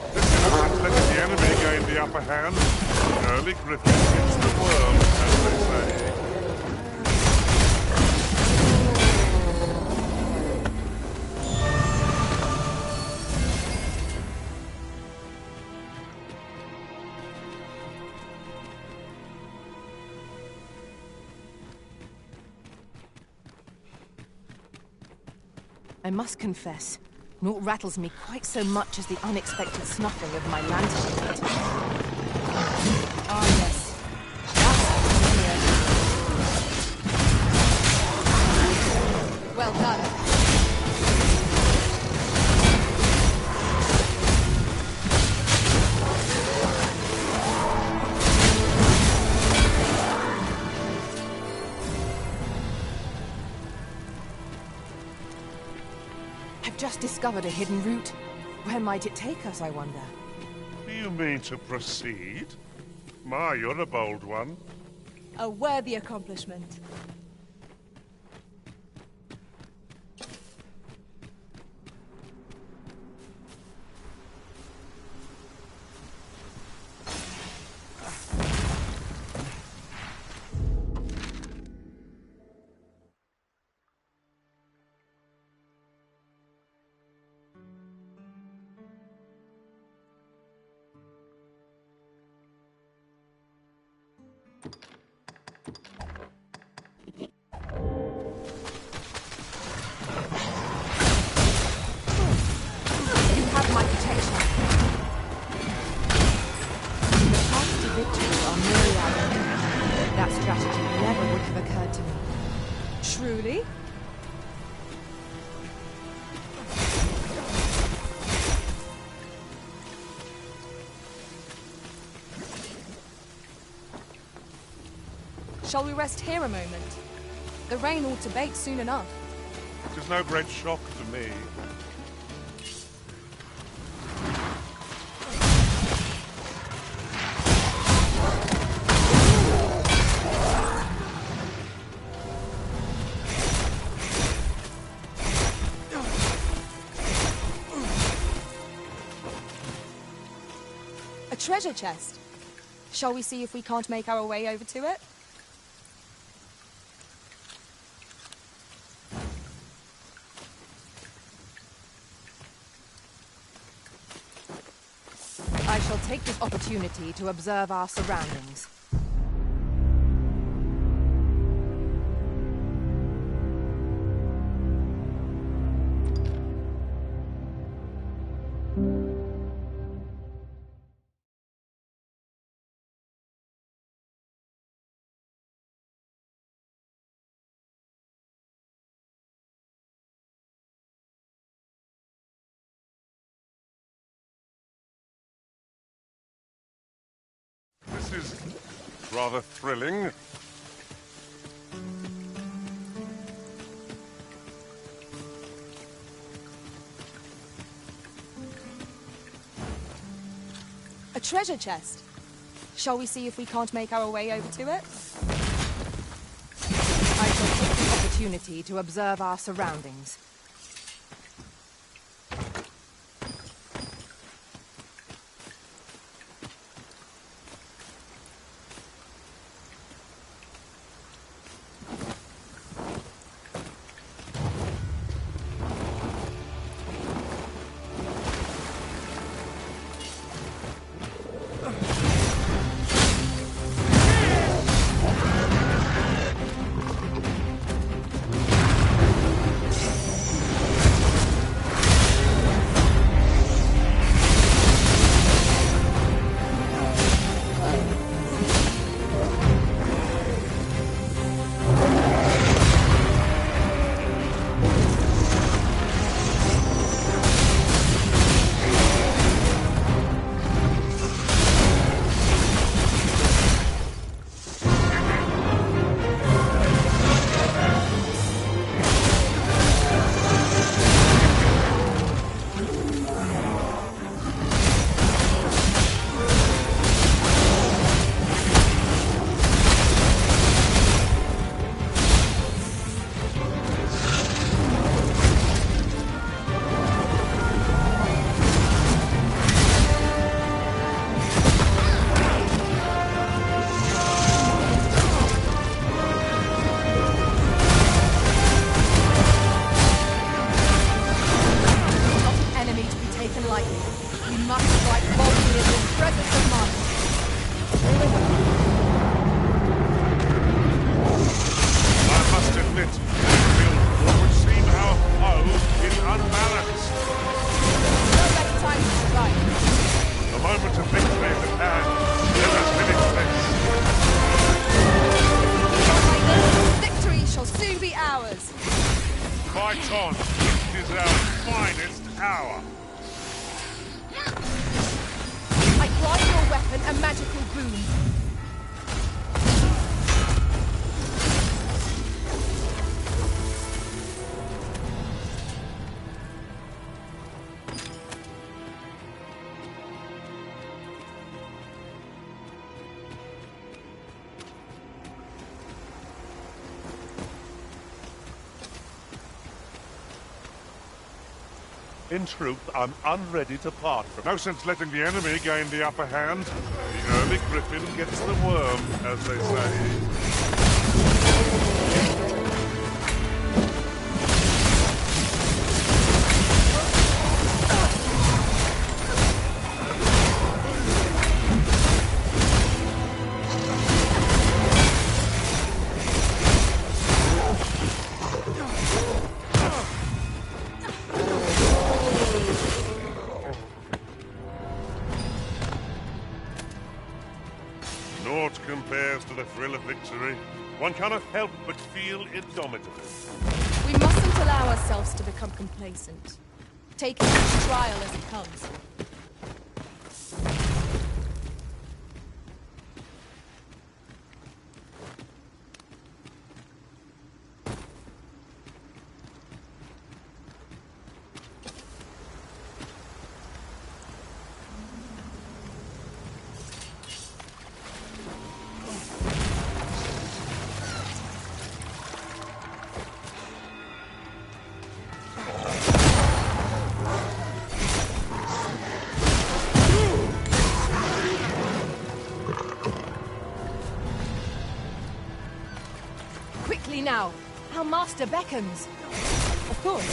Let the enemy gain the upper hand. Early Griffin hits the world, as they say. I must confess, naught rattles me quite so much as the unexpected snuffing of my lantern. Ah, yes. That's well done. Just discovered a hidden route. Where might it take us, I wonder? Do you mean to proceed? My, you're a bold one. A worthy accomplishment. Truly? Shall we rest here a moment? The rain ought to abate soon enough. It is no great shock to me. A treasure chest. Shall we see if we can't make our way over to it? I shall take this opportunity to observe our surroundings. is rather thrilling. A treasure chest. Shall we see if we can't make our way over to it? I shall take the opportunity to observe our surroundings. Fight on. It is our finest hour. I grant your weapon a magical boon. In truth, I'm unready to part from. No sense letting the enemy gain the upper hand. The early griffin gets the worm, as they say. Naught compares to the thrill of victory. One cannot help but feel indomitable. We mustn't allow ourselves to become complacent. Take each trial as it comes. Quickly now! Our master beckons! Of course.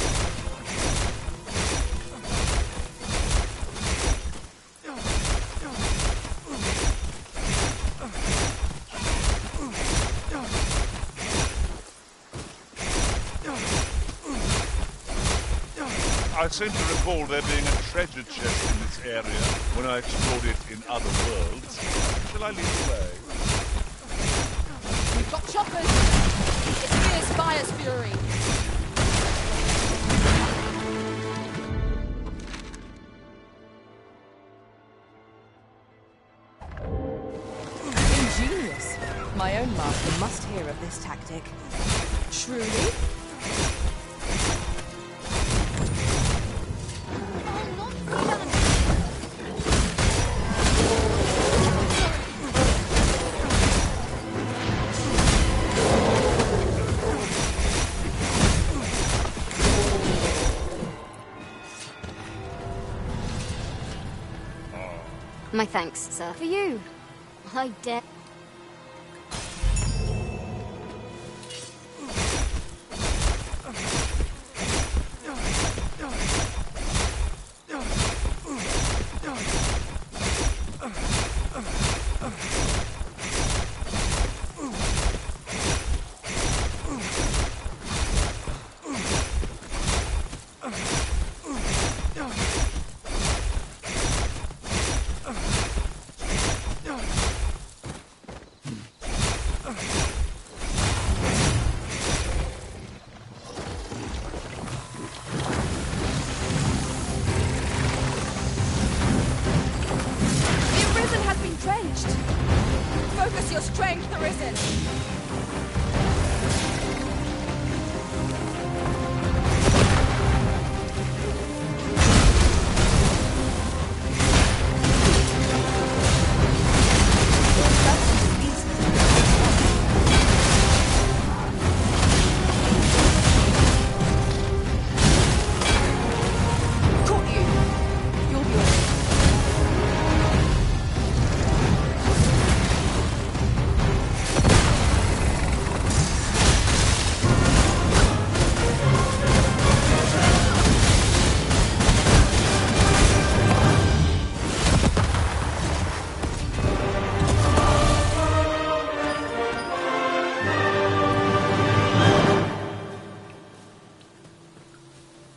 I seem to recall there being a treasure chest in this area when I explored it in other worlds. Shall I lead the way? We've got choppers! It's fierce fire's fury! My own master must hear of this tactic. Truly? My thanks, sir. For you. I dare. Focus your strength, Arisen!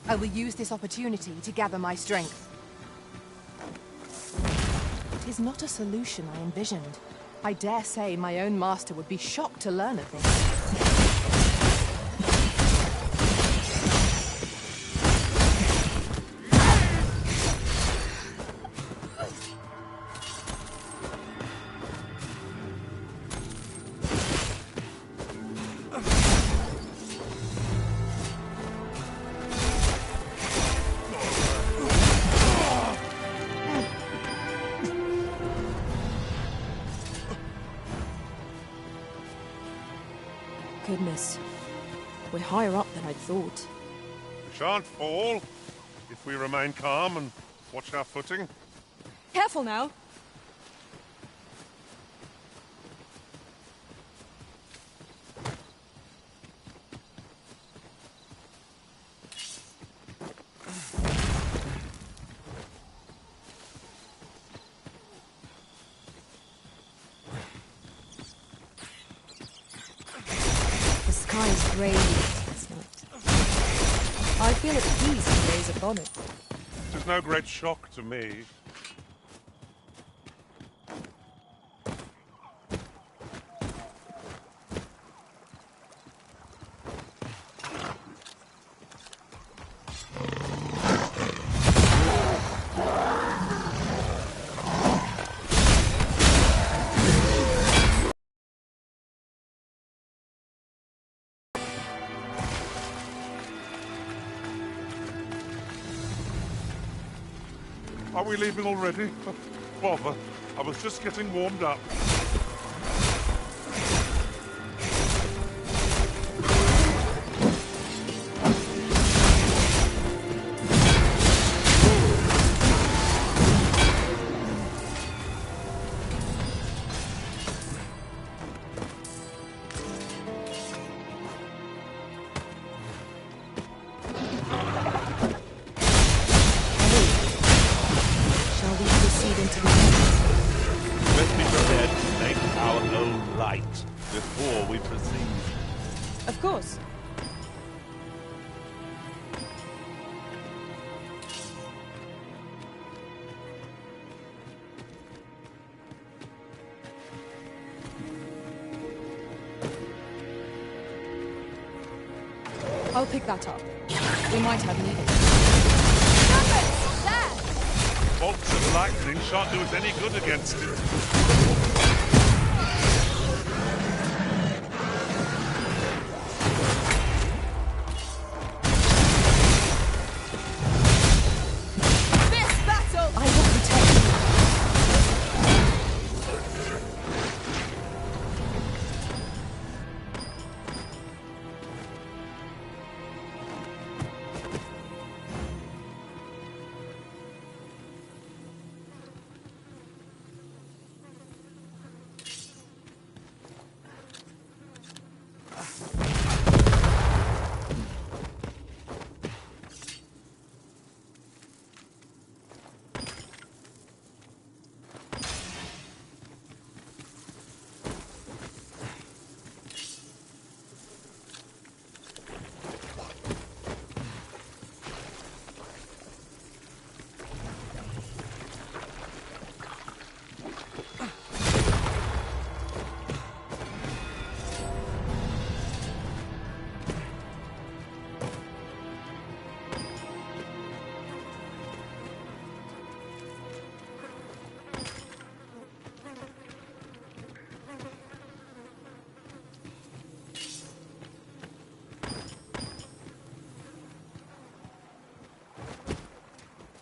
I will use this opportunity to gather my strength. It is not a solution I envisioned. I dare say my own master would be shocked to learn of this. Goodness. We're higher up than I'd thought. We shan't fall if we remain calm and watch our footing. Careful now! The sky is grey this night. I feel at peace to gaze upon it. It is no great shock to me. Are we leaving already? Bother. I was just getting warmed up. Let's be prepared to make our own light before we proceed. Of course. I'll pick that up. We might have need of it. Bolts of lightning shan't do us any good against it.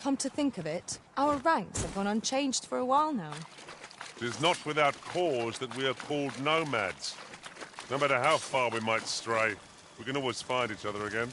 Come to think of it, our ranks have gone unchanged for a while now. 'Tis not without cause that we are called nomads. No matter how far we might stray, we can always find each other again.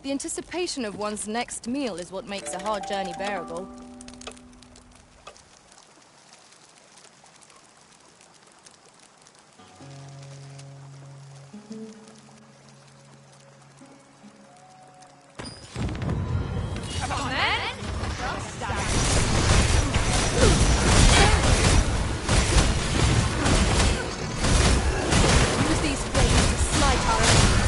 The anticipation of one's next meal is what makes a hard journey bearable. Come on, then! Use these flames to smite our enemies.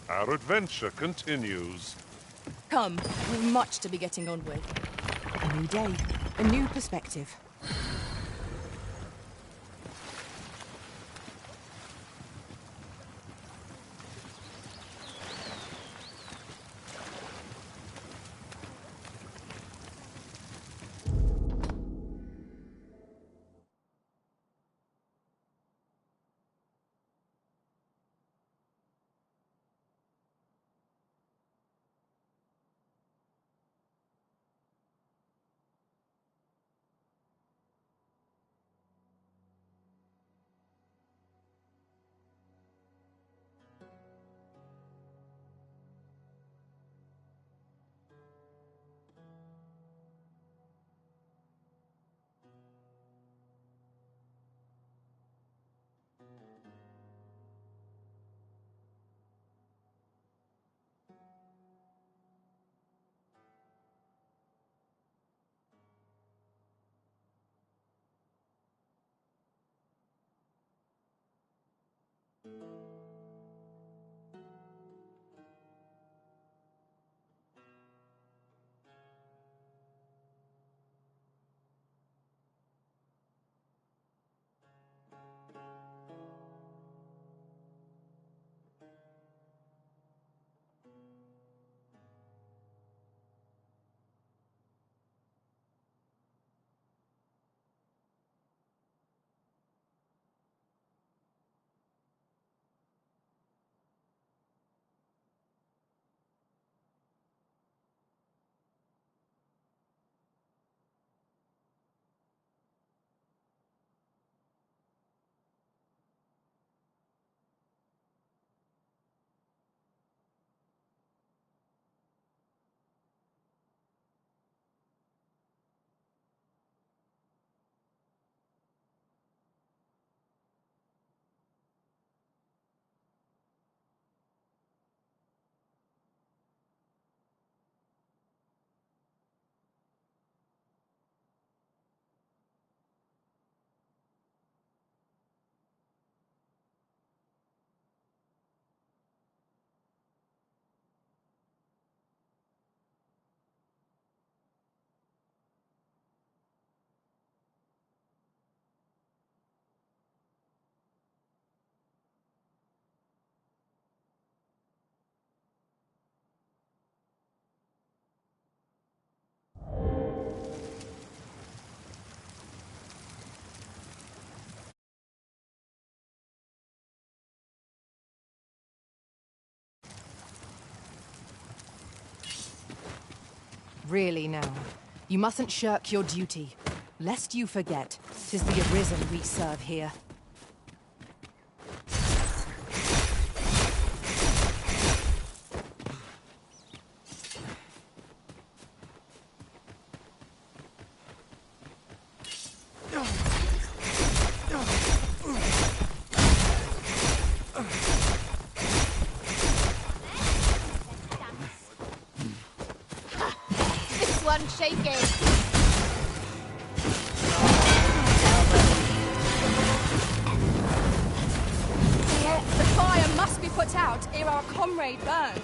Our adventure continues. Come, we've much to be getting on with. A new day, a new perspective. Really now, you mustn't shirk your duty. Lest you forget, 'tis the Arisen we serve here. shaking. The fire must be put out ere our comrade burns.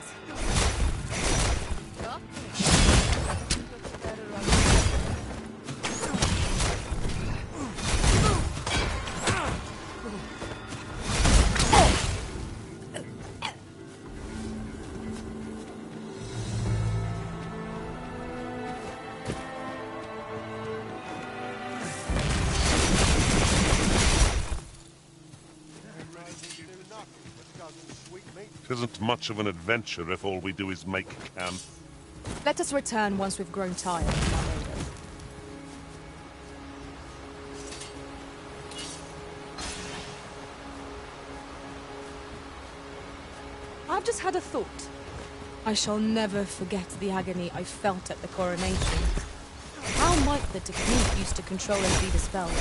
It isn't much of an adventure if all we do is make camp. Let us return once we've grown tired of our labor. I've just had a thought. I shall never forget the agony I felt at the coronation. How might the technique used to control us be dispelled?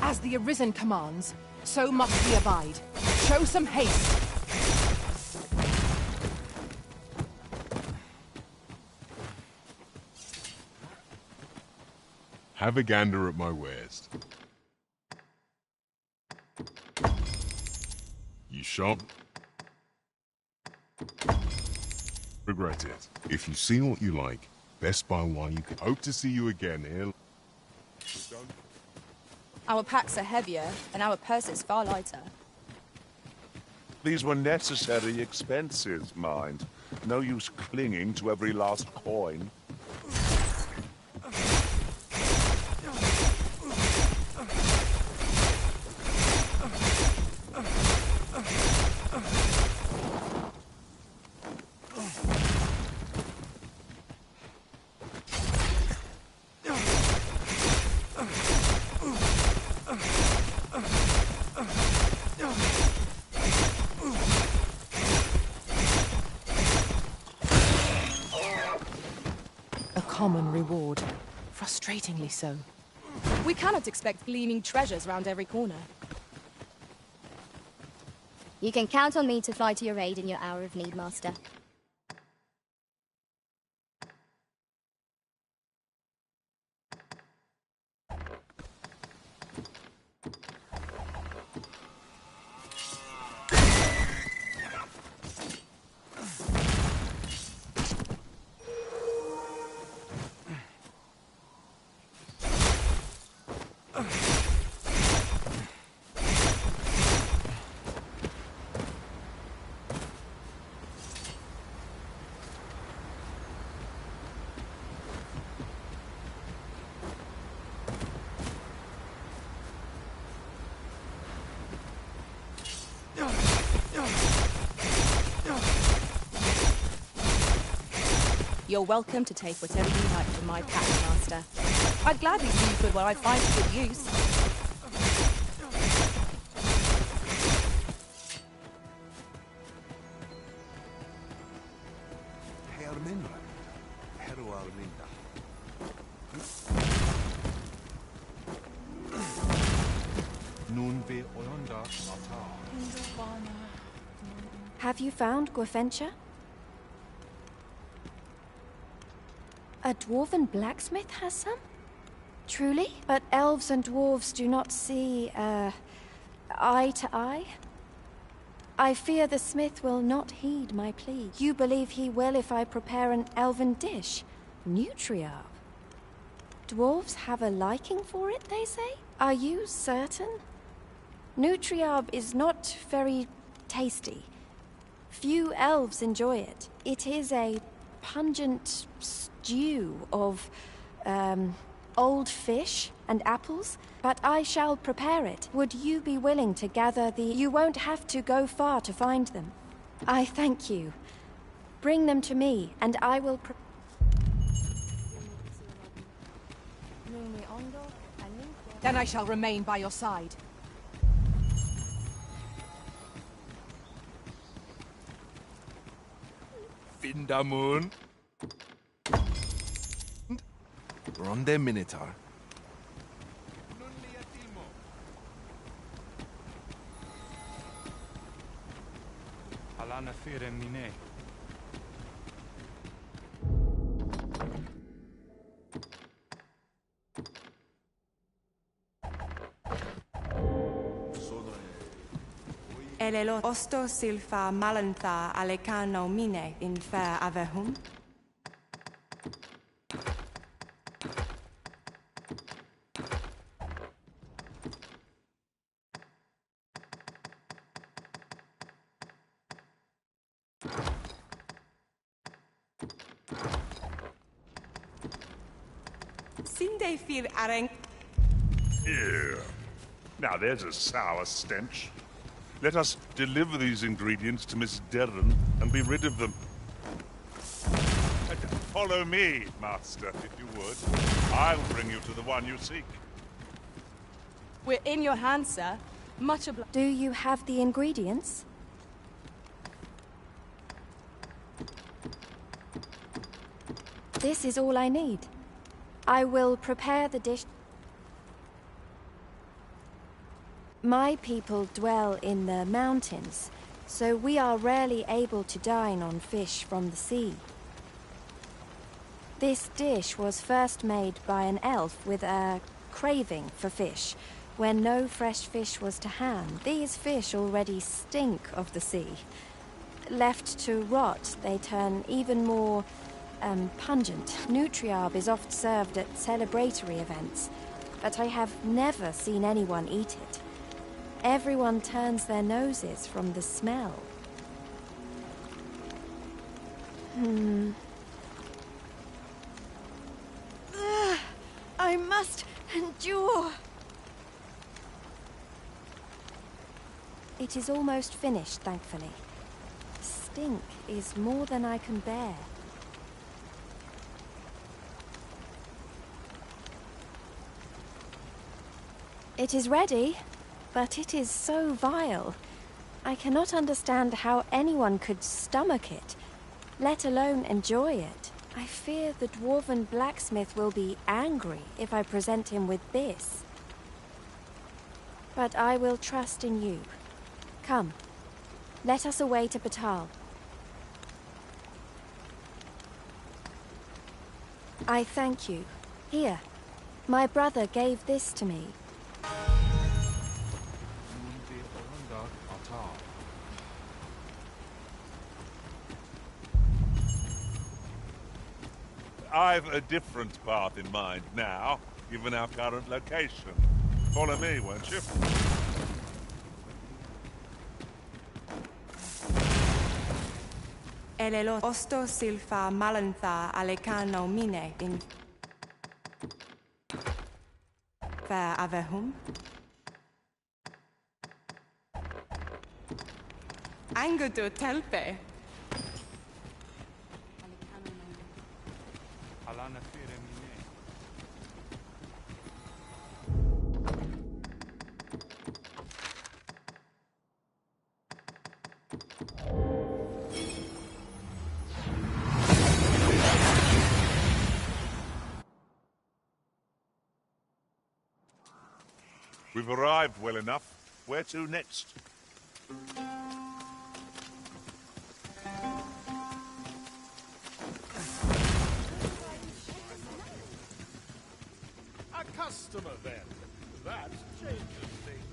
As the Arisen commands, so must we abide. Show some haste. Have a gander at my wares. You shop? Regret it. If you see what you like, best buy while you can. Hope to see you again here. Our packs are heavier, and our purses far lighter. These were necessary expenses, mind. No use clinging to every last coin. Common reward. Frustratingly so. We cannot expect gleaming treasures round every corner. You can count on me to fly to your aid in your hour of need, Master. You're welcome to take whatever you like from my pack, Master. I'd gladly see you put what I find to good use. Have you found Gwefencha? A dwarven blacksmith has some? Truly? But elves and dwarves do not see, eye to eye. I fear the smith will not heed my plea. You believe he will if I prepare an elven dish? Nutriarb. Dwarves have a liking for it, they say? Are you certain? Nutriarb is not very tasty. Few elves enjoy it. It is a pungent stew of, old fish and apples, but I shall prepare it. Would you be willing to gather the... You won't have to go far to find them. I thank you. Bring them to me, and I will Then I shall remain by your side. Vindamun. Ronde Minotaur. Alana fire mine. Elelo osto silfa malantha alecano mine in fair avehum. Sinde fir areng. Here. Now there's a sour stench. Let us deliver these ingredients to Miss Derren and be rid of them. Follow me, Master, if you would. I'll bring you to the one you seek. We're in your hands, sir. Much obliged. Do you have the ingredients? This is all I need. I will prepare the dish. My people dwell in the mountains, so we are rarely able to dine on fish from the sea. This dish was first made by an elf with a craving for fish, when no fresh fish was to hand. These fish already stink of the sea. Left to rot, they turn even more pungent. Nutriarb is oft served at celebratory events, but I have never seen anyone eat it. Everyone turns their noses from the smell. I must endure. It is almost finished, thankfully. Stink is more than I can bear. It is ready, but it is so vile. I cannot understand how anyone could stomach it, let alone enjoy it. I fear the dwarven blacksmith will be angry if I present him with this. But I will trust in you. Come, let us away to Batal. I thank you. Here, my brother gave this to me. I've a different path in mind now, given our current location. Follow me, won't you? Elelo osto silfa malantha alecano mine in fair avehum. Angudu telpe. Alana fire mine. We've arrived well enough. Where to next? A customer, then. That changes things.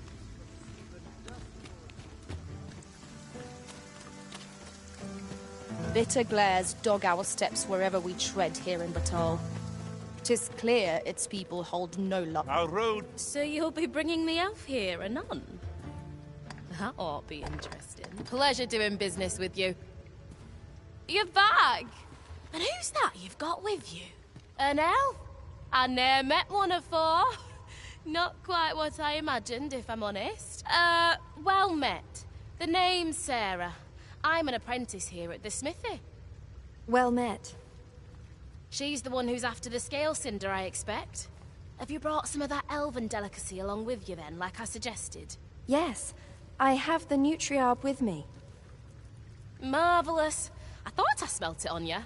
bitter glares dog our steps wherever we tread here in Batal. 'Tis clear its people hold no luck. Our road... So you'll be bringing the elf here, anon? That ought to be interesting. Pleasure doing business with you. You're back! And who's that you've got with you? An elf? I ne'er met one afore. Not quite what I imagined, if I'm honest. Well met. The name's Sarah. I'm an apprentice here at the smithy. Well met. She's the one who's after the scale cinder, I expect. Have you brought some of that elven delicacy along with you then, like I suggested? Yes, I have the Nutriarb with me. Marvellous. I thought I smelt it on you.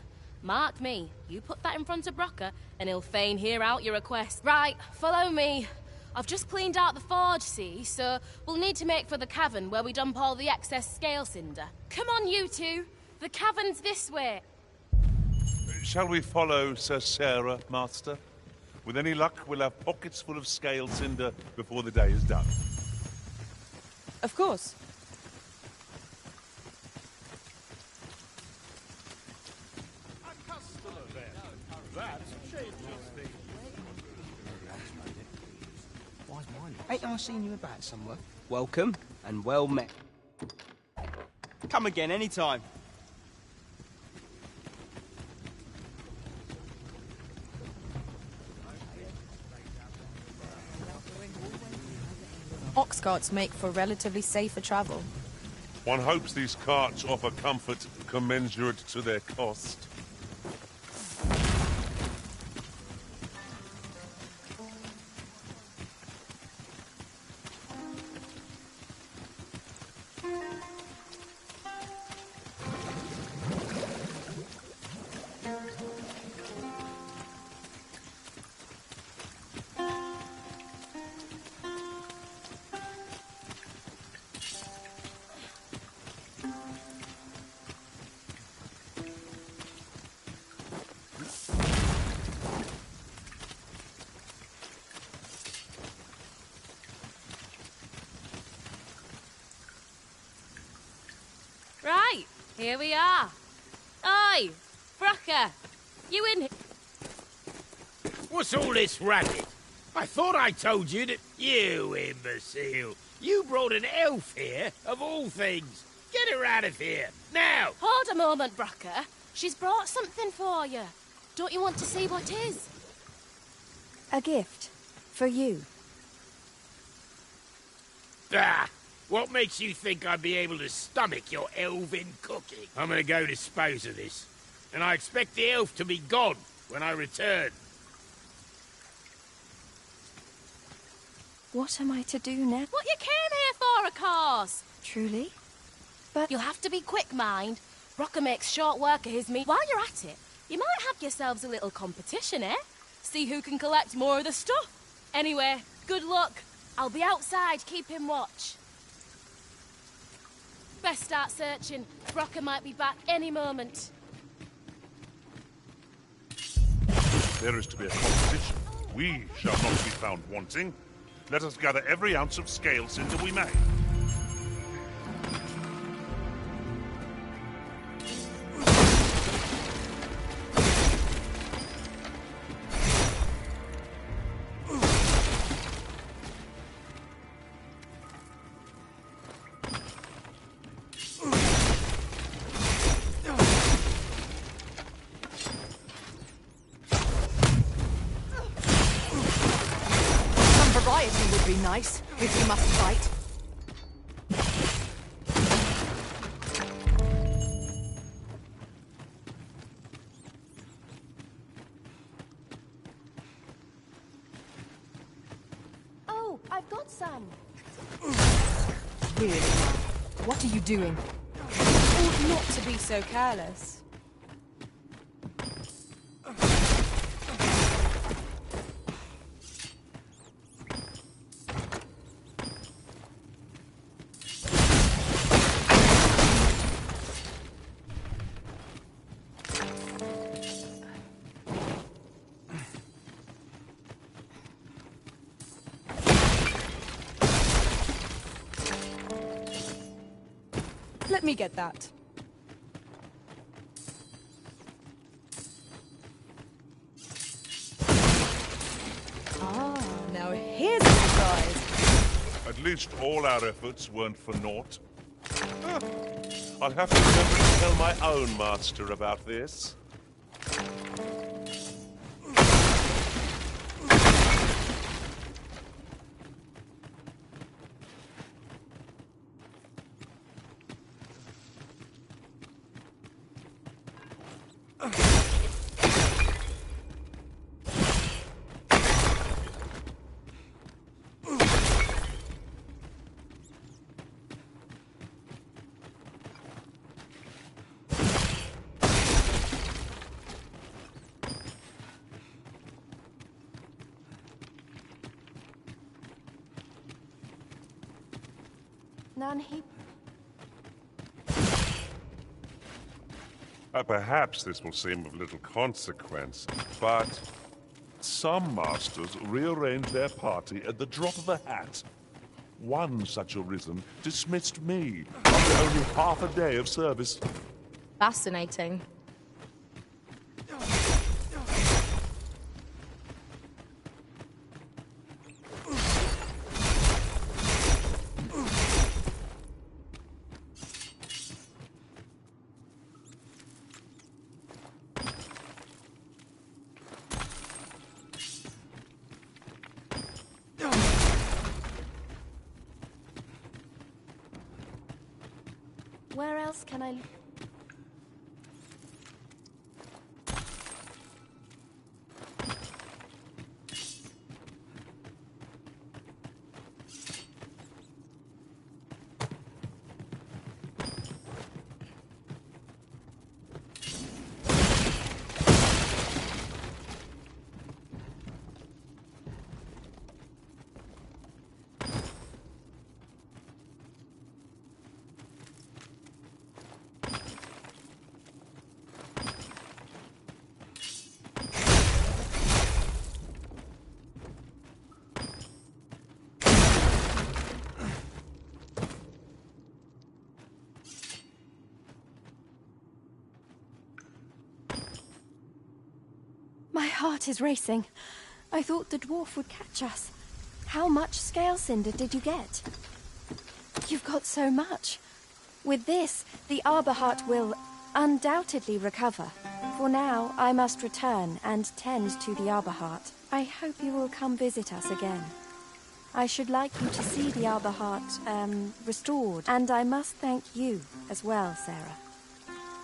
Mark me, you put that in front of Brocker, and he'll fain hear out your request. Right, follow me. I've just cleaned out the forge, see, so we'll need to make for the cavern where we dump all the excess scale cinder. Come on, you two. The cavern's this way. Shall we follow Sir Sarah, Master? With any luck, we'll have pockets full of scale cinder before the day is done. Of course. Ain't I seen you about somewhere? Welcome, and well met. Come again anytime. Ox carts make for relatively safer travel. One hopes these carts offer comfort commensurate to their cost. Right, here we are. Oi, Brocker, you in here? What's all this racket? I thought I told you that... You imbecile. You brought an elf here, of all things. Get her out of here, now! Hold a moment, Brocker. She's brought something for you. Don't you want to see what it is? A gift. For you. Ah! What makes you think I'd be able to stomach your elven cooking? I'm gonna go dispose of this. And I expect the elf to be gone when I return. What am I to do now? What you came here for, of course. Truly? But you'll have to be quick, mind. Brocker makes short work of his meat. While you're at it, you might have yourselves a little competition, eh? See who can collect more of the stuff. Anyway, good luck. I'll be outside keeping watch. Best start searching. Brocker might be back any moment. There is to be a competition. We shall not be found wanting. Let us gather every ounce of scale cinder we may. Would be nice, if we must fight. Oh, I've got some. Really, man. What are you doing? Ought not to be so careless. Let me get that. At least all our efforts weren't for naught. I'll have to remember to tell my own master about this. None he... Perhaps this will seem of little consequence, but some masters rearrange their party at the drop of a hat. One such arisen dismissed me after only half a day of service. Fascinating. Where else can I... My heart is racing. I thought the dwarf would catch us. How much scale cinder did you get? You've got so much. With this, the Arbor Heart will undoubtedly recover. For now, I must return and tend to the Arbor Heart. I hope you will come visit us again. I should like you to see the Arbor Heart, restored. And I must thank you as well, Sarah.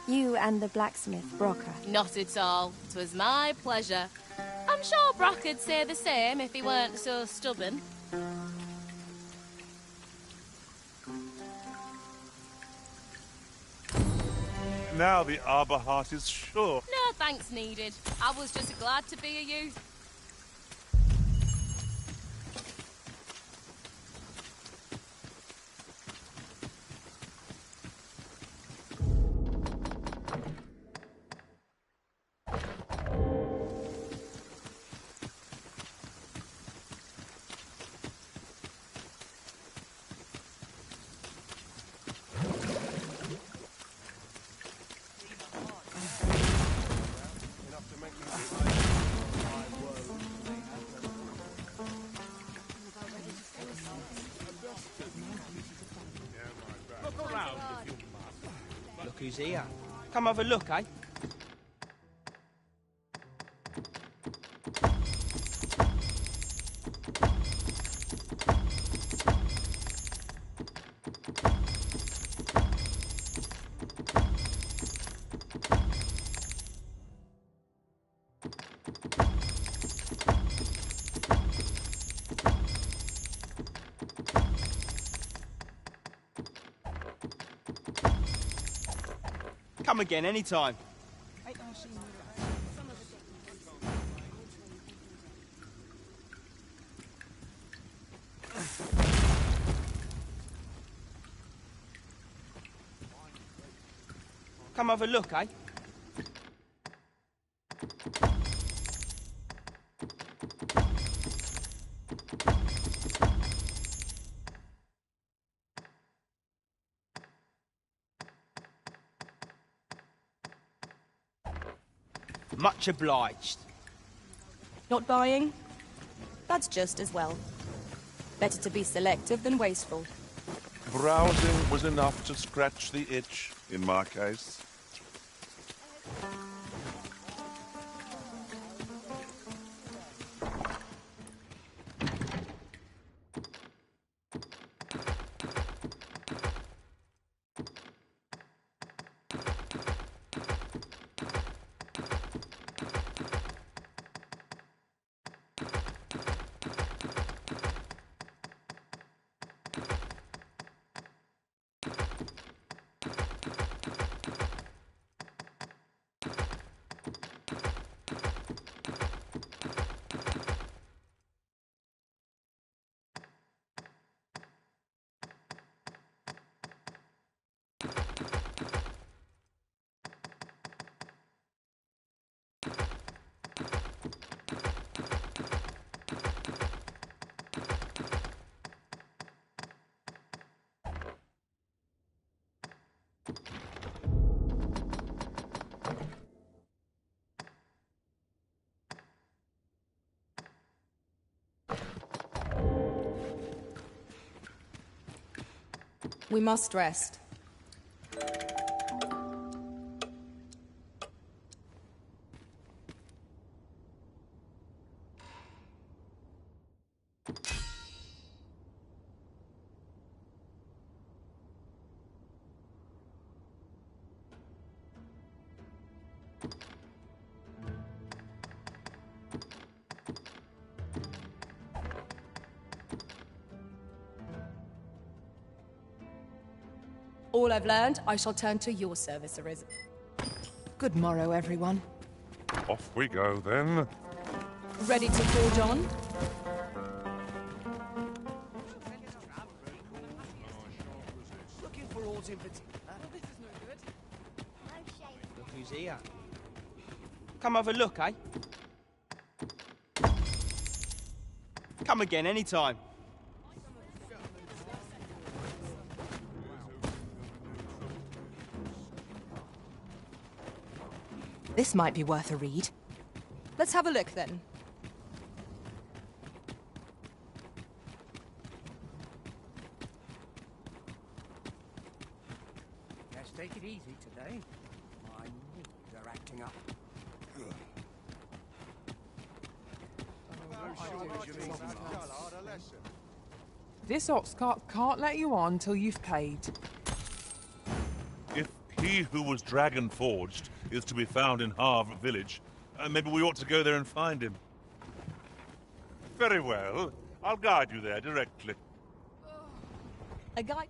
You and the blacksmith, Brocker. Not at all. 'Twas my pleasure. I'm sure Brock'd say the same if he weren't so stubborn. Now the Arbor Heart is sure. No thanks needed. I was just glad to be a youth. Look who's here. Come have a look, eh? Come again anytime. Come have a look, eh? Much obliged. Not buying? That's just as well. Better to be selective than wasteful. Browsing was enough to scratch the itch, in my case. We must rest. All I've learned, I shall turn to your service, Arisen. Good morrow, everyone. Off we go, then. Ready to forge on? Looking for oars in particular. This is no good. Look who's here. Come have a look, eh? Come again anytime. This might be worth a read. Let's have a look, then. Yes, take it easy today. My knees are acting up. This ox cart can't let you on till you've paid. If he who was dragon forged is to be found in Havre village, maybe we ought to go there and find him. Very well. I'll guide you there directly. A guy...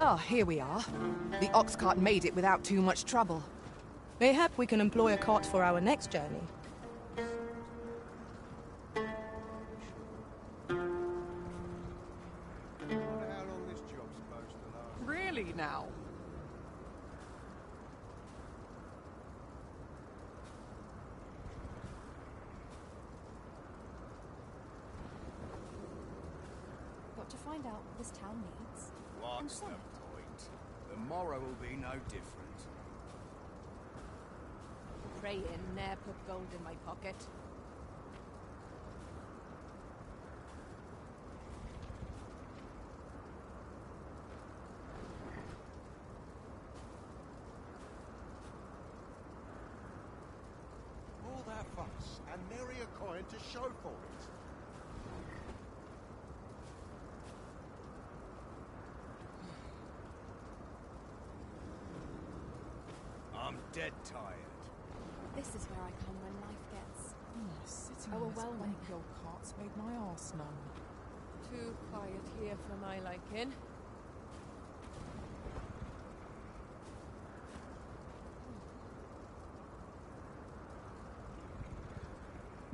Ah, here we are. The ox cart made it without too much trouble. Mayhap we can employ a cart for our next journey. Really now? Got to find out what this town needs. What's the point? The morrow will be no different. Pray in, ne'er put gold in my pocket. All that fuss, and nary a coin to show for it. I'm dead tired. This is where I come when life gets Sitting on this overwhelming. blank old cart's made my arse numb. Too quiet here for my liking.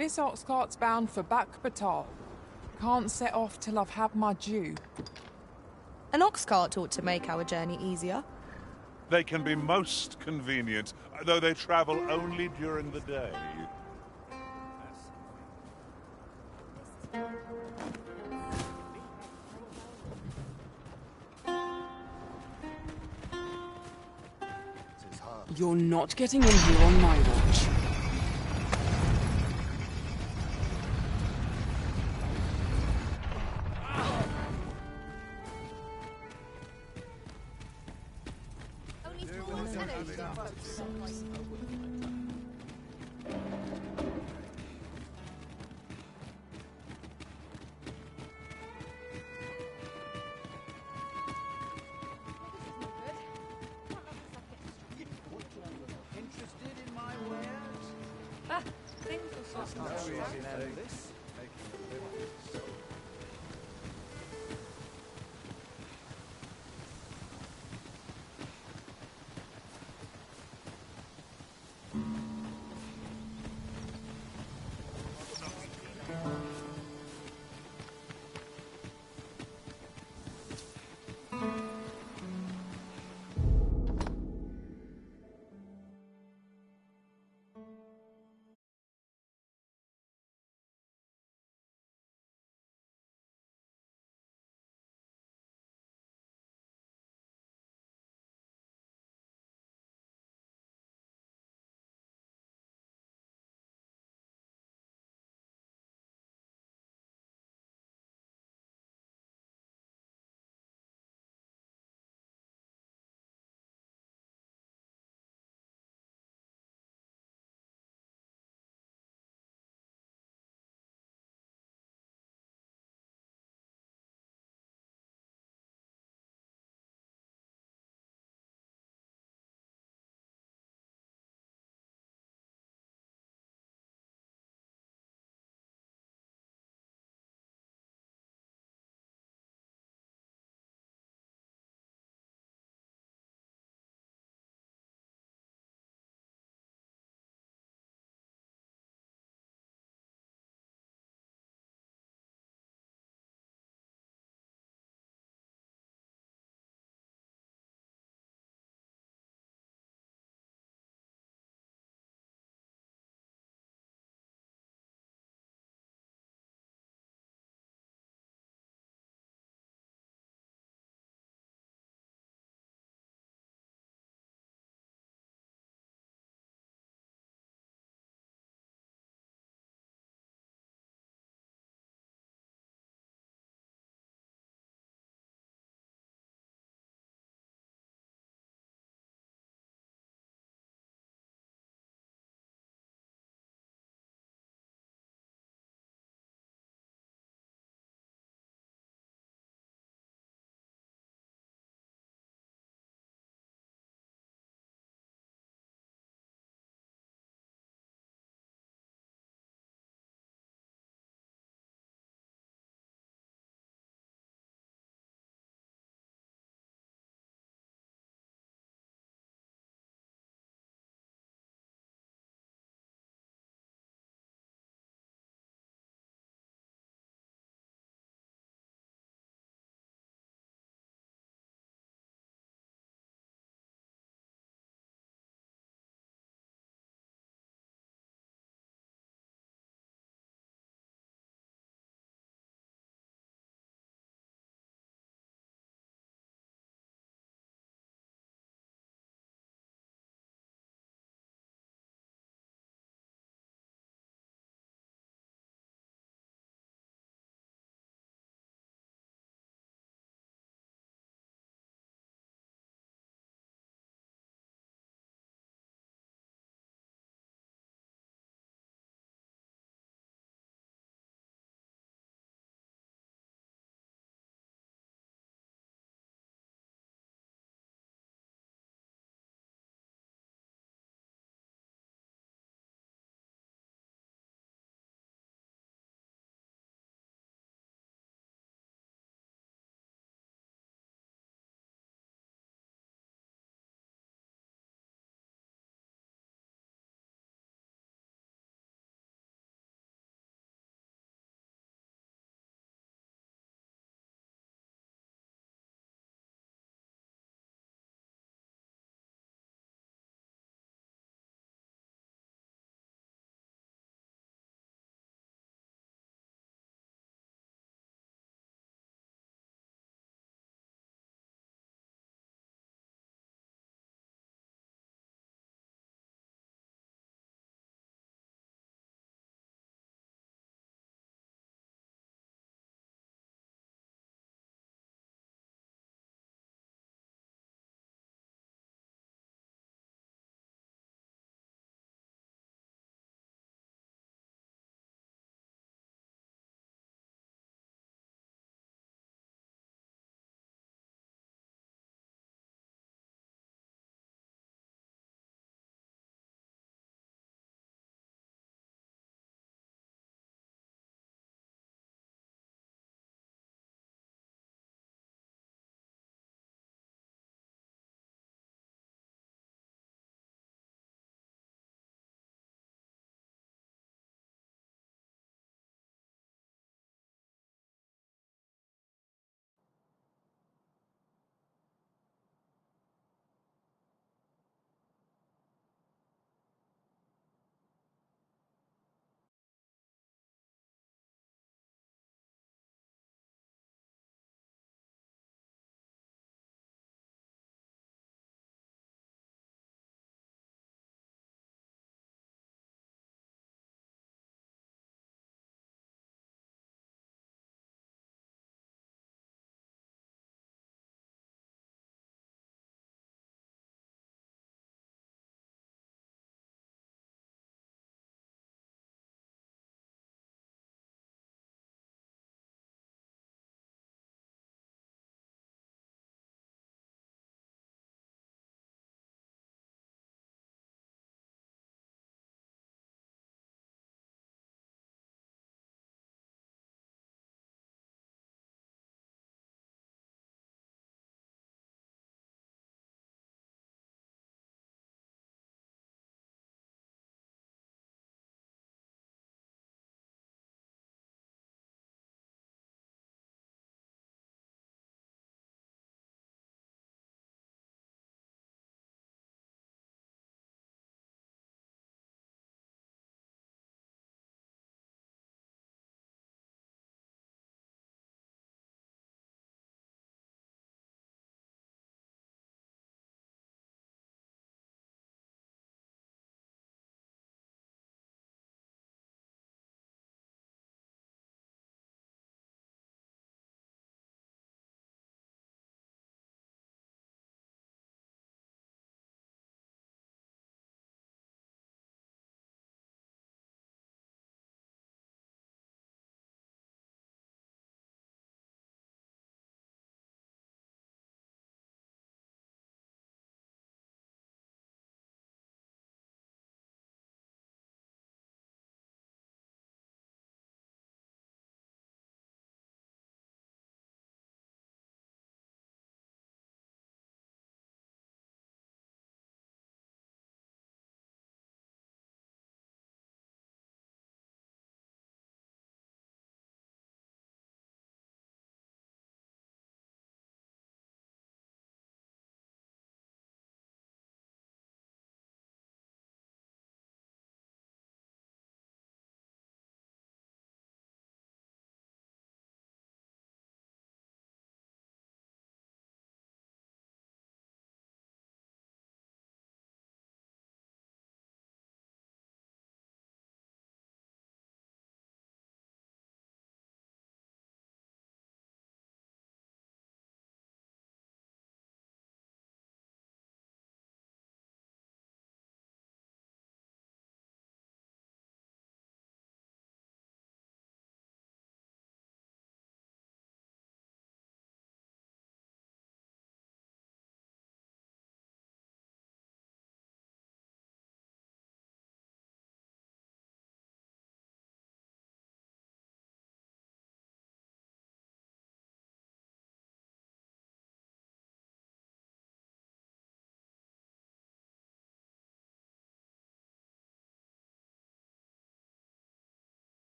This ox cart's bound for Back Batar. Can't set off till I've had my due. An ox cart ought to make our journey easier. They can be most convenient, though they travel only during the day. You're not getting in here on my watch. Interested in my wares? Things are so No easy this.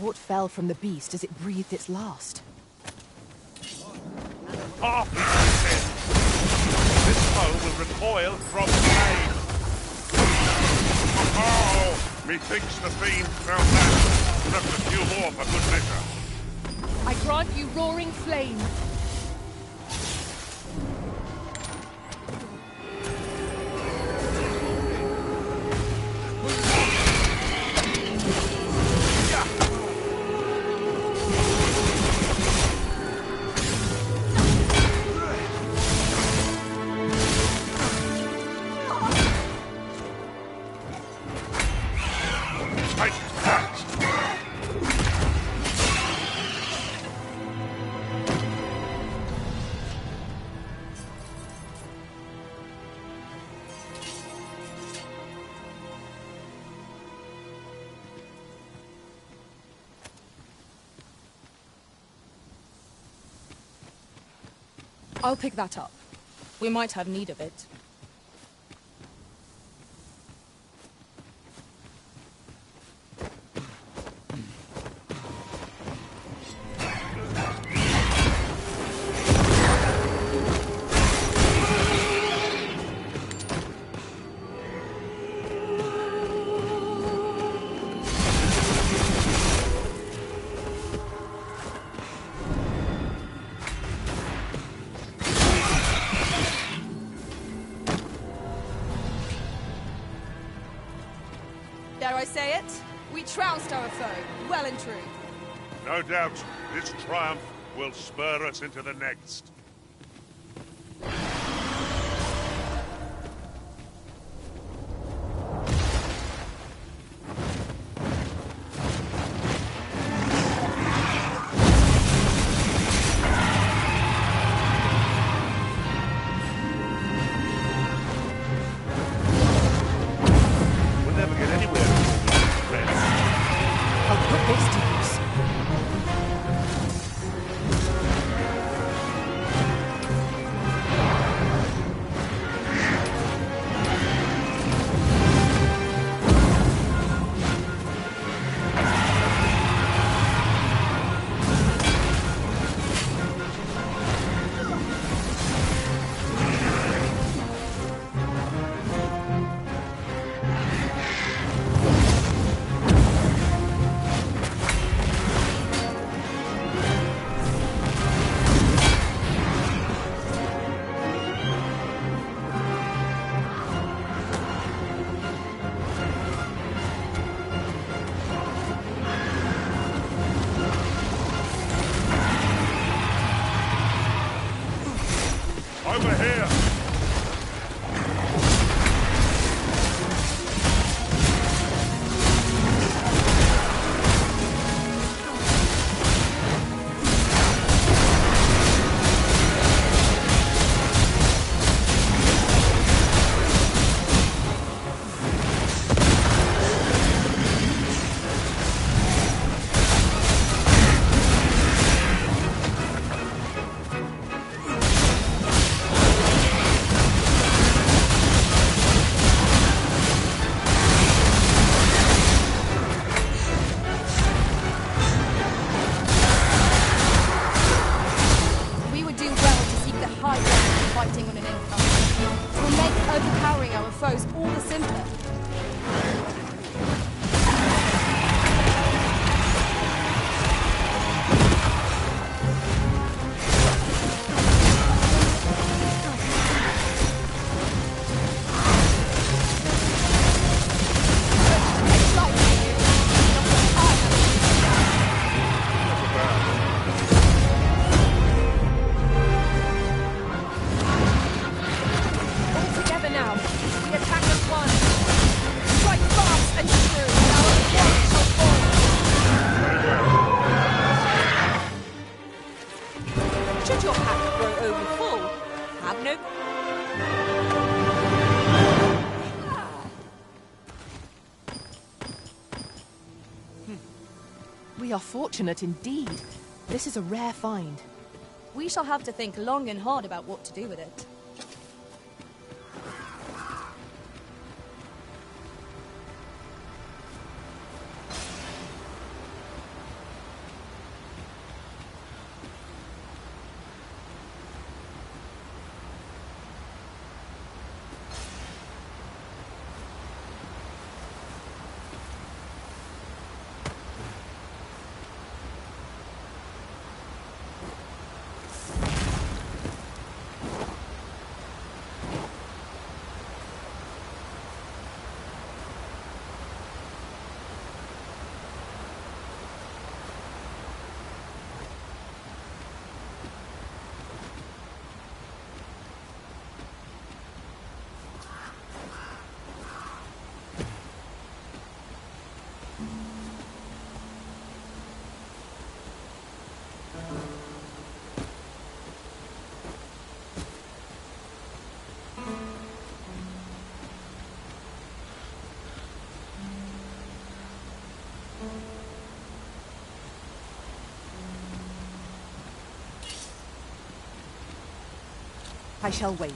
What fell from the beast as it breathed its last? Half is this foe will recoil from flame. Oh, methinks the fiend felt that. Left a few more for good measure. I grant you roaring flame. I'll pick that up. We might have need of it. Dare I say it? We trounced our foe, well and true. No doubt, this triumph will spur us into the next. Over here! Fighting on an income. It will make overpowering our foes all the simpler. Should your pack grow over full, have no... We are fortunate indeed. This is a rare find. We shall have to think long and hard about what to do with it. I shall wait.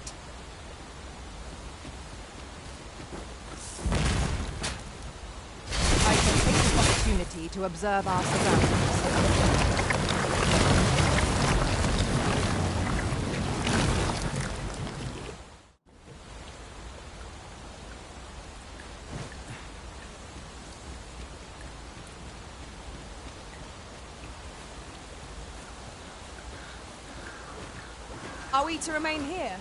I shall take this opportunity to observe our surroundings. Are we to remain here?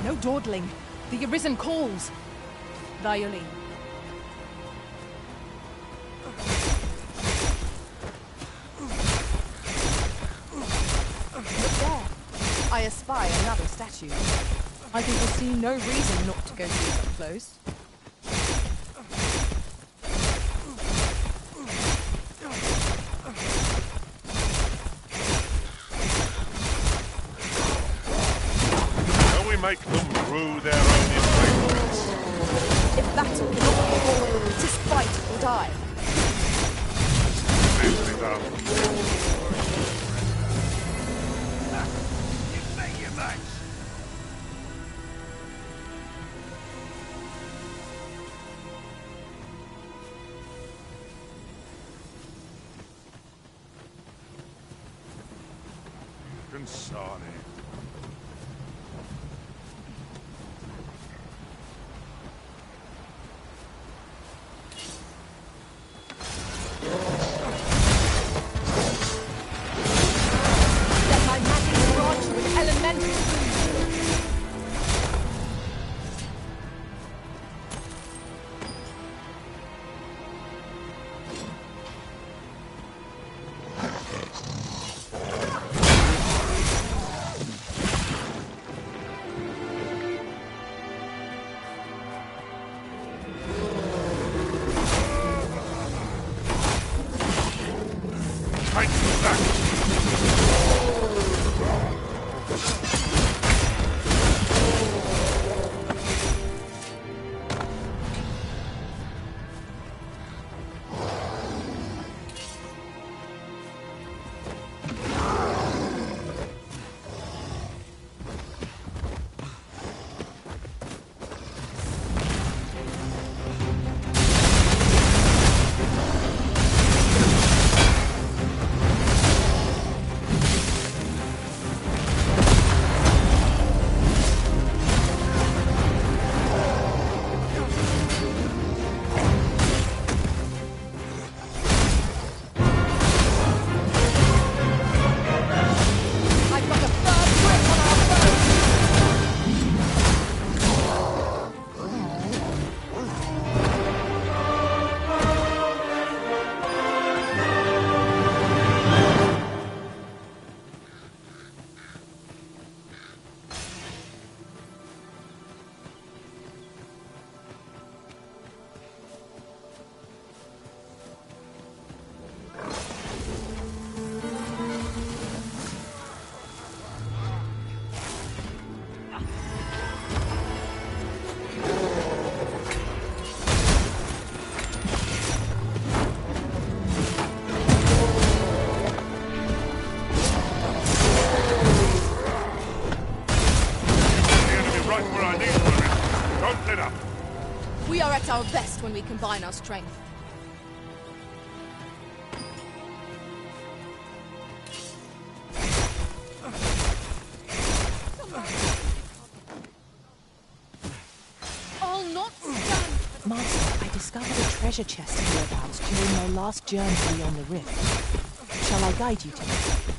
No dawdling. The Arisen calls. Violin. Look there. I espy another statue. I can foresee no reason not to go see it up close. Make them rue their own entanglements. If battle cannot be won, 'tis fight or die. Nicely done. You make your match. Consarne. when we combine our strength. I'll not stand. Master, I discovered a treasure chest hereabouts during my last journey beyond the rift. Shall I guide you to it?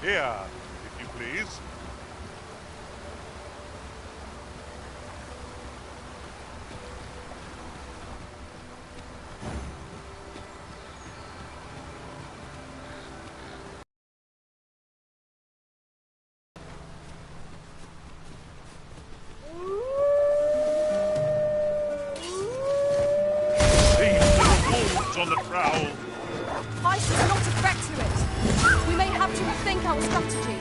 Here, if you please. On the prowl. Ice is not a threat to it. We may have to rethink our strategy.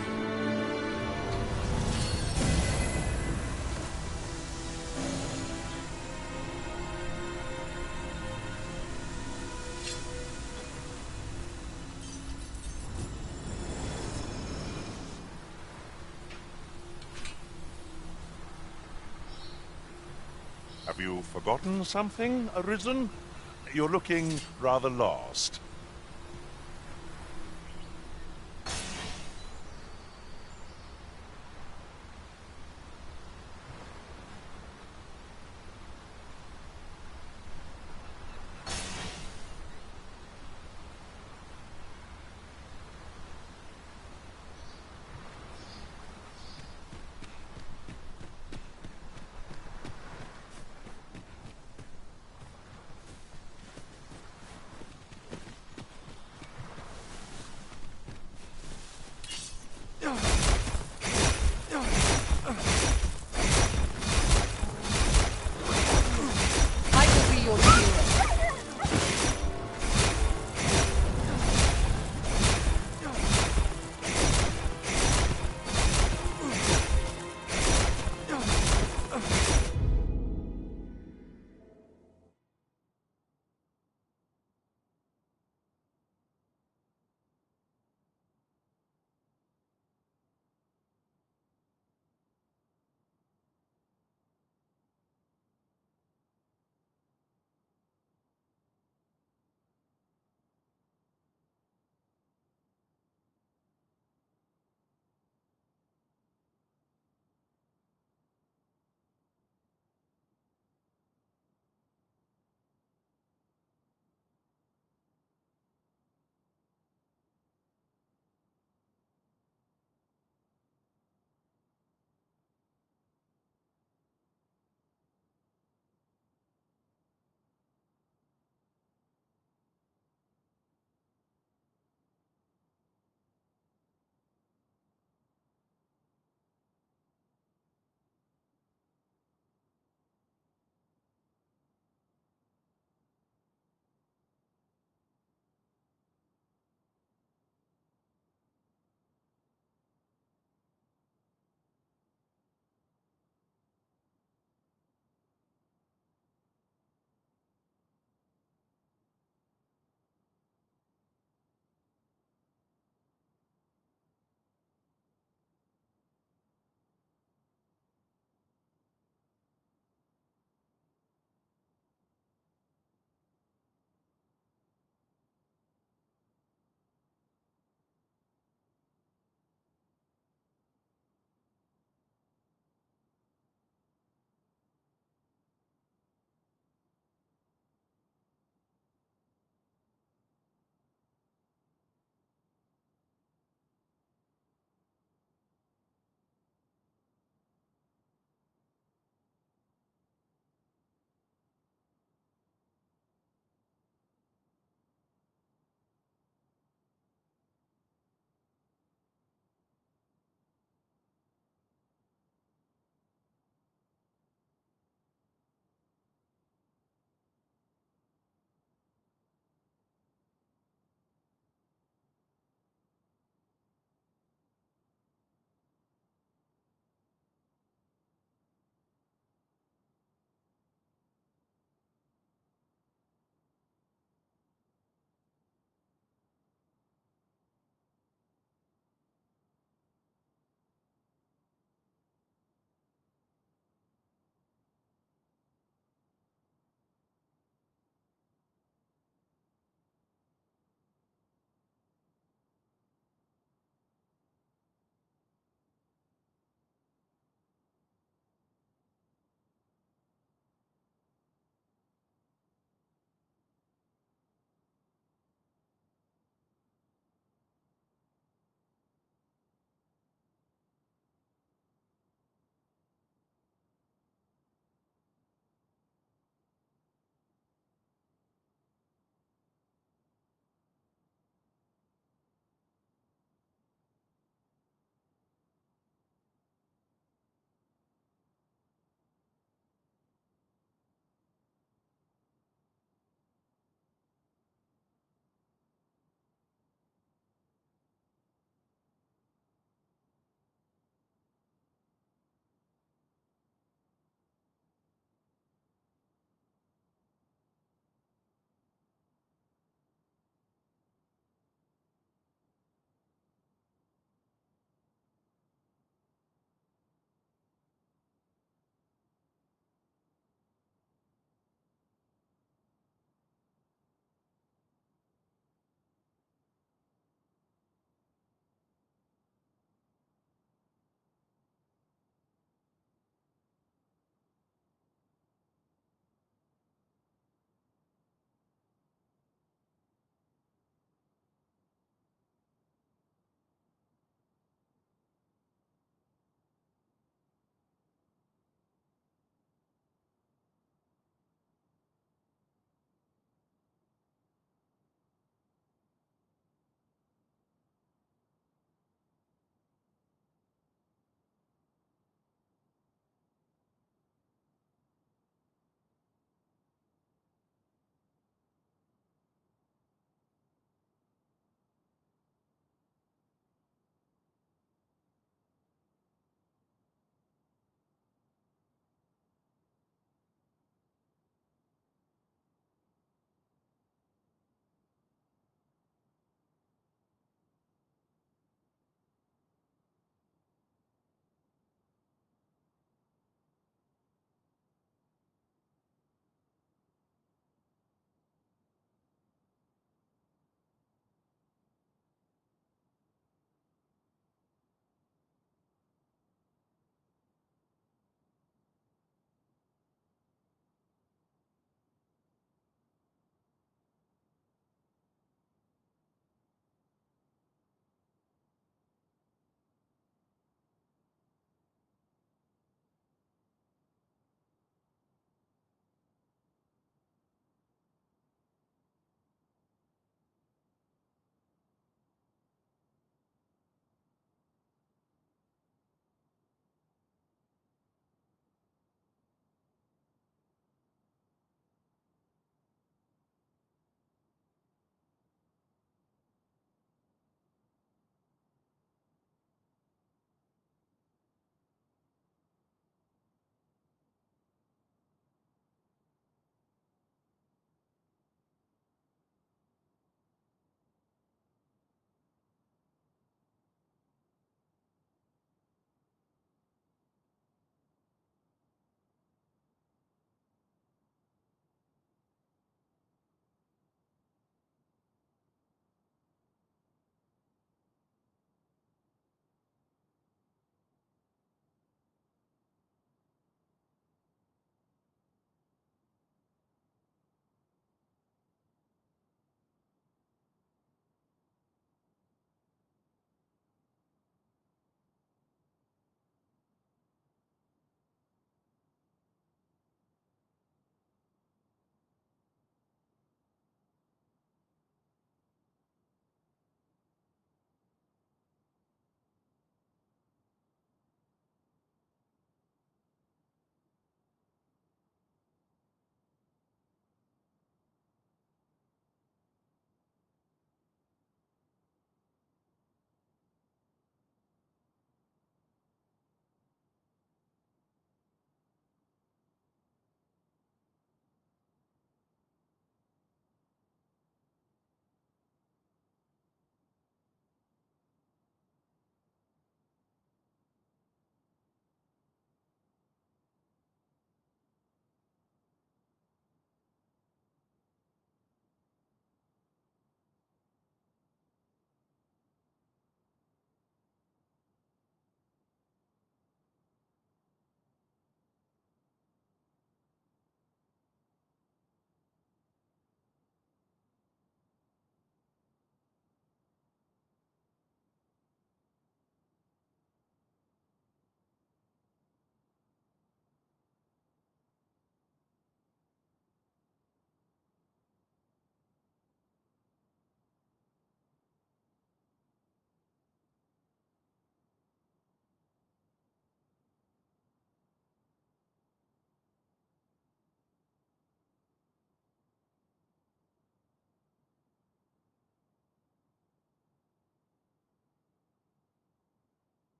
Have you forgotten something, Arisen? You're looking rather lost.